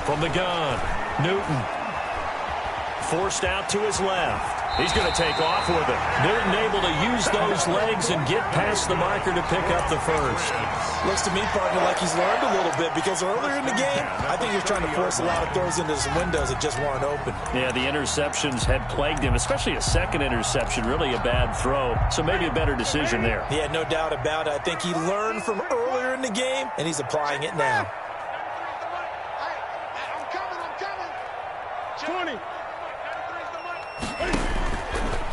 From the gun, Newton. Forced out to his left. He's going to take off with it. Newton able to use those legs and get past the marker to pick up the first. Looks to me, partner, like he's learned a little bit because earlier in the game, I think he was trying to force a lot of throws into some windows that just weren't open. Yeah, the interceptions had plagued him, especially a second interception, really a bad throw. So maybe a better decision there. Yeah, no doubt about it. I think he learned from earlier in the game, and he's applying it now. 20.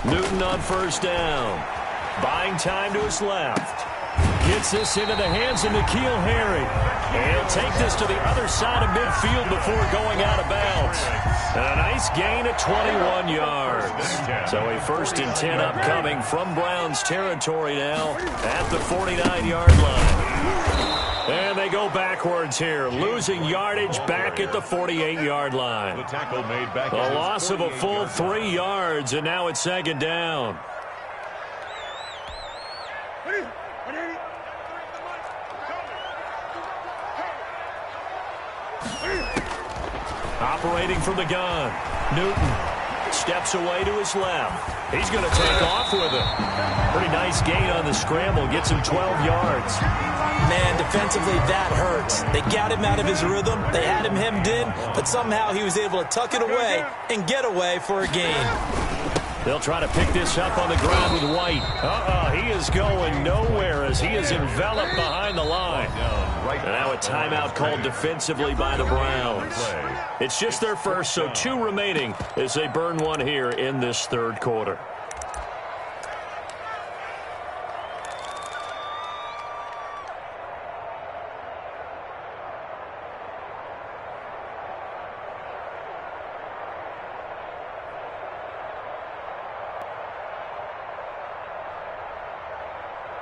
Newton on first down. Buying time to his left. Gets this into the hands of N'Keal Harry. And he'll take this to the other side of midfield before going out of bounds. And a nice gain of 21 yards. So a 1st and 10 upcoming from Browns territory now at the 49-yard line. And they go backwards here, losing yardage back at the 48-yard line. The tackle made back. A loss of a full 3 yards, and now it's 2nd down. Operating from the gun, Newton steps away to his left. He's going to take off with it. Pretty nice gain on the scramble. Gets him 12 yards. Man, defensively, that hurts. They got him out of his rhythm. They had him hemmed in, but somehow he was able to tuck it away and get away for a gain. They'll try to pick this up on the ground with White. He is going nowhere as he is enveloped behind the line. And now a timeout called defensively by the Browns. It's just their first, so 2 remaining as they burn one here in this third quarter.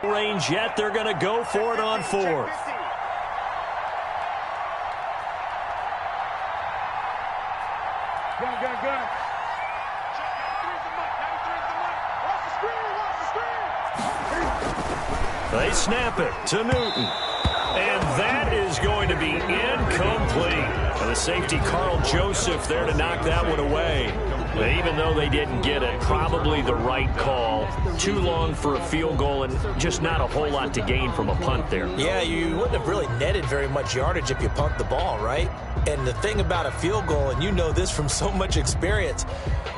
Range yet, they're going to go for it on 4th. Gun. They snap it to Newton. And that is going to be incomplete. And the safety, Carl Joseph, there to knock that one away. But even though they didn't get it, probably the right call. Too long for a field goal and just not a whole lot to gain from a punt there. Yeah, you wouldn't have really netted very much yardage if you punt the ball, right? And the thing about a field goal, and you know this from so much experience,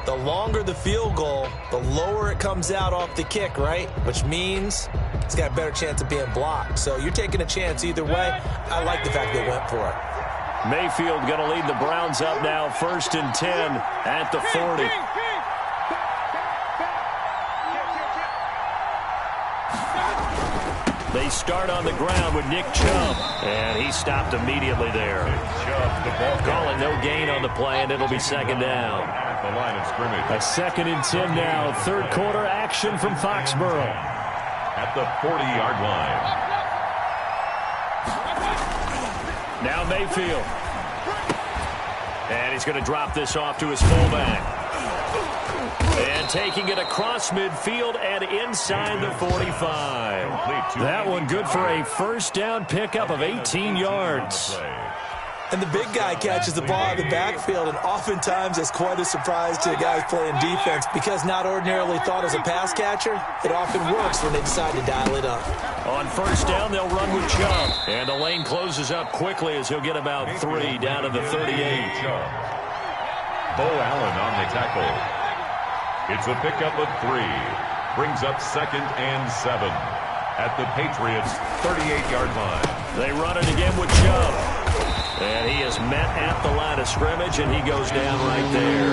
the longer the field goal, the lower it comes out off the kick, right? Which means it's got a better chance of being blocked. So you're taking a chance either way. I like the fact they went for it. Mayfield going to lead the Browns up now, 1st and 10 at the 40. They start on the ground with Nick Chubb, and he stopped immediately there. Calling no gain on the play, and it'll be 2nd down. The line of scrimmage. A 2nd and 10 now, 3rd quarter action from Foxborough. At the 40-yard line. Now Mayfield. And he's going to drop this off to his fullback. And taking it across midfield and inside the 45. That one good for a 1st down pickup of 18 yards. And the big guy catches the ball out of the backfield, and oftentimes it's quite a surprise to the guys playing defense because not ordinarily thought as a pass catcher, it often works when they decide to dial it up. On 1st down, they'll run with Chubb. And the lane closes up quickly as he'll get about 3 down to the 38. Bo Allen on the tackle. It's a pickup of 3. Brings up 2nd and 7 at the Patriots' 38-yard line. They run it again with Chubb. And he is met at the line of scrimmage, and he goes down right there.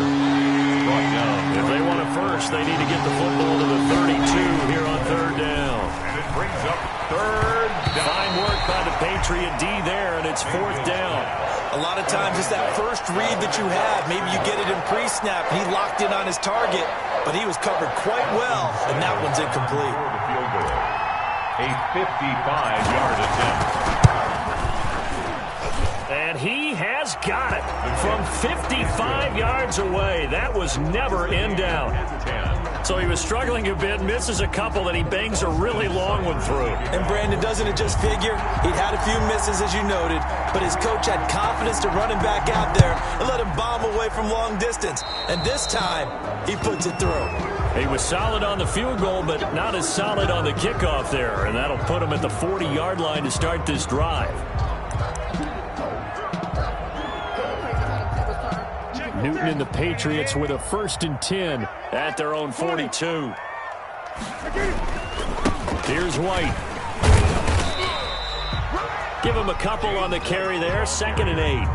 If they want it first, they need to get the football to the 32 here on 3rd down. And it brings up 3rd down. Fine work by the Patriot D there, and it's 4th down. A lot of times it's that first read that you have. Maybe you get it in pre-snap, and he locked in on his target, but he was covered quite well, and that one's incomplete. The field goal. A 55-yard attempt. And he has got it from 55 yards away. That was never in doubt. So he was struggling a bit, misses a couple, and he bangs a really long one through. And Brandon, doesn't it just figure? He'd had a few misses, as you noted, but his coach had confidence to run him back out there and let him bomb away from long distance. And this time, he puts it through. He was solid on the field goal, but not as solid on the kickoff there. And that'll put him at the 40-yard line to start this drive. Newton and the Patriots with a 1st and 10 at their own 42. Here's White. Give him a couple on the carry there. 2nd and 8.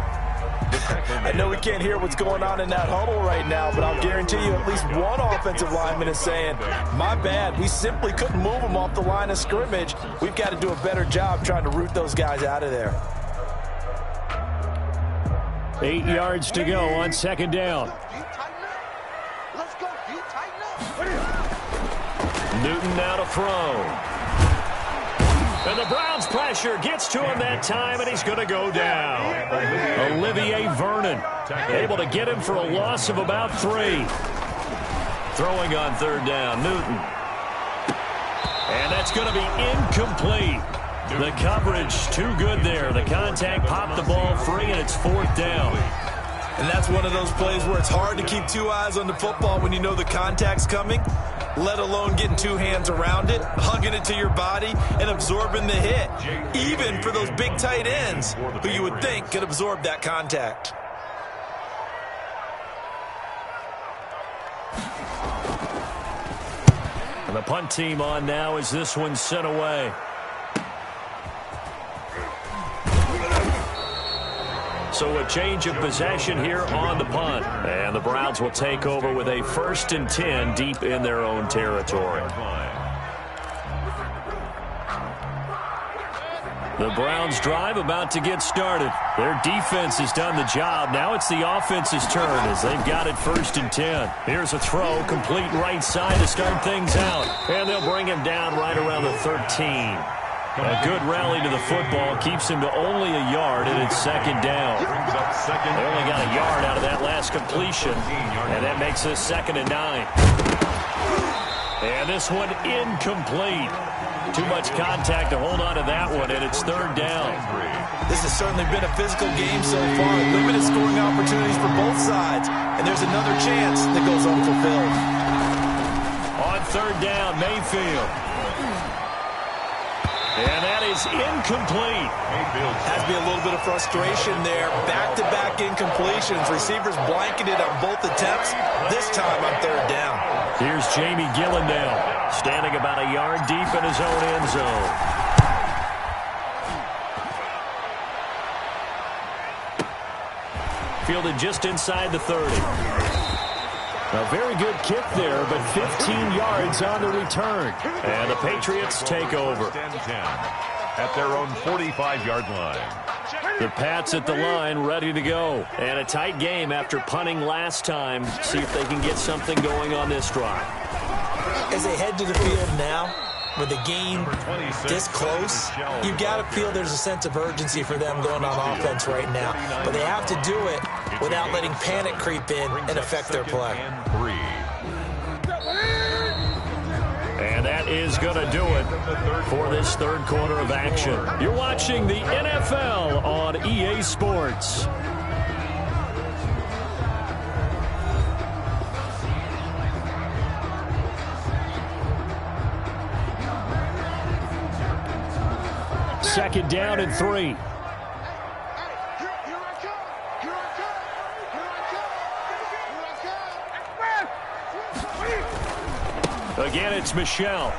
I know we can't hear what's going on in that huddle right now, but I'll guarantee you at least one offensive lineman is saying, my bad, we simply couldn't move them off the line of scrimmage. We've got to do a better job trying to root those guys out of there. 8 yards to go on 2nd down. Newton now to throw. And the Browns pressure gets to him that time, and he's going to go down. Olivier Vernon able to get him for a loss of about 3. Throwing on 3rd down, Newton. And that's going to be incomplete. The coverage too good there. The contact popped the ball free, and it's 4th down. And that's one of those plays where it's hard to keep 2 eyes on the football when you know the contact's coming, let alone getting 2 hands around it, hugging it to your body, and absorbing the hit, even for those big tight ends who you would think could absorb that contact. And the punt team on now as this one's sent away. So a change of possession here on the punt. And the Browns will take over with a 1st and 10 deep in their own territory. The Browns drive about to get started. Their defense has done the job. Now it's the offense's turn as they've got it 1st and 10. Here's a throw, complete right side to start things out. And they'll bring him down right around the 13. A good rally to the football keeps him to only a yard, and it's 2nd down. They only got a yard out of that last completion, and that makes this 2nd and 9. And this one incomplete. Too much contact to hold on to that one, and it's third down. This has certainly been a physical game so far. Limited scoring opportunities for both sides. And there's another chance that goes unfulfilled. On third down, Mayfield. And that is incomplete. Has to be a little bit of frustration there. Back-to-back incompletions. Receivers blanketed on both attempts. This time on third down. Here's Jamie Gillandale, standing about a yard deep in his own end zone. Fielded just inside the 30. A very good kick there, but 15 yards on the return. And the Patriots take over. At their own 45-yard line. The Pats at the line, ready to go. And a tight game after punting last time. See if they can get something going on this drive. As they head to the field now, with the game this close, you've got to feel there's a sense of urgency for them going on offense right now. But they have to do it without letting panic creep in and affect their play. And that is going to do it for this third quarter of action. You're watching the NFL on EA Sports. Second down and 3. Again, it's Michelle.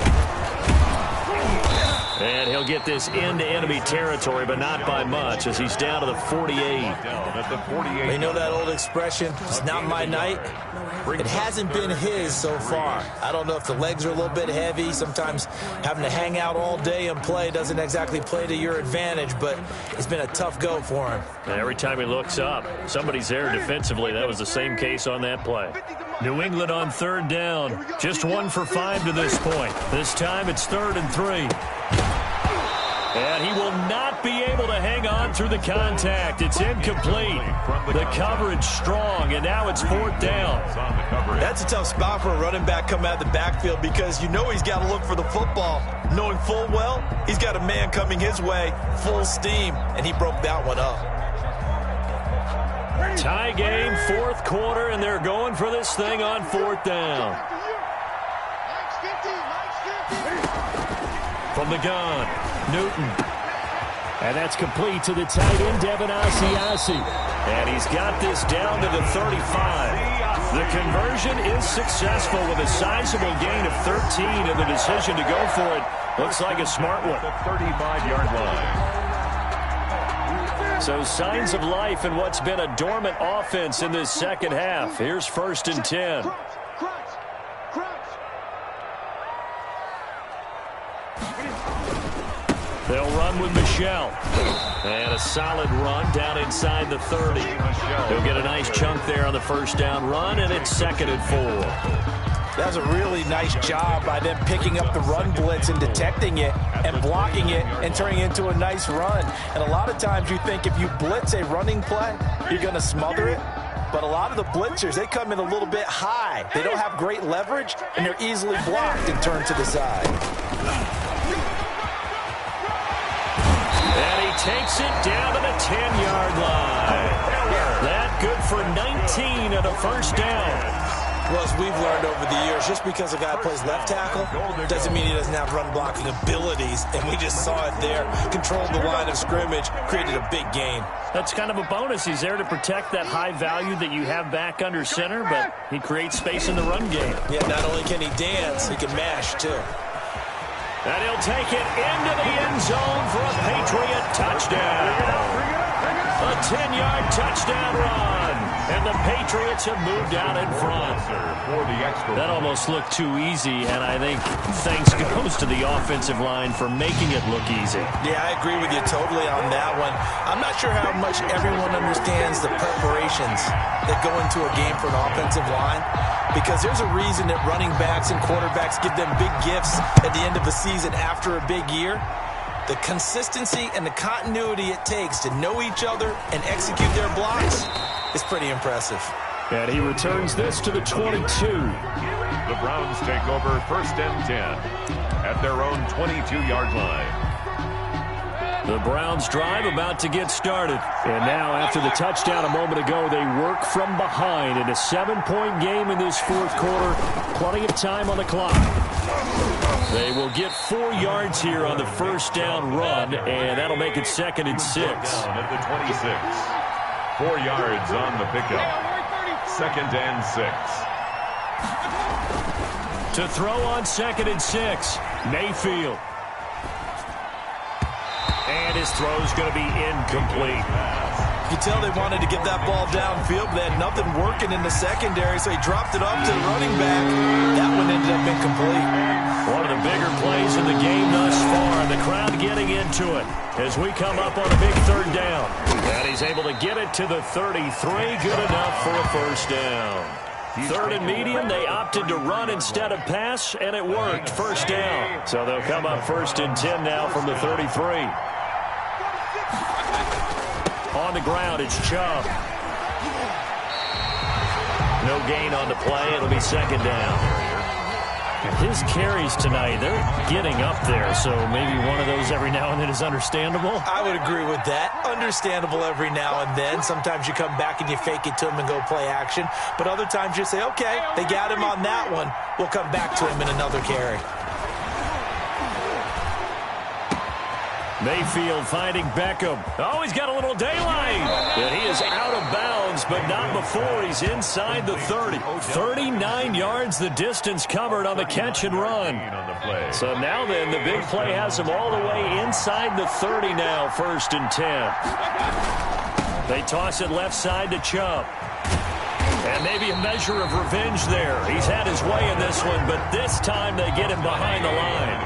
And he'll get this into enemy territory, but not by much, as he's down to the 48. They know that old expression, it's not my night. It hasn't been his so far. I don't know if the legs are a little bit heavy. Sometimes having to hang out all day and play doesn't exactly play to your advantage, but it's been a tough go for him. And every time he looks up, somebody's there defensively. That was the same case on that play. New England on third down. Just 1 for 5 to this point. This time it's 3rd and 3. And he will not be able to hang on through the contact. It's incomplete. The coverage strong, and now it's 4th down. That's a tough spot for a running back coming out of the backfield because you know he's got to look for the football, knowing full well he's got a man coming his way, full steam, and he broke that one up. Tie game, 4th quarter, and they're going for this thing on 4th down. From the gun, Newton. And that's complete to the tight end, Devin Asiasi. And he's got this down to the 35. The conversion is successful with a sizable gain of 13, and the decision to go for it looks like a smart one. The 35-yard line. So signs of life in what's been a dormant offense in this second half. Here's 1st and 10. They'll run with Michelle. And a solid run down inside the 30. He'll get a nice chunk there on the first down run, and it's 2nd and 4. That was a really nice job by them picking up the run blitz and detecting it and blocking it and turning it into a nice run. And a lot of times you think if you blitz a running play, you're going to smother it. But a lot of the blitzers, they come in a little bit high. They don't have great leverage, and they're easily blocked and turned to the side. And he takes it down to the 10-yard line. That good for 19 and a first down. Well, as we've learned over the years, just because a guy plays left tackle doesn't mean he doesn't have run-blocking abilities, and we just saw it there. Controlled the line of scrimmage, created a big gain. That's kind of a bonus. He's there to protect that high value that you have back under center, but he creates space in the run game. Yeah, not only can he dance, he can mash, too. And he'll take it into the end zone for a Patriot touchdown. A 10-yard touchdown run. And the Patriots have moved out in front. That almost looked too easy, and I think thanks goes to the offensive line for making it look easy. Yeah, I agree with you totally on that one. I'm not sure how much everyone understands the preparations that go into a game for an offensive line, because there's a reason that running backs and quarterbacks give them big gifts at the end of a season after a big year. The consistency and the continuity it takes to know each other and execute their blocks is pretty impressive. And he returns this to the 22. The Browns take over 1st and 10. at their own 22-yard line. The Browns drive about to get started. And now, after the touchdown a moment ago, they work from behind in a 7-point game in this fourth quarter. Plenty of time on the clock. They will get 4 yards here on the first down run, and that'll make it 2nd and 6. Down at the 26. 4 yards on the pickup. 2nd and 6. To throw on 2nd and 6, Mayfield. And his throw's going to be incomplete. You can tell they wanted to get that ball downfield, but they had nothing working in the secondary, so he dropped it off to the running back. That one ended up incomplete. One of the bigger plays in the game thus far, and the crowd getting into it as we come up on a big 3rd down. And he's able to get it to the 33, good enough for a first down. 3rd and medium, they opted to run instead of pass, and it worked. First down. So they'll come up 1st and 10 now from the 33. On the ground, it's Chubb. No gain on the play. It'll be 2nd down. His carries tonight, they're getting up there, so maybe one of those every now and then is understandable. I would agree with that. Understandable every now and then. Sometimes you come back and you fake it to him and go play action. But other times you say, okay, they got him on that one. We'll come back to him in another carry. Mayfield finding Beckham. Oh, he's got a little daylight. And he is out of bounds, but not before he's inside the 30. 39 yards the distance covered on the catch and run. So now then, the big play has him all the way inside the 30 now, 1st and 10. They toss it left side to Chubb. And maybe a measure of revenge there. He's had his way in this one, but this time they get him behind the line.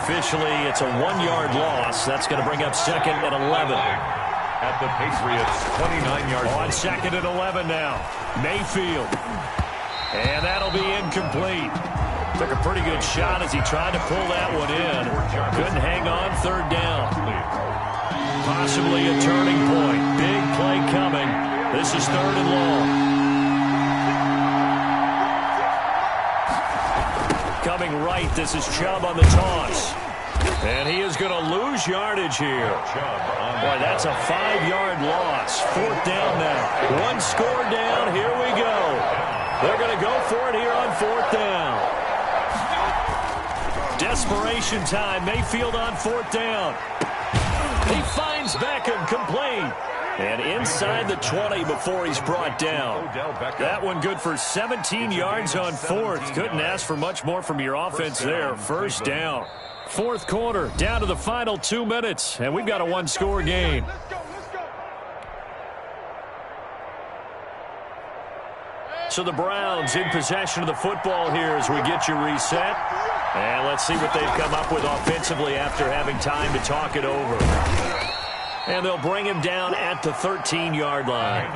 Officially, it's a 1-yard loss. That's going to bring up 2nd and 11. At the Patriots' 29-yard line. On 2nd and 11 now. Mayfield. And that'll be incomplete. Took a pretty good shot as he tried to pull that one in. Couldn't hang on 3rd down. Possibly a turning point. Big play coming. This is 3rd and long. Coming right, this is Chubb on the toss. And he is going to lose yardage here. Boy, that's a 5-yard loss. 4th down now. 1 score down. Here we go. They're going to go for it here on 4th down. Desperation time. Mayfield on 4th down. He finds Beckham, complete. And inside the 20 before he's brought down. That one good for 17 yards on 4th. Couldn't ask for much more from your offense there. First down. 4th quarter, down to the final 2 minutes. And we've got a 1-score game. So the Browns in possession of the football here as we get you reset. And let's see what they've come up with offensively after having time to talk it over. And they'll bring him down at the 13-yard line.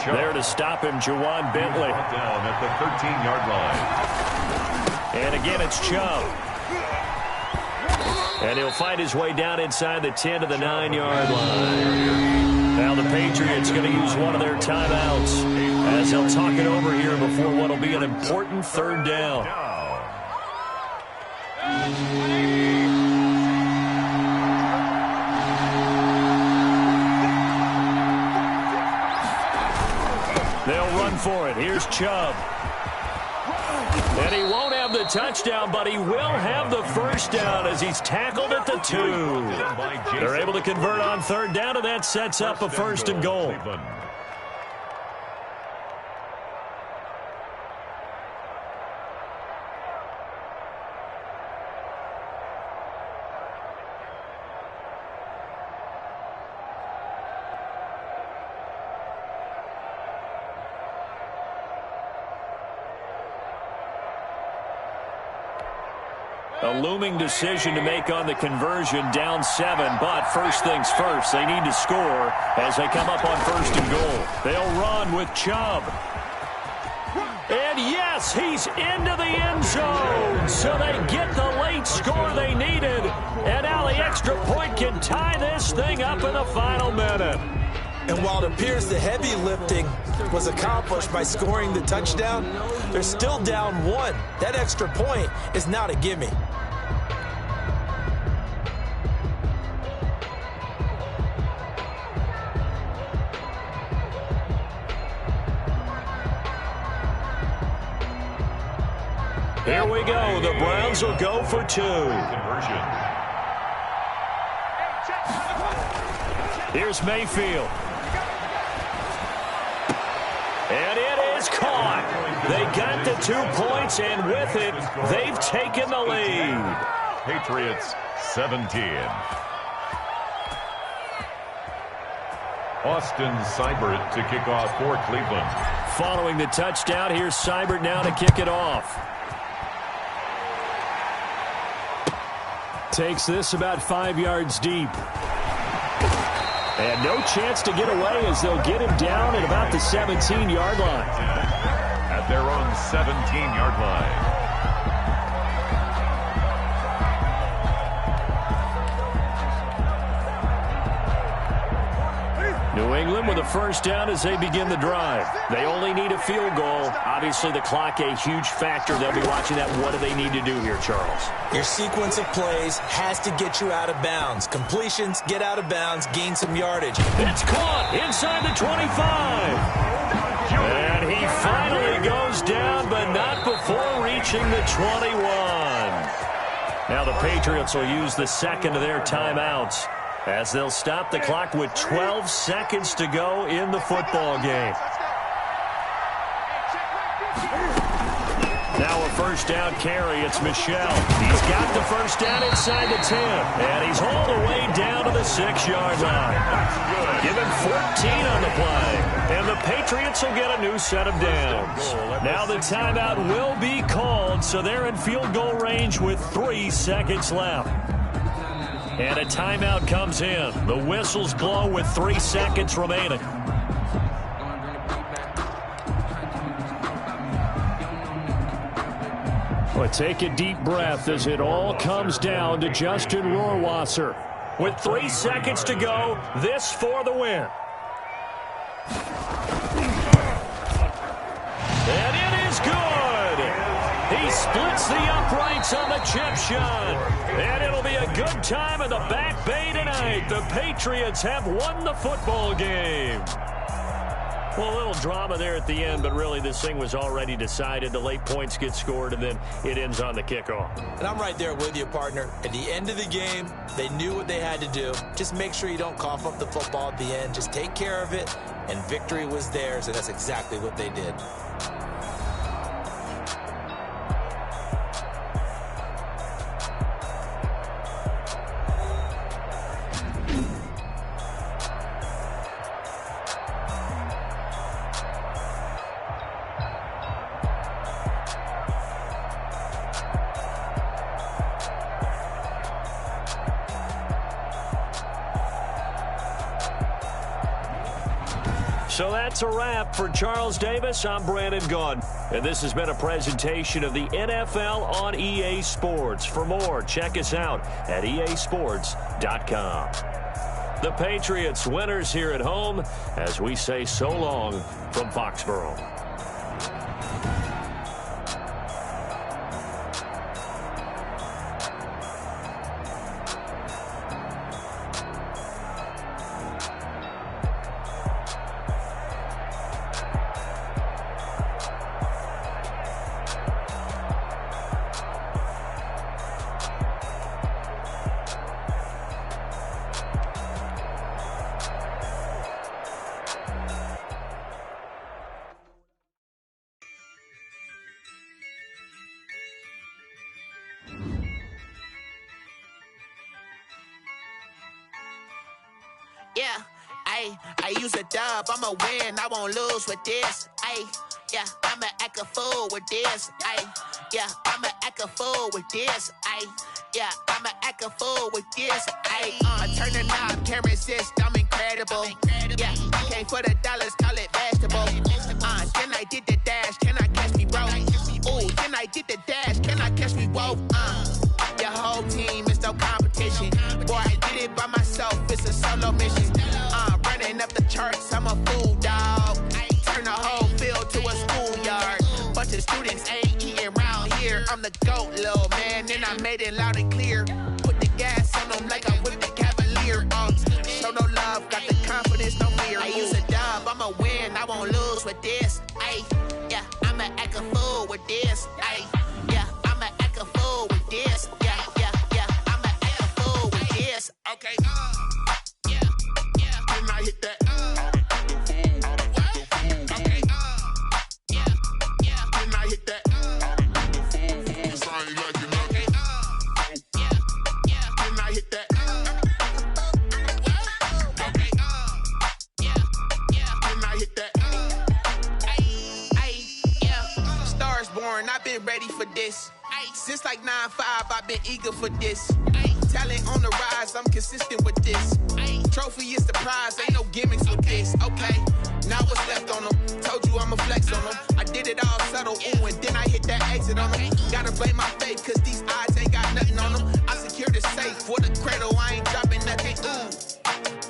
There to stop him, Juwan Bentley. Down at the 13-yard line. And again, it's Chubb. And he'll find his way down inside the 10 to the 9-yard line. Now the Patriots going to use one of their timeouts as they'll talk it over here before what will be an important 3rd down. They'll run for it. Here's Chubb. And he won't have the touchdown, but he will have the first down as he's tackled at the 2. They're able to convert on 3rd down, and that sets up a 1st and goal. A looming decision to make on the conversion, down 7, but first things first, they need to score as they come up on 1st and goal. They'll run with Chubb. And yes, he's into the end zone, so they get the late score they needed. And now the extra point can tie this thing up in the final minute. And while it appears the heavy lifting was accomplished by scoring the touchdown, they're still down 1. That extra point is not a gimme. Here we go. The Browns will go for 2. Conversion. Here's Mayfield. And it is caught. They got the 2 points, and with it, they've taken the lead. Patriots 17. Austin Seibert to kick off for Cleveland. Following the touchdown, here's Seibert now to kick it off. Takes this about 5 yards deep. And no chance to get away as they'll get him down at about the 17-yard line. At their own 17-yard line. New England with a first down as they begin the drive. They only need a field goal. Obviously, the clock a huge factor. They'll be watching that. What do they need to do here, Charles? Your sequence of plays has to get you out of bounds. Completions, get out of bounds, gain some yardage. It's caught inside the 25. And he finally goes down, but not before reaching the 21. Now the Patriots will use the second of their timeouts, as they'll stop the clock with 12 seconds to go in the football game. Now a first down carry. It's Michel. He's got the first down inside the 10. And he's all the way down to the 6-yard line. Give him 14 on the play. And the Patriots will get a new set of downs. Now the timeout will be called, so they're in field goal range with 3 seconds left. And a timeout comes in. The whistles blow with 3 seconds remaining. Well, take a deep breath as it all comes down to Justin Rohrwasser. With 3 seconds to go, this for the win. And it is good. He splits the uprights on the chip shot. And it'll be a good time in the Back Bay tonight. The Patriots have won the football game. Well, a little drama there at the end, but really this thing was already decided. The late points get scored, and then it ends on the kickoff. And I'm right there with you, partner. At the end of the game, they knew what they had to do. Just make sure you don't cough up the football at the end. Just take care of it, and victory was theirs, and that's exactly what they did. So that's a wrap for Charles Davis. I'm Brandon Gaudin. And this has been a presentation of the NFL on EA Sports. For more, check us out at easports.com. The Patriots winners here at home as we say so long from Foxborough. Yeah, I use a dub, I'ma win, I won't lose with this. Yeah, I'ma act a fool with this. Yeah, I'ma act a fool with this. Yeah, I'ma act a fool with this. I turn the knob, can't resist, I'm incredible. Yeah, came for the dollars, call it vegetable. Then I did the dash, can I catch me, bro? Ooh, then I did the dash, can I catch me, whoa? Your whole team is no competition. Boy, I did it by myself, it's a solo mission. Running up the charts, I'm a fool, dog. Turn the whole field to a schoolyard. Bunch of students ain't eating round here. I'm the GOAT, little man, and I made it loud and clear. Put the gas on them like I'm with the Cavalier. Show no love, got the confidence, no fear. I use a dub, I'ma win, I won't lose with this. Yeah, I'ma act a fool with this. Yeah, Okay, yeah, yeah. Then I hit that. Okay, yeah, yeah. Then I hit that. Cause I ain't like it. Okay, yeah, yeah. Then I hit that. Okay, yeah, yeah. Then I hit that. Ay, yeah. Stars born, I've been ready for this. Since like 9-5, I've been eager for this. Talent on the rise, I'm consistent with this. Trophy is the prize, ain't no gimmicks with this. Okay, now what's left on them? Told you I'ma flex on them. I did it all subtle, ooh, and then I hit that exit on them. Gotta blame my faith, cause these odds ain't got nothing on them. I secured the safe for the cradle, I ain't dropping nothing, ooh.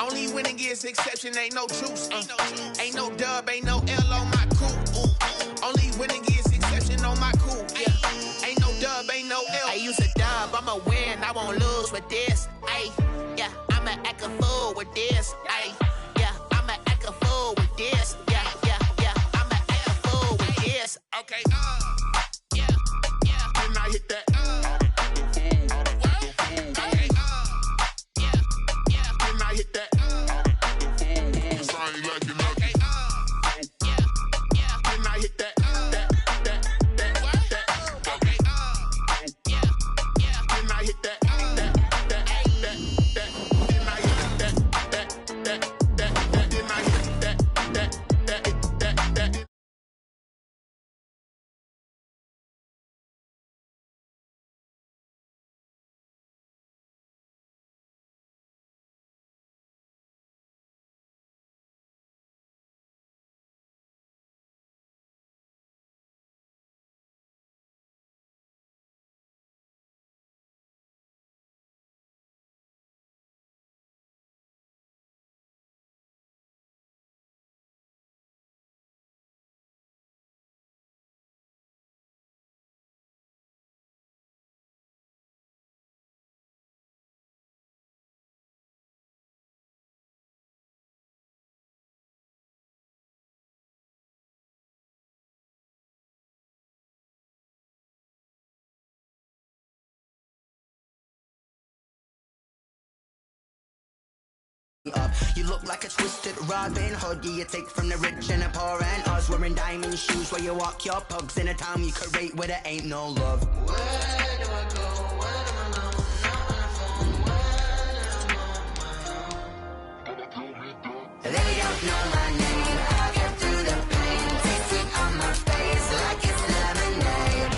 Only winning is exception, ain't no truce. Ain't no dub, ain't no L on my crew. Ooh. Only winning is exception on my crew, yeah. Ain't no dub, ain't no L. I use a dub, I'ma win, I won't lose with this. Ay, yeah, I'ma act a fool with this. Ay, yeah, I'ma act a fool with this. Yeah, yeah, yeah, I'ma act a fool with this. Okay, yeah, yeah. Then I hit that. Okay, yeah, yeah. Then I hit that. Cause I ain't like it. Okay, yeah, yeah. Then I hit that. You look like a twisted Robin Hood. You take from the rich and the poor and us. Wearing diamond shoes where you walk your pugs. In a town you could rate where there ain't no love. Where do I go? Where do I go? They don't know my name. I get through the pain. Taste it on my face like it's lemonade.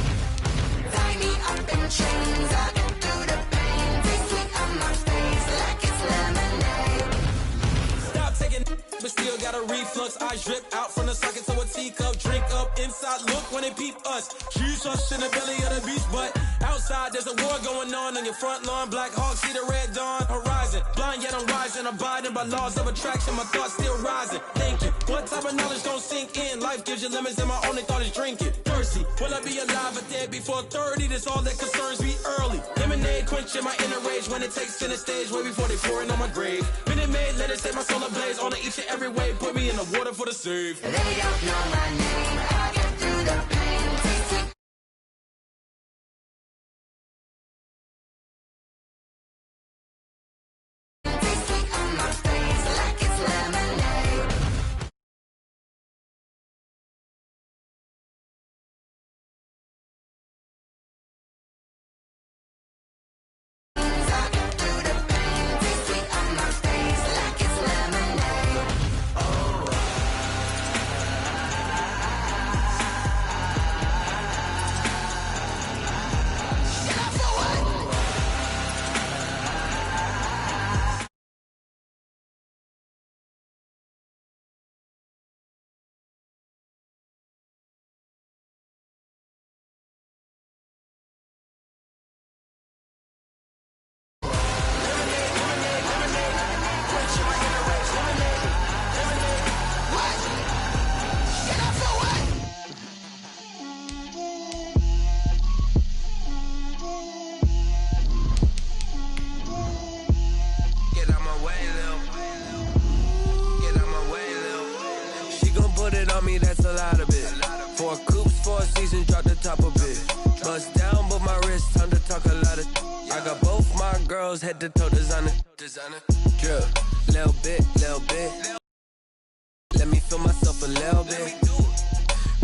Tie me up in chains. I get through the pain. Taste it on my face like it's lemonade. Stop taking, but still got a reflux. I drip out from the socket to a teacup. Drink up inside, look when they peep us. She's us in the belly of the beach, but outside there's a war going on your front lawn. Black Hawk, see the red dawn horizon. Blind yet I'm rising, abiding by laws of attraction. My thoughts still rising, thinking what type of knowledge don't sink in. Life gives you limits and my only thought is drinking. Thirsty, will I be alive or dead before 30? That's all that concerns me early. Lemonade quenching my inner rage when it takes center stage way before they pour it on my grave. Minute Maid, let it set my soul ablaze on each and every way. Put me in the water for the save. They don't know my name. I get through the pain. Taste it. Taste it on my face like it's lemonade. I get through the pain. Taste it on my face like it's lemonade. Oh. That's a lot of it. 4 coops, 4 seasons, drop the top of it. Bust down, but my wrist, time to talk a lot of. I got both my girls head to toe designer. Designer. Drip, little bit. Let me feel myself a little bit.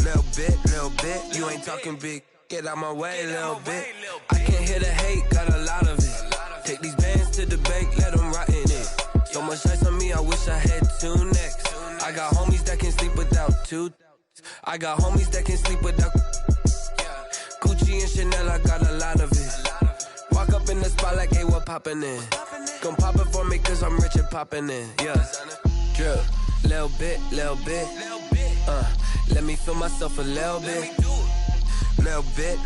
Little bit. You ain't talking big. Get out my way a little bit. I can't hear the hate, got a lot of it. Take these bands to the bank, let them rot in it. So much ice on me, I wish I had 2 necks. I got homies that can sleep without 2. I got homies that can sleep without Gucci and Chanel, I got a lot of it. Walk up in the spot like, hey, what poppin' in? Gon' pop it for me cause I'm rich and poppin' in, yeah. Drip, little bit. Let me feel myself a little bit. Little bit.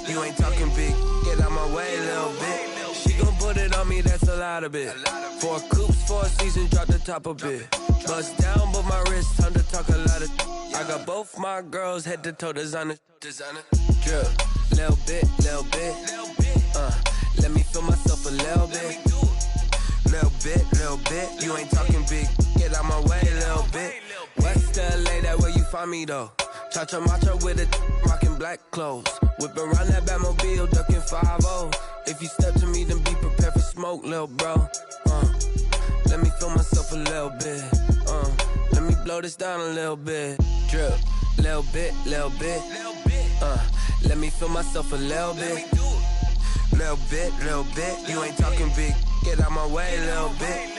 You ain't talking big. Get out my way a little bit. She gon' put it on me, that's a lot of it. 4 coops, 4 seasons, drop the top a bit. Bust down, but my wrist, time to talk a lot of. I got both my girls head to toe designer. Drip, little bit. Let me feel myself a little bit. Little bit. You ain't talking big. Get out my way a little bit. West LA, that where you find me though. Cha-cha matcha with a rockin' black clothes. Whippin' around that Batmobile, duckin' 5-0. If you step to me, then be prepared for smoke, lil' bro. Let me feel myself a little bit. Let me blow this down a little bit. Drip, little bit. Let me feel myself a little bit. Little bit. You ain't talking big. Get out my way a little bit.